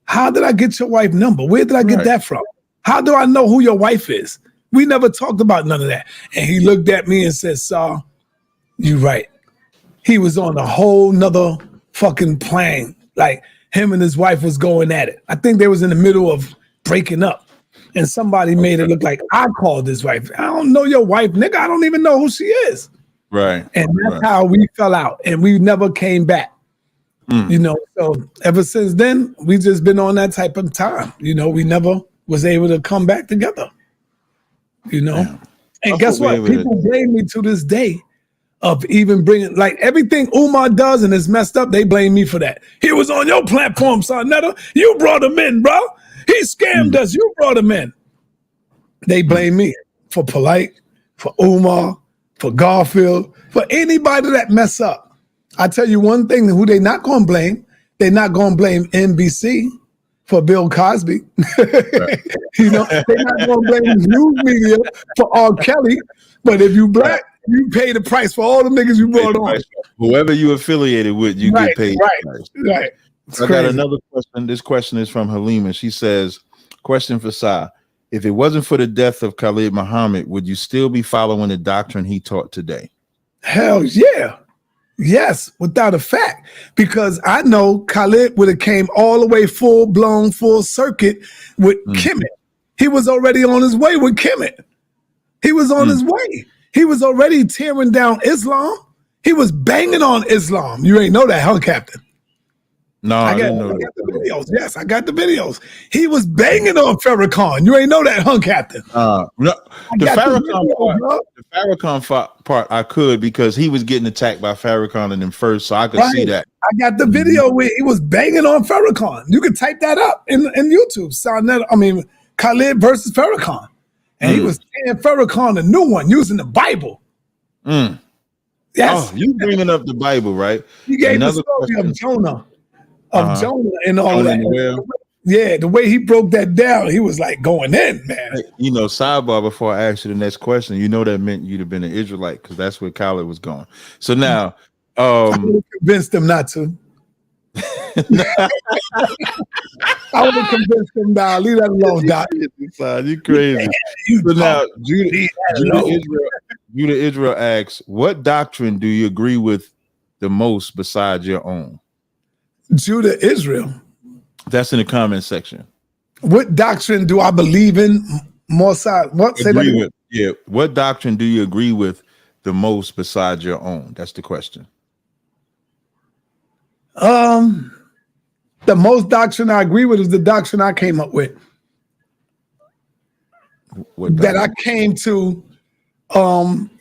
How did I get your wife's number? Where did I get that from? How do I know who your wife is? We never talked about none of that. And he looked at me and said, Saul, you right. He was on a whole nother fucking plane. Like him and his wife was going at it. I think they was in the middle of breaking up. And somebody made it look like I called his wife. I don't know your wife, nigga. I don't even know who she is. Right. And that's how we fell out. And we never came back. You know, so ever since then, we just been on that type of time. You know, we never was able to come back together. You know? Yeah. And guess what? People blame me to this day of even bringing, like everything Umar does and is messed up, they blame me for that. He was on your platform, Sarnetta. You brought him in, bro. He scammed us. You brought him in. They blame me for Polite, for Umar, for Garfield, for anybody that mess up. I tell you one thing, who they not going to blame, they're not going to blame NBC for Bill Cosby. You know, they're not going to blame the news media for R. Kelly. But if you black, you pay the price for all the niggas you brought on. Whoever you affiliated with, you get paid. Right. I got another question. This question is from Halima. She says, question for Sai. If it wasn't for the death of Khalid Muhammad, would you still be following the doctrine he taught today? Hell yeah. Yes, without a fact. Because I know Khalid would have came all the way full-blown, full circuit with Kemet. He was already on his way with Kemet. He was on his way. He was already tearing down Islam. He was banging on Islam. You ain't know that, huh, Captain? No, I didn't know that. I got the videos. Yes, I got the videos. He was banging on Farrakhan. You ain't know that, huh, Captain? No, the Farrakhan part I could, because he was getting attacked by Farrakhan and them first, so I could see that. I got the video where he was banging on Farrakhan. You can type that up in YouTube. Khalid versus Farrakhan. And he was saying Farrakhan, a new one, using the Bible. Yes. Oh, you bringing up the Bible, right? You gave the story of Jonah. Jonah and all that. Yeah, the way he broke that down, he was like going in, man. You know, sidebar before I ask you the next question, you know that meant you'd have been an Israelite, because that's where Khalid was going. So now, I would have convinced him not to. I would have convinced him now. Leave that alone, Doc. You crazy. So now, Judah Israel asks, what doctrine do you agree with the most besides your own? Judah Israel. That's in the comment section. What doctrine do I believe in more side? What say that? Yeah. What doctrine do you agree with the most besides your own? That's the question. The most doctrine I agree with is the doctrine I came up with. That I came to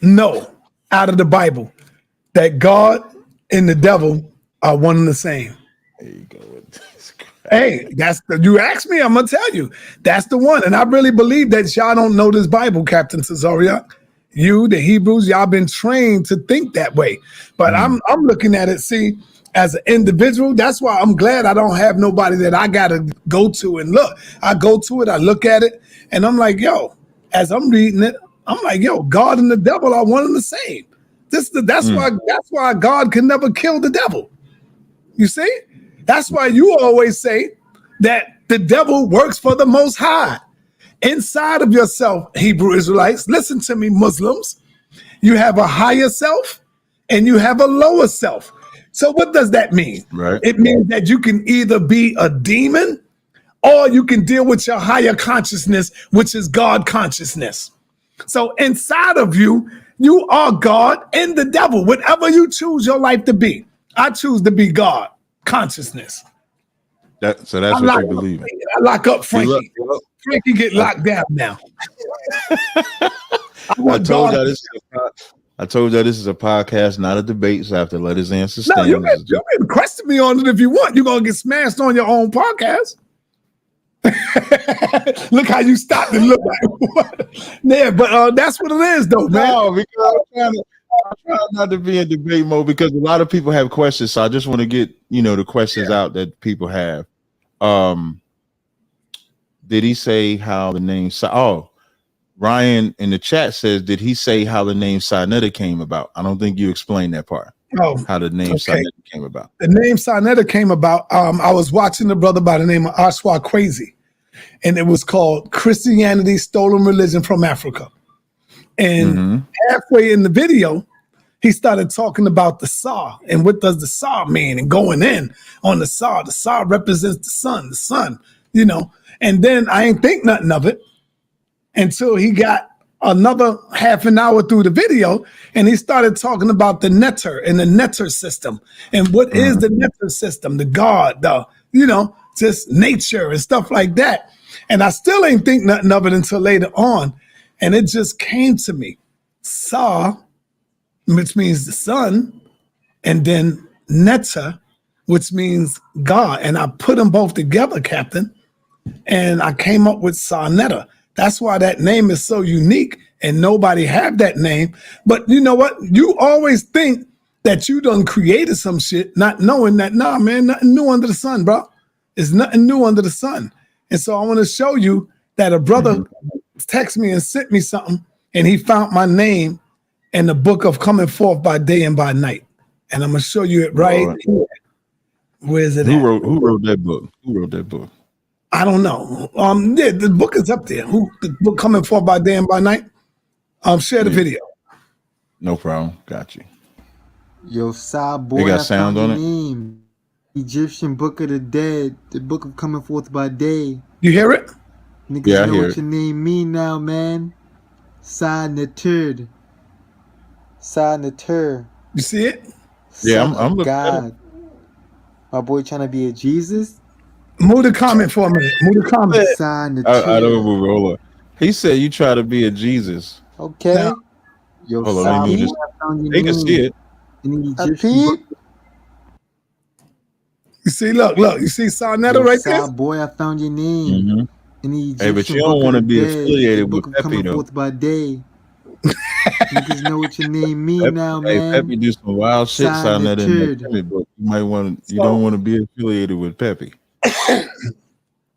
know out of the Bible, that God and the devil are one and the same. There you go. Hey, you asked me, I'm gonna tell you. That's the one. And I really believe that y'all don't know this Bible, Captain Tazaryach. You, the Hebrews, y'all been trained to think that way. But I'm looking at it, see, as an individual. That's why I'm glad I don't have nobody that I gotta go to and look. I go to it, I look at it, and I'm like, yo, as I'm reading it, I'm like, yo, God and the devil are one and the same. That's why God can never kill the devil. You see? That's why you always say that the devil works for the Most High. Inside of yourself, Hebrew Israelites, listen to me, Muslims. You have a higher self and you have a lower self. So what does that mean? Right. It means that you can either be a demon or you can deal with your higher consciousness, which is God consciousness. So inside of you, you are God and the devil, whatever you choose your life to be. I choose to be God consciousness. So that's what you believe in. I lock up Frankie. Frankie get locked down now. I told you this is a podcast, not a debate. So I have to let his answer stand. No, you can question me on it if you want. You're gonna get smashed on your own podcast. Look how you stopped and look like yeah, but that's what it is, though, man. No, because I'm trying not to be in debate mode because a lot of people have questions. So I just want to get the questions out that people have. Did he say how the name? Oh, Ryan in the chat says, did he say how the name Sinetta came about? I don't think you explained that part. Oh, how the name Sinetta came about. The name Sinetta came about. I was watching a brother by the name of Ashwa Crazy, and it was called Christianity Stolen Religion from Africa. And halfway in the video, he started talking about the Sa and what does the Sa mean, and going in on the Sa. The Sa represents the sun, And then I ain't think nothing of it until he got another half an hour through the video, and he started talking about the netter and the netter system. And what is the netter system? The God, just nature and stuff like that. And I still ain't think nothing of it until later on. And it just came to me. Sa, which means the sun, and then netter, which means God. And I put them both together, Captain, and I came up with Sinetta. That's why that name is so unique, and nobody have that name. But you know what? You always think that you done created some shit, not knowing that, nah, man, nothing new under the sun, bro. There's nothing new under the sun. And so I want to show you that a brother texted me and sent me something, and he found my name in the book of Coming Forth by Day and by Night. And I'm going to show you it right here. Where is it Who wrote that book? Who wrote that book? I don't know. Yeah, the book is up there. The book Coming Forth by Day and by Night? Share the video. No problem. Got you. Yo, Boy, they got sound on it? Name. Egyptian Book of the Dead, the Book of Coming Forth by Day. You hear it? Niggas know what your name mean now, man. Natur. You see it? Yeah, I'm looking God. at it. My boy trying to be a Jesus. Move the comment for a minute. Move the comment. I don't move it. Hold on. He said you try to be a Jesus. Okay. Now, Yo, hold on, they can see it. You see, look. You see Sinetta right there? Boy, I found your name. Hey, but you don't want to be affiliated with Pepe, though. Forth by Day. Niggas know what your name mean now, man. Pepe do some wild shit, Sinetta, but you don't want to be affiliated with Pepe.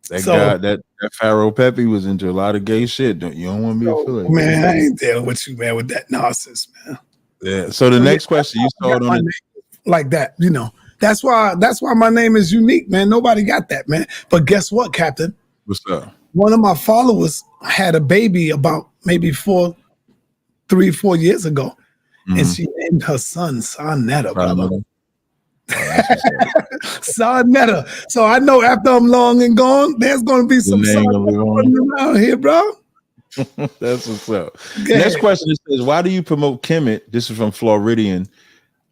That Pharaoh Pepe was into a lot of gay shit. You don't want to be affiliated. Man, I ain't dealing with you, man, with that nonsense, man. Yeah. So the next question, you saw it on it like that, That's why my name is unique, man. Nobody got that, man. But guess what, Captain? What's up? One of my followers had a baby about maybe 3-4 years ago, and she named her son Sinetta, brother. Sinetta. So I know after I'm long and gone, there's going to be some Sinetta around here, bro. That's what's up. Next question says, why do you promote Kemet? This is from Floridian.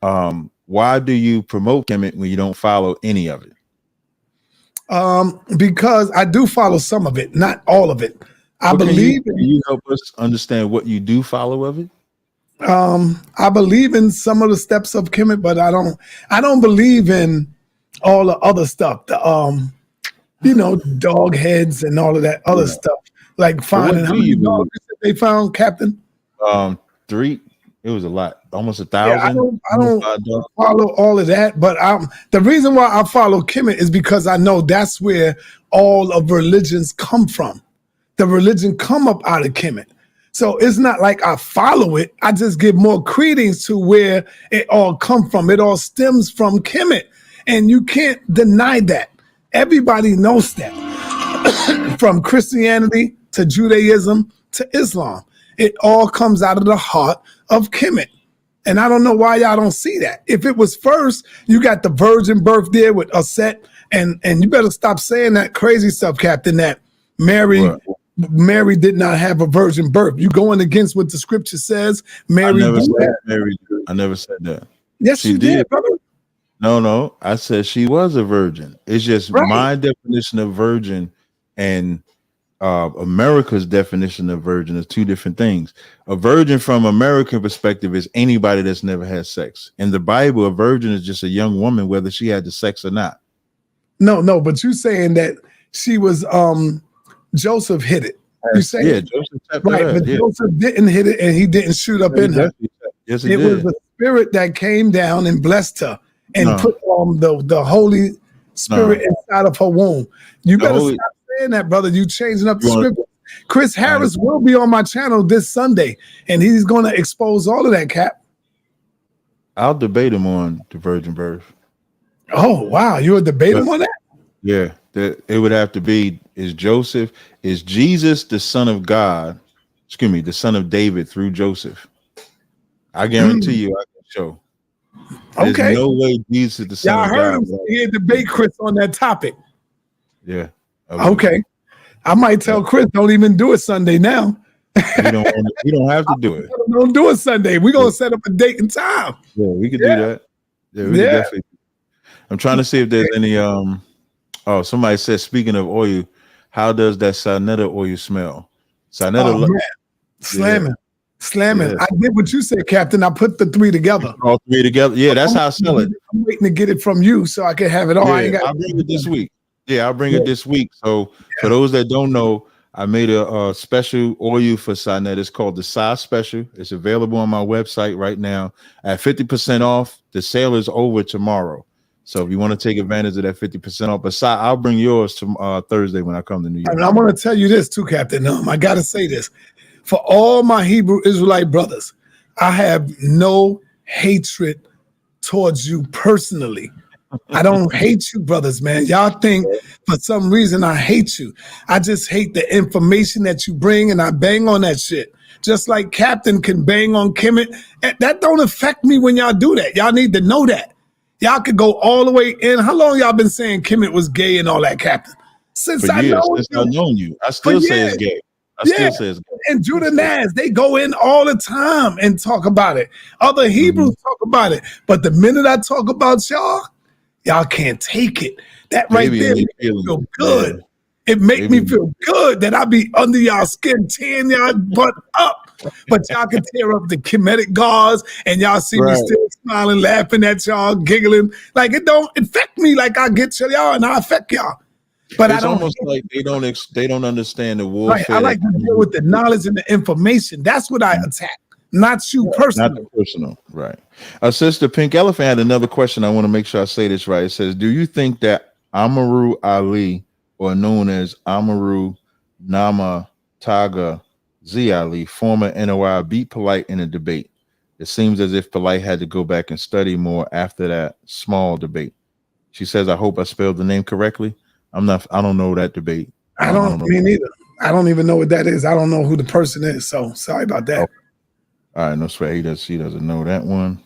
Why do you promote Kemet when you don't follow any of it? Because I do follow some of it, not all of it. Can you help us understand what you do follow of it? I believe in some of the steps of Kemet, but I don't believe in all the other stuff. The dog heads and all of that other stuff. Like finding how many dogs they found, Captain? 3. It was a lot, almost 1,000. Yeah, I don't follow all of that, but the reason why I follow Kemet is because I know that's where all of religions come from. The religion come up out of Kemet. So it's not like I follow it. I just give more credence to where it all come from. It all stems from Kemet. And you can't deny that. Everybody knows that. From Christianity to Judaism to Islam. It all comes out of the heart of Kemet. And I don't know why y'all don't see that. If it was first, you got the virgin birth there with a set, and you better stop saying that crazy stuff, Captain, that Mary did not have a virgin birth. You going against what the scripture says. Mary I never said that. Yes, she you did, brother. No, I said she was a virgin. It's just my definition of virgin and America's definition of virgin is two different things. A virgin from American perspective is anybody that's never had sex. In the Bible, a virgin is just a young woman, whether she had the sex or not. No, but you saying that she was Joseph hit it. You saying Joseph but Joseph didn't hit it, and he didn't shoot up in her. Yes, it was the spirit that came down and blessed her and put the Holy Spirit inside of her womb. You better stop saying that, brother. You changing up the scripture. Chris Harris will be on my channel this Sunday, and he's going to expose all of that, Cap. I'll debate him on the virgin birth. Oh, wow. You would debate him on that? Yeah. It would have to be, is Jesus the son of God, the son of David through Joseph? I guarantee you I can show. There's no way Jesus is the son of God. I heard him say debate Chris on that topic. Yeah. Okay. I might tell Chris, don't even do it Sunday now. You don't have to do it. Don't do it Sunday. We're going to set up a date and time. Yeah, we could do that. Yeah, we could definitely. I'm trying to see if there's any somebody said, speaking of oil, how does that Sinetta oil smell? Sinetta slamming. I did what you said, Captain. I put the three together. All three together. Yeah, that's how I sell it. I'm waiting to get it from you so I can have it all. Yeah, I'll bring it this week. Yeah, I'll bring it this week. So for those that don't know, I made a special oil for Sinetta. It's called the Size Special. It's available on my website right now at 50% off. The sale is over tomorrow. So if you want to take advantage of that 50% off, but I'll bring yours to Thursday when I come to New York. And I'm going to tell you this too, Captain. I got to say this. For all my Hebrew Israelite brothers, I have no hatred towards you personally. I don't hate you, brothers, man. Y'all think for some reason I hate you. I just hate the information that you bring, and I bang on that shit. Just like Captain can bang on Kemet. That don't affect me when y'all do that. Y'all need to know that. Y'all could go all the way in. How long y'all been saying Kemet was gay and all that, Captain? Since I've known you. I still say it's gay. And Judah Naz, they go in all the time and talk about it. Other Hebrews talk about it. But the minute I talk about y'all can't take it. That right there makes me feel good. Yeah. It make me feel good that I be under y'all skin, tearing y'all butt up. But y'all can tear up the Kemetic gauze and y'all see me still smiling, laughing at y'all, giggling. Like it don't affect me like I get to y'all and I affect y'all. But it's almost like they don't understand the warfare. Right. I like to deal with the knowledge and the information. That's what I attack, not you personally. Not personal, right? Sister Pink Elephant had another question. I want to make sure I say this right. It says, do you think that Amaru Ali, or known as Amaru Nama Taga Ali, former NOI, beat Polite in a debate? It seems as if Polite had to go back and study more after that small debate. She says, I hope I spelled the name correctly. I don't know that debate. I don't me neither. I don't even know what that is. I don't know who the person is. So sorry about that. Okay. All right, no sweat. She doesn't know that one.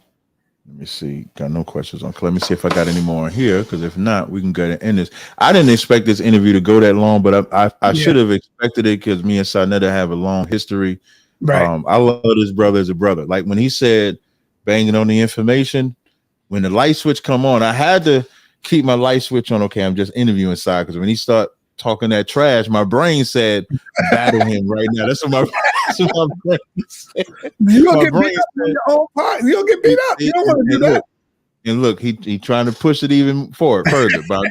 Let me see. Got no questions on. Let me see if I got any more here, because if not, we can go to end this. I didn't expect this interview to go that long, but I should have expected it because me and Sinetta have a long history. Right. I love this brother as a brother. Like when he said banging on the information, when the light switch come on, I had to keep my light switch on. Okay, I'm just interviewing side, because when he start talking that trash, my brain said battle him right now. That's what my brain said. You gonna get beat up in your own part. You gonna get beat up. You don't want to do that. And look, he trying to push it even further about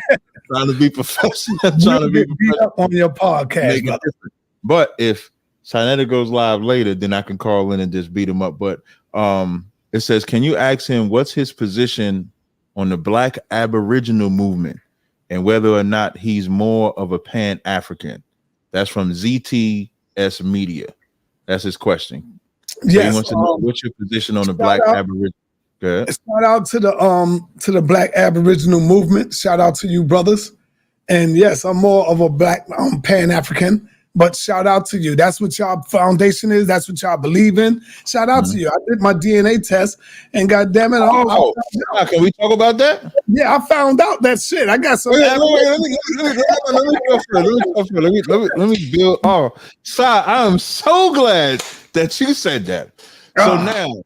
trying to be professional, trying to be beat up on your podcast. But if Sinetta goes live later, then I can call in and just beat him up. But it says, can you ask him what's his position on the Black Aboriginal movement and whether or not he's more of a Pan-African? That's from ZTS Media. That's his question. Yes. So he wants to know what's your position on the Black Aboriginal. Shout out to the Black Aboriginal movement. Shout out to you, brothers. And yes, I'm more of a Black Pan-African. But shout out to you. That's what y'all foundation is. That's what y'all believe in. Shout out to you. I did my DNA test, and goddamn it, can we talk about that? Yeah, I found out that shit. I got some. Let me build. Oh, Si, I am so glad that you said that. So now,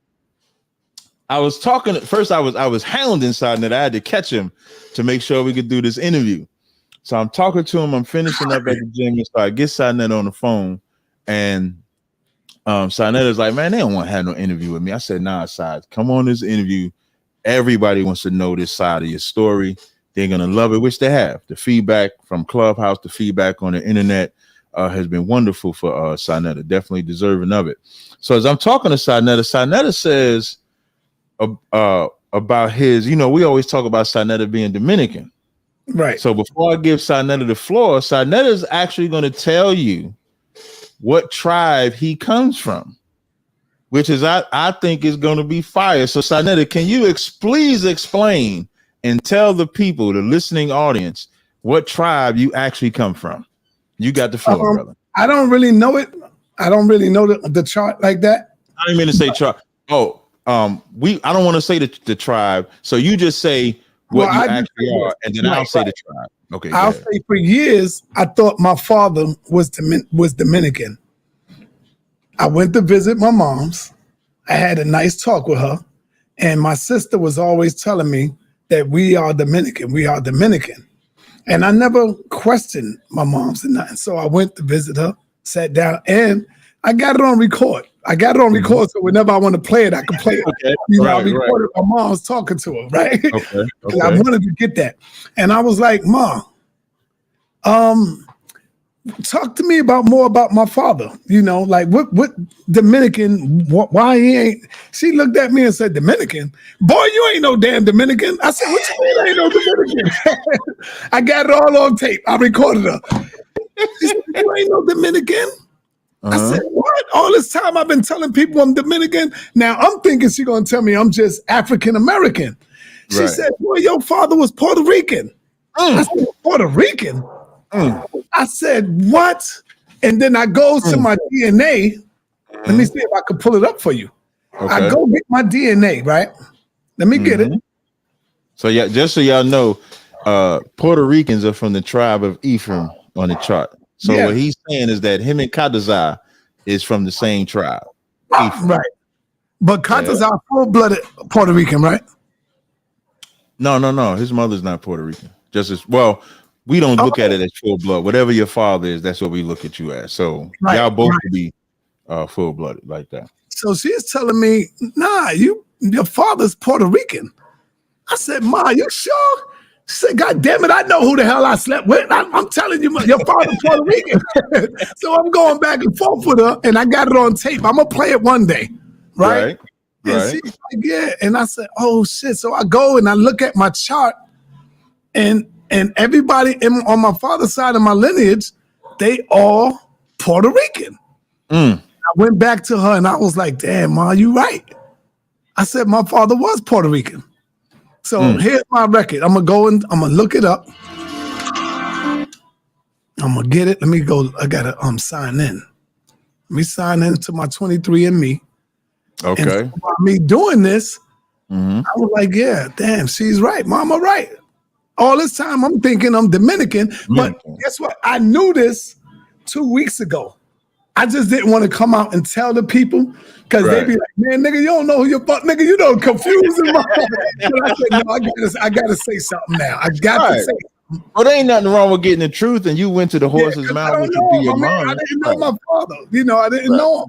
I was talking. First, I was hounding inside that I had to catch him to make sure we could do this interview. So I'm talking to him. I'm finishing up at the gym, and so I get Sinetta on the phone, and Sinetta's like, "Man, they don't want to have no interview with me." I said, "Nah, Si, come on this interview. Everybody wants to know this side of your story. They're gonna love it," which they have. The feedback from Clubhouse, the feedback on the internet has been wonderful for Sinetta. Definitely deserving of it. So as I'm talking to Sinetta says about his. We always talk about Sinetta being Dominican. Right. So before I give Sinetta the floor, Sinetta is actually going to tell you what tribe he comes from, which is I think is going to be fire. So Sinetta, can you please explain and tell the people, the listening audience, what tribe you actually come from? You got the floor, brother. I don't really know it. I don't really know the chart like that. I didn't mean to say tribe. Oh, I don't want to say the tribe. So you just say what you actually are, and then I'll say the tribe. Okay. I'll say for years I thought my father was Dominican. I went to visit my mom's. I had a nice talk with her, and my sister was always telling me that we are Dominican. We are Dominican, and I never questioned my mom's and nothing. So I went to visit her, sat down, and I got it on record. So whenever I want to play it, I can play it. Okay. I recorded my mom's talking to her, right? Okay. I wanted to get that. And I was like, "Mom, talk to me more about my father. Like what Dominican, why he ain't." She looked at me and said, "Dominican? Boy, you ain't no damn Dominican." I said, "What you mean I ain't no Dominican?" I got it all on tape. I recorded her. She said, "You ain't no Dominican?" I said, "What? All this time I've been telling people I'm Dominican. Now I'm thinking she's going to tell me I'm just African American." She said, "Boy, your father was Puerto Rican." I said, "Puerto Rican?" I said, "What?" And then I go to my DNA. Let me see if I can pull it up for you. I go get my DNA, right? Let me get it. So yeah, just so y'all know, Puerto Ricans are from the tribe of Ephraim on the chart. So what he's saying is that him and Kadazar is from the same tribe. Ephraim. Right. But Kadazar full-blooded Puerto Rican, right? No. His mother's not Puerto Rican. Just as well, we don't look at it as full blood. Whatever your father is, that's what we look at you as. So y'all both could be full-blooded like that. So she's telling me, "Nah, your father's Puerto Rican." I said, "Ma, you sure?" She said, "God damn it, I know who the hell I slept with. I'm telling you, your father's Puerto Rican." So I'm going back and forth with her, and I got it on tape. I'm going to play it one day, right? And she's like, "Yeah." And I said, "Oh, shit." So I go and I look at my chart, and everybody on my father's side of my lineage, they all Puerto Rican. I went back to her, and I was like, "Damn, Ma, you right." I said, "My father was Puerto Rican." So here's my record. I'm going to go and I'm going to look it up. I'm going to get it. Let me go. I got to sign in. Let me sign into my 23andMe. Okay. And so by me doing this, I was like, "Yeah, damn, she's right. Mama right." All this time I'm thinking I'm Dominican, but guess what? I knew this 2 weeks ago. I just didn't want to come out and tell the people because they'd be like, "Man, nigga, you don't know who your fuck, nigga, you don't confuse them." But I said, "No, I gotta say something now. I got to say something." Well, there ain't nothing wrong with getting the truth, and you went to the horse's mouth, which would be your mom. I didn't know my father. I didn't know him.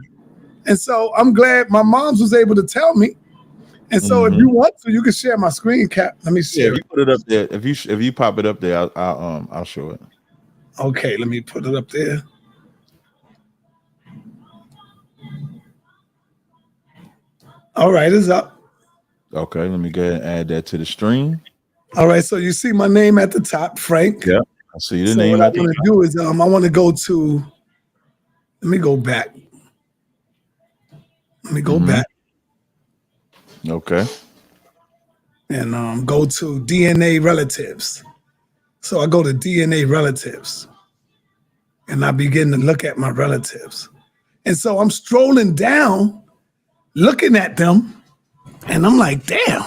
And so I'm glad my mom's was able to tell me. And so if you want to, you can share my screen cap. Let me share. If you put it up there, if you pop it up there, I'll show it. Okay, let me put it up there. All right, it's up. Okay, let me go ahead and add that to the stream. All right, so you see my name at the top, Frank. Yeah, I see the name. What I want to do is I want to go to. Let me go back. Let me go back. Okay. And go to DNA relatives. So I go to DNA relatives. and I begin to look at my relatives. And so I'm strolling down, looking at them, and I'm like, damn,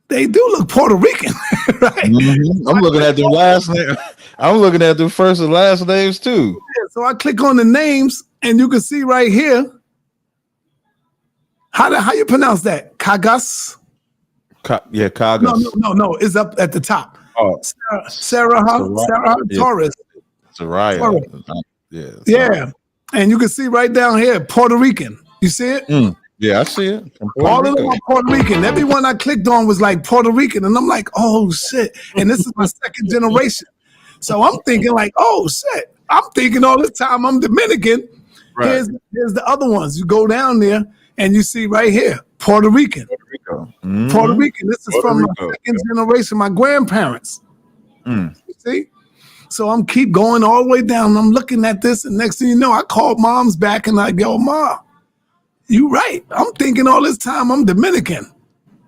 they do look Puerto Rican, right? Mm-hmm. I'm looking at their last name. I'm looking at their first and last names too. So I click on the names, and you can see right here. How you pronounce that? Cagas? Cagas. No. It's up at the top. Oh, Sarah Torres. Soraya. Yeah. And you can see right down here, Puerto Rican. You see it? Yeah, I see it. All of them are Puerto Rican. Everyone I clicked on was like Puerto Rican. And I'm like, oh, shit. And this is my second generation. So I'm thinking like, oh, shit. I'm thinking all this time I'm Dominican. Right. Here's the other ones. You go down there and you see right here, Puerto Rican. Puerto Rican. This is from my second generation, my grandparents. You see? So I'm keep going all the way down. I'm looking at this, and next thing you know, I called mom's back and I go, Ma, you right. I'm thinking all this time I'm Dominican.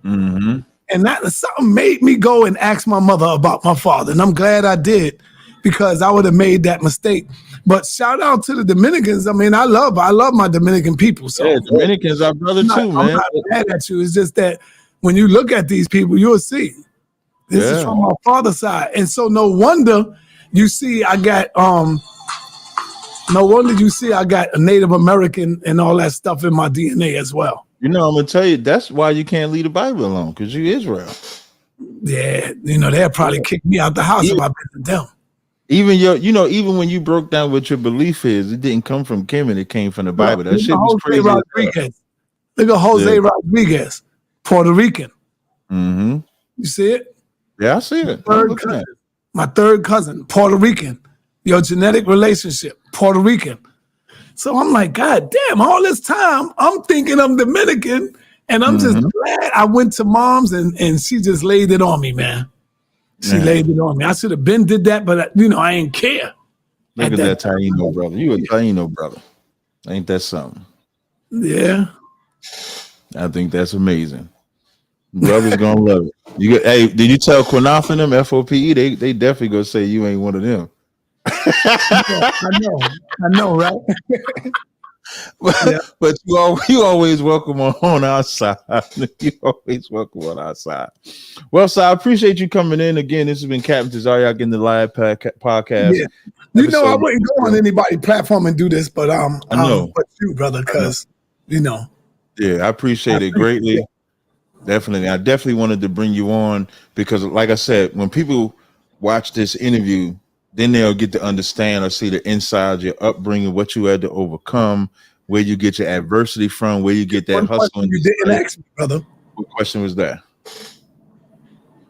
And that something made me go and ask my mother about my father. And I'm glad I did, because I would have made that mistake. But shout out to the Dominicans. I mean, I love my Dominican people. So yeah, Dominicans are brother too, man. I'm not mad at you. It's just that when you look at these people, you'll see this is from my father's side. And so no wonder you see I got a Native American and all that stuff in my DNA as well. You know, I'm gonna tell you, that's why you can't leave the Bible alone, because you Israel. Yeah, you know, they'll probably kick me out the house if I visit them. Even even when you broke down what your belief is, it didn't come from Kim, and it came from the Bible. That shit was crazy. Look at Jose Rodriguez, Puerto Rican. You see it? Yeah, I see it. My third cousin, Puerto Rican. Your genetic relationship, Puerto Rican. So I'm like, God damn, all this time I'm thinking I'm Dominican, and I'm just glad I went to mom's and she just laid it on me, man. She laid it on me. I should have been did that, but I ain't care. Look at that Taino brother. You a Taino brother. Ain't that something? Yeah. I think that's amazing. Brothers gonna love it. Hey, did you tell Quanaf and them FOPE? They definitely gonna say you ain't one of them. I know, right? But you always welcome on our side. You always welcome on our side. Well, so I appreciate you coming in again. This has been Captain Tazaryach in the live podcast. Yeah. You know, I wouldn't go on anybody's platform and do this, but I know. But you, brother, because Yeah, I appreciate it greatly. Definitely. I definitely wanted to bring you on because, like I said, when people watch this interview, then they'll get to understand or see the inside, your upbringing, what you had to overcome, where you get your adversity from, where you get that hustle. You didn't ask me, brother. What question was that?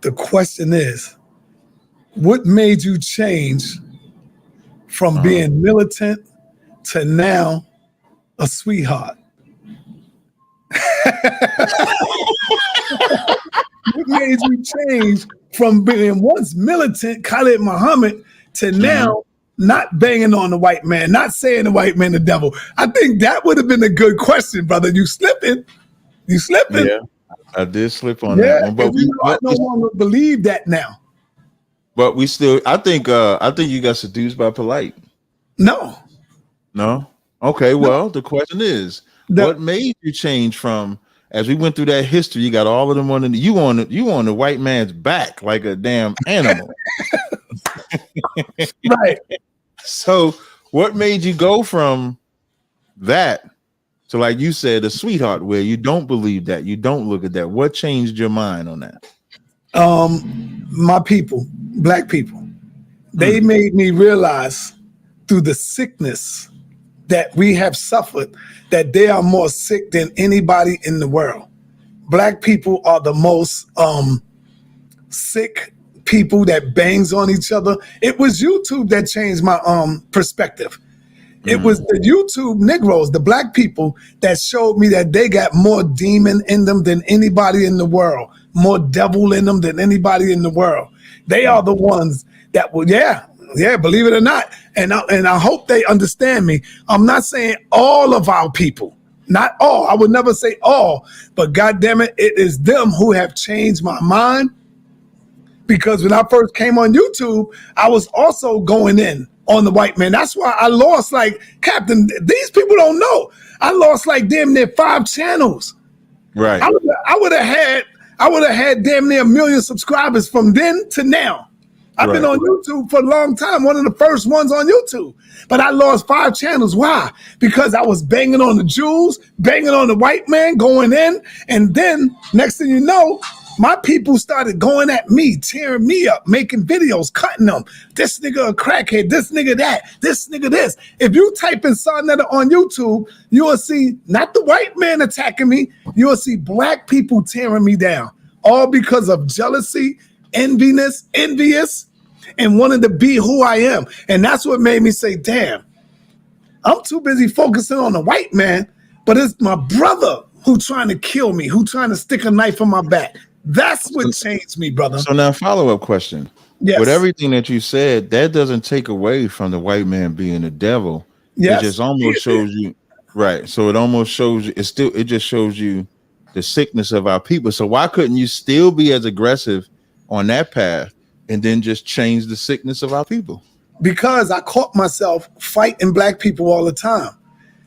The question is, what made you change from being militant to now a sweetheart? What made you change from being once militant, Khalid Muhammad, to now not banging on the white man, not saying the white man the devil? I think that would have been a good question, brother. You slipping. Yeah, I did slip on that one, but I no longer believe that now. But we still, I think you got seduced by Polite. No. Okay, well, the question is, what made you change from, as we went through that history, you got all of them on you on the white man's back like a damn animal. Right. So what made you go from that to, like you said, a sweetheart, where you don't believe that, you don't look at that? What changed your mind on that? My people, black people, they made me realize through the sickness that we have suffered that they are more sick than anybody in the world. Black people are the most sick people that bangs on each other. It was YouTube that changed my perspective. It was the YouTube Negroes, the black people, that showed me that they got more demon in them than anybody in the world, more devil in them than anybody in the world. They are the ones that will, believe it or not. And I hope they understand me. I'm not saying all of our people, not all. I would never say all, but God damn it, it is them who have changed my mind. Because when I first came on YouTube, I was also going in on the white man. That's why I lost, like, Captain, these people don't know. I lost like damn near 5 channels. Right. I would have had damn near 1 million subscribers from then to now. I've been on YouTube for a long time, one of the first ones on YouTube. But I lost 5 channels. Why? Because I was banging on the Jews, banging on the white man, going in. And then, next thing you know, my people started going at me, tearing me up, making videos, cutting them. This nigga a crackhead, this nigga that, this nigga this. If you type in Sarnetta on YouTube, you will see not the white man attacking me, you will see black people tearing me down. All because of jealousy, envious, and wanted to be who I am. And that's what made me say, damn, I'm too busy focusing on the white man, but it's my brother who trying to kill me, who trying to stick a knife in my back. That's what changed me, brother. So now, follow-up question. Yes. With everything that you said, that doesn't take away from the white man being the devil. Yes. It just almost shows you, right? So it almost shows you, it just shows you the sickness of our people. So why couldn't you still be as aggressive on that path and then just change the sickness of our people? Because I caught myself fighting black people all the time.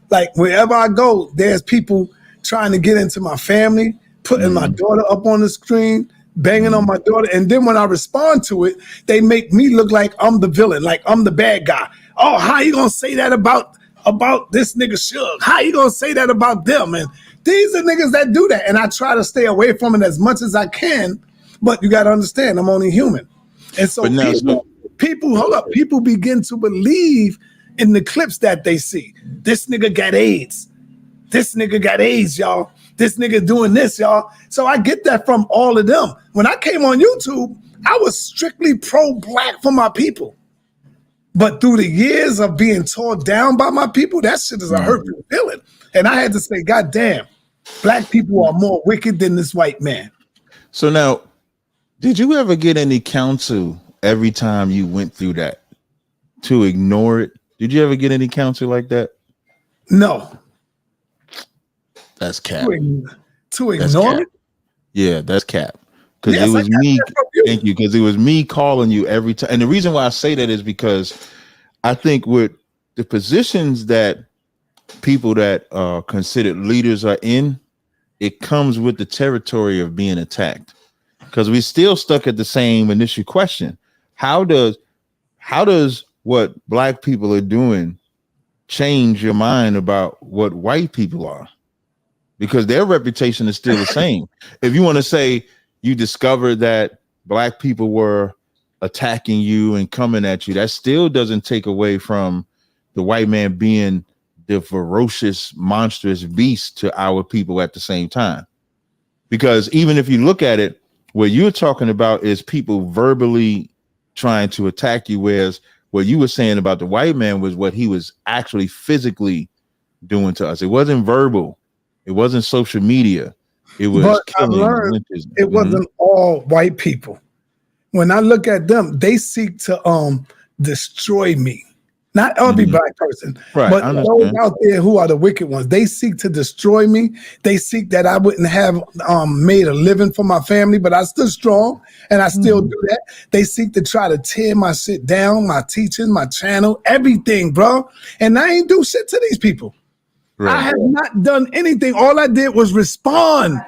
Like wherever I go, there's people trying to get into my family, putting my daughter up on the screen, banging on my daughter. And then when I respond to it, they make me look like I'm the villain, like I'm the bad guy. Oh, how you gonna say that about this nigga Suge? How you gonna say that about them? And these are niggas that do that. And I try to stay away from it as much as I can, but you gotta understand, I'm only human. And so people begin to believe in the clips that they see. This nigga got AIDS. This nigga got AIDS, y'all. This nigga doing this, y'all. So I get that from all of them. When I came on YouTube, I was strictly pro-black for my people. But through the years of being torn down by my people, that shit is a hurtful feeling. And I had to say, God damn, black people are more wicked than this white man. So now, did you ever get any counsel every time you went through that to ignore it? Did you ever get any counsel like that? No. That's cap. To ignore it? Yeah, that's cap. Because it was me. Thank you. Because it was me calling you every time. And the reason why I say that is because I think with the positions that people that are considered leaders are in, it comes with the territory of being attacked. Because we're still stuck at the same initial question. How does what black people are doing change your mind about what white people are? Because their reputation is still the same. If you want to say you discovered that black people were attacking you and coming at you, that still doesn't take away from the white man being the ferocious, monstrous beast to our people at the same time. Because even if you look at it, what you're talking about is people verbally trying to attack you, whereas what you were saying about the white man was what he was actually physically doing to us. It wasn't verbal. It wasn't social media. It was but killing. I learned it wasn't all white people. When I look at them, they seek to destroy me. Not every black person, but those out there who are the wicked ones. They seek to destroy me. They seek that I wouldn't have made a living for my family, but I stood strong and I still do that. They seek to try to tear my shit down, my teaching, my channel, everything, bro. And I ain't do shit to these people. Right. I have not done anything. All I did was respond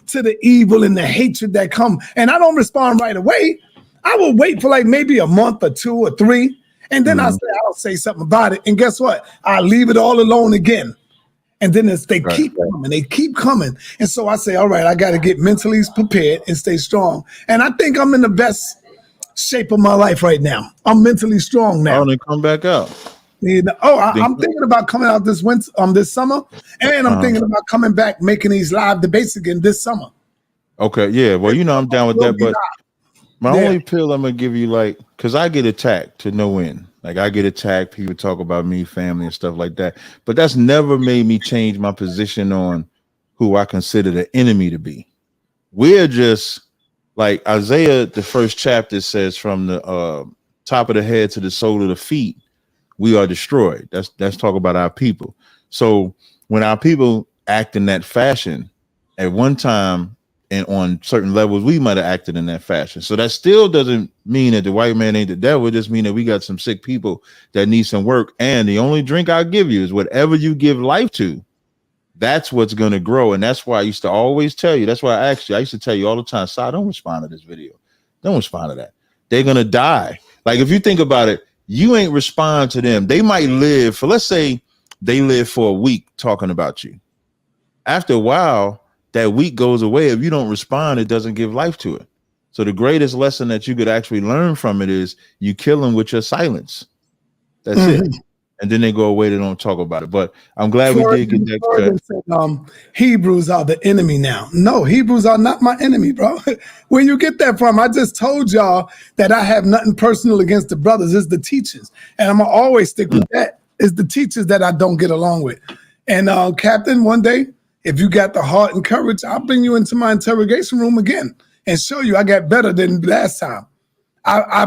to the evil and the hatred that come. And I don't respond right away. I will wait for like maybe a month or 2 or 3. And then I'll say something about it. And guess what? I'll leave it all alone again. And then they keep coming. And so I say, all right, I got to get mentally prepared and stay strong. And I think I'm in the best shape of my life right now. I'm mentally strong now. Oh, they come back out. I'm thinking about coming out this winter, this summer. And I'm thinking about coming back, making these live debates again this summer. Okay, yeah. Well, I'm down with that, but my only pill I'm gonna give you, like, because I get attacked to no end. Like, I get attacked, people talk about me, family, and stuff like that. But that's never made me change my position on who I consider the enemy to be. We're just like Isaiah, the first chapter says, from the top of the head to the sole of the feet, we are destroyed. That's talk about our people. So when our people act in that fashion, at one time and on certain levels, we might have acted in that fashion. So that still doesn't mean that the white man ain't the devil. It just mean that we got some sick people that need some work. And the only drink I'll give you is whatever you give life to. That's what's going to grow. And that's why I used to always tell you. That's why I asked you. I used to tell you all the time, Si, don't respond to this video. Don't respond to that. They're going to die. Like, if you think about it, you ain't respond to them. They might live for, let's say they live for a week talking about you. After a while, that week goes away. If you don't respond, it doesn't give life to it. So the greatest lesson that you could actually learn from it is you kill them with your silence. That's it. And then they go away. They don't talk about it. But I'm glad we did get that. Said, Hebrews are the enemy now. No, Hebrews are not my enemy, bro. Where you get that from? I just told y'all that I have nothing personal against the brothers. It's the teachers. And I'm going to always stick with that. It's the teachers that I don't get along with. And Captain, one day, if you got the heart and courage, I'll bring you into my interrogation room again and show you I got better than last time. I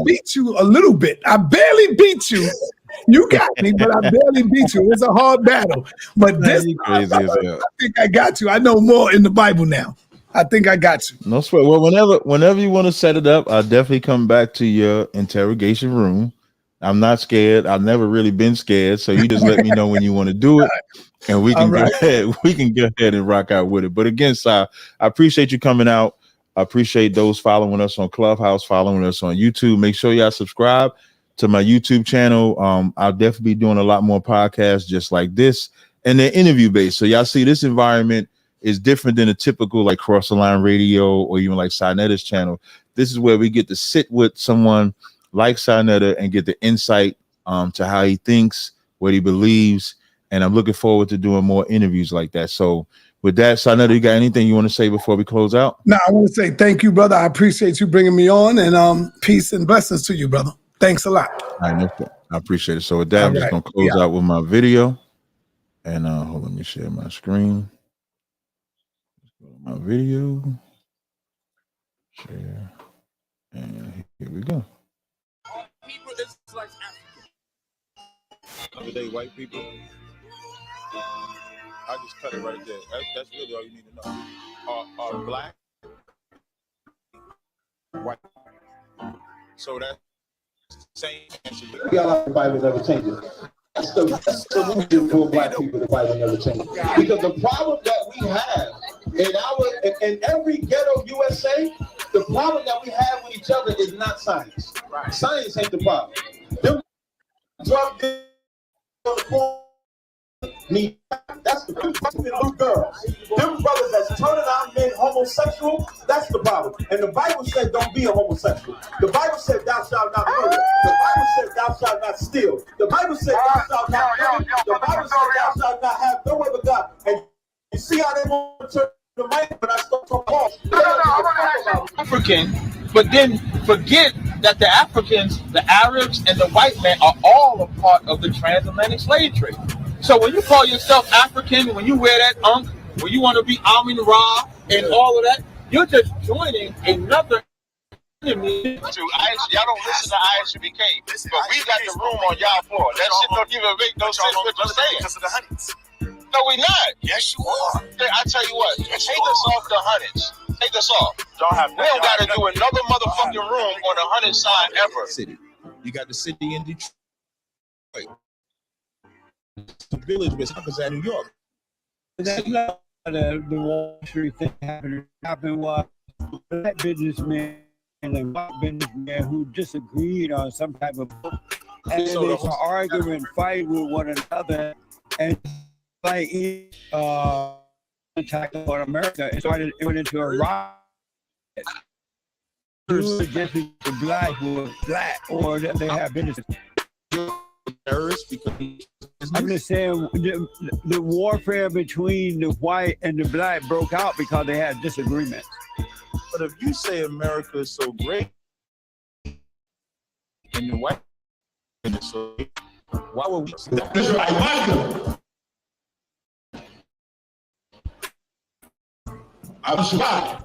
beat you a little bit. I barely beat you. You got me, but I barely beat you. It's a hard battle. But this time, I think I got you. I know more in the Bible now. I think I got you. No sweat. Well, whenever you want to set it up, I'll definitely come back to your interrogation room. I'm not scared. I've never really been scared. So you just let me know when you want to do it. And we can go ahead. We can go ahead and rock out with it. But again, Si, I appreciate you coming out. I appreciate those following us on Clubhouse, following us on YouTube. Make sure y'all subscribe to my YouTube channel. I'll definitely be doing a lot more podcasts just like this, and they're interview based. So y'all see this environment is different than a typical like Cross the Line Radio or even like Sinetta's channel. This is where we get to sit with someone like Sinetta and get the insight to how he thinks, what he believes. And I'm looking forward to doing more interviews like that. So with that, Sinetta, you got anything you want to say before we close out? No, I want to say thank you, brother. I appreciate you bringing me on, and peace and blessings to you, brother. Thanks a lot. I appreciate it. So with that, I'm just going to close out with my video. And hold on, let me share my screen. My video. Share. And here we go. Everyday white people. I just cut it right there. That's really all you need to know. Are black, white. So that's same answer. The Bible never changes. That's the solution for black people. The Bible never changes. Because the problem that we have in every ghetto USA, the problem that we have with each other is not science. Right. Science ain't the problem. Them drug that's the little girls. Them brothers that's turning out men homosexual, that's the problem. And the Bible said don't be a homosexual. The Bible said thou shalt not murder. The Bible said thou shalt not steal. The Bible said thou shalt not murder. The Bible said thou shalt not have no other God. And you see how they want to turn the mic when I start talking about African, but then forget that the Africans, the Arabs, and the white man are all a part of the transatlantic slave trade. So when you call yourself African, when you wear that unk, when you want to be Amin Ra and all of that, you're just joining another enemy. Y'all don't listen to ISUBK, but we got the room on y'all floor. That shit don't even make no sense what you're saying. Because of the honeys. No, we not. Yes, you are. I tell you what, take us off the hundreds. Take us off. We don't got to do another motherfucking room on the hundred side ever. City. You got the city in Detroit. The village where suckers at New York. That's not the Wall Street thing happened was black businessmen and white businessmen who disagreed on some type of book, and so they were arguing and fight with one another, and like attack on America, it went into a riot. Just the black who were black or that they have businesses. Terrorists because I'm just saying the warfare between the white and the black broke out because they had disagreements. But if you say America is so great and the white is so great, why would we say that? I'm Shabbat.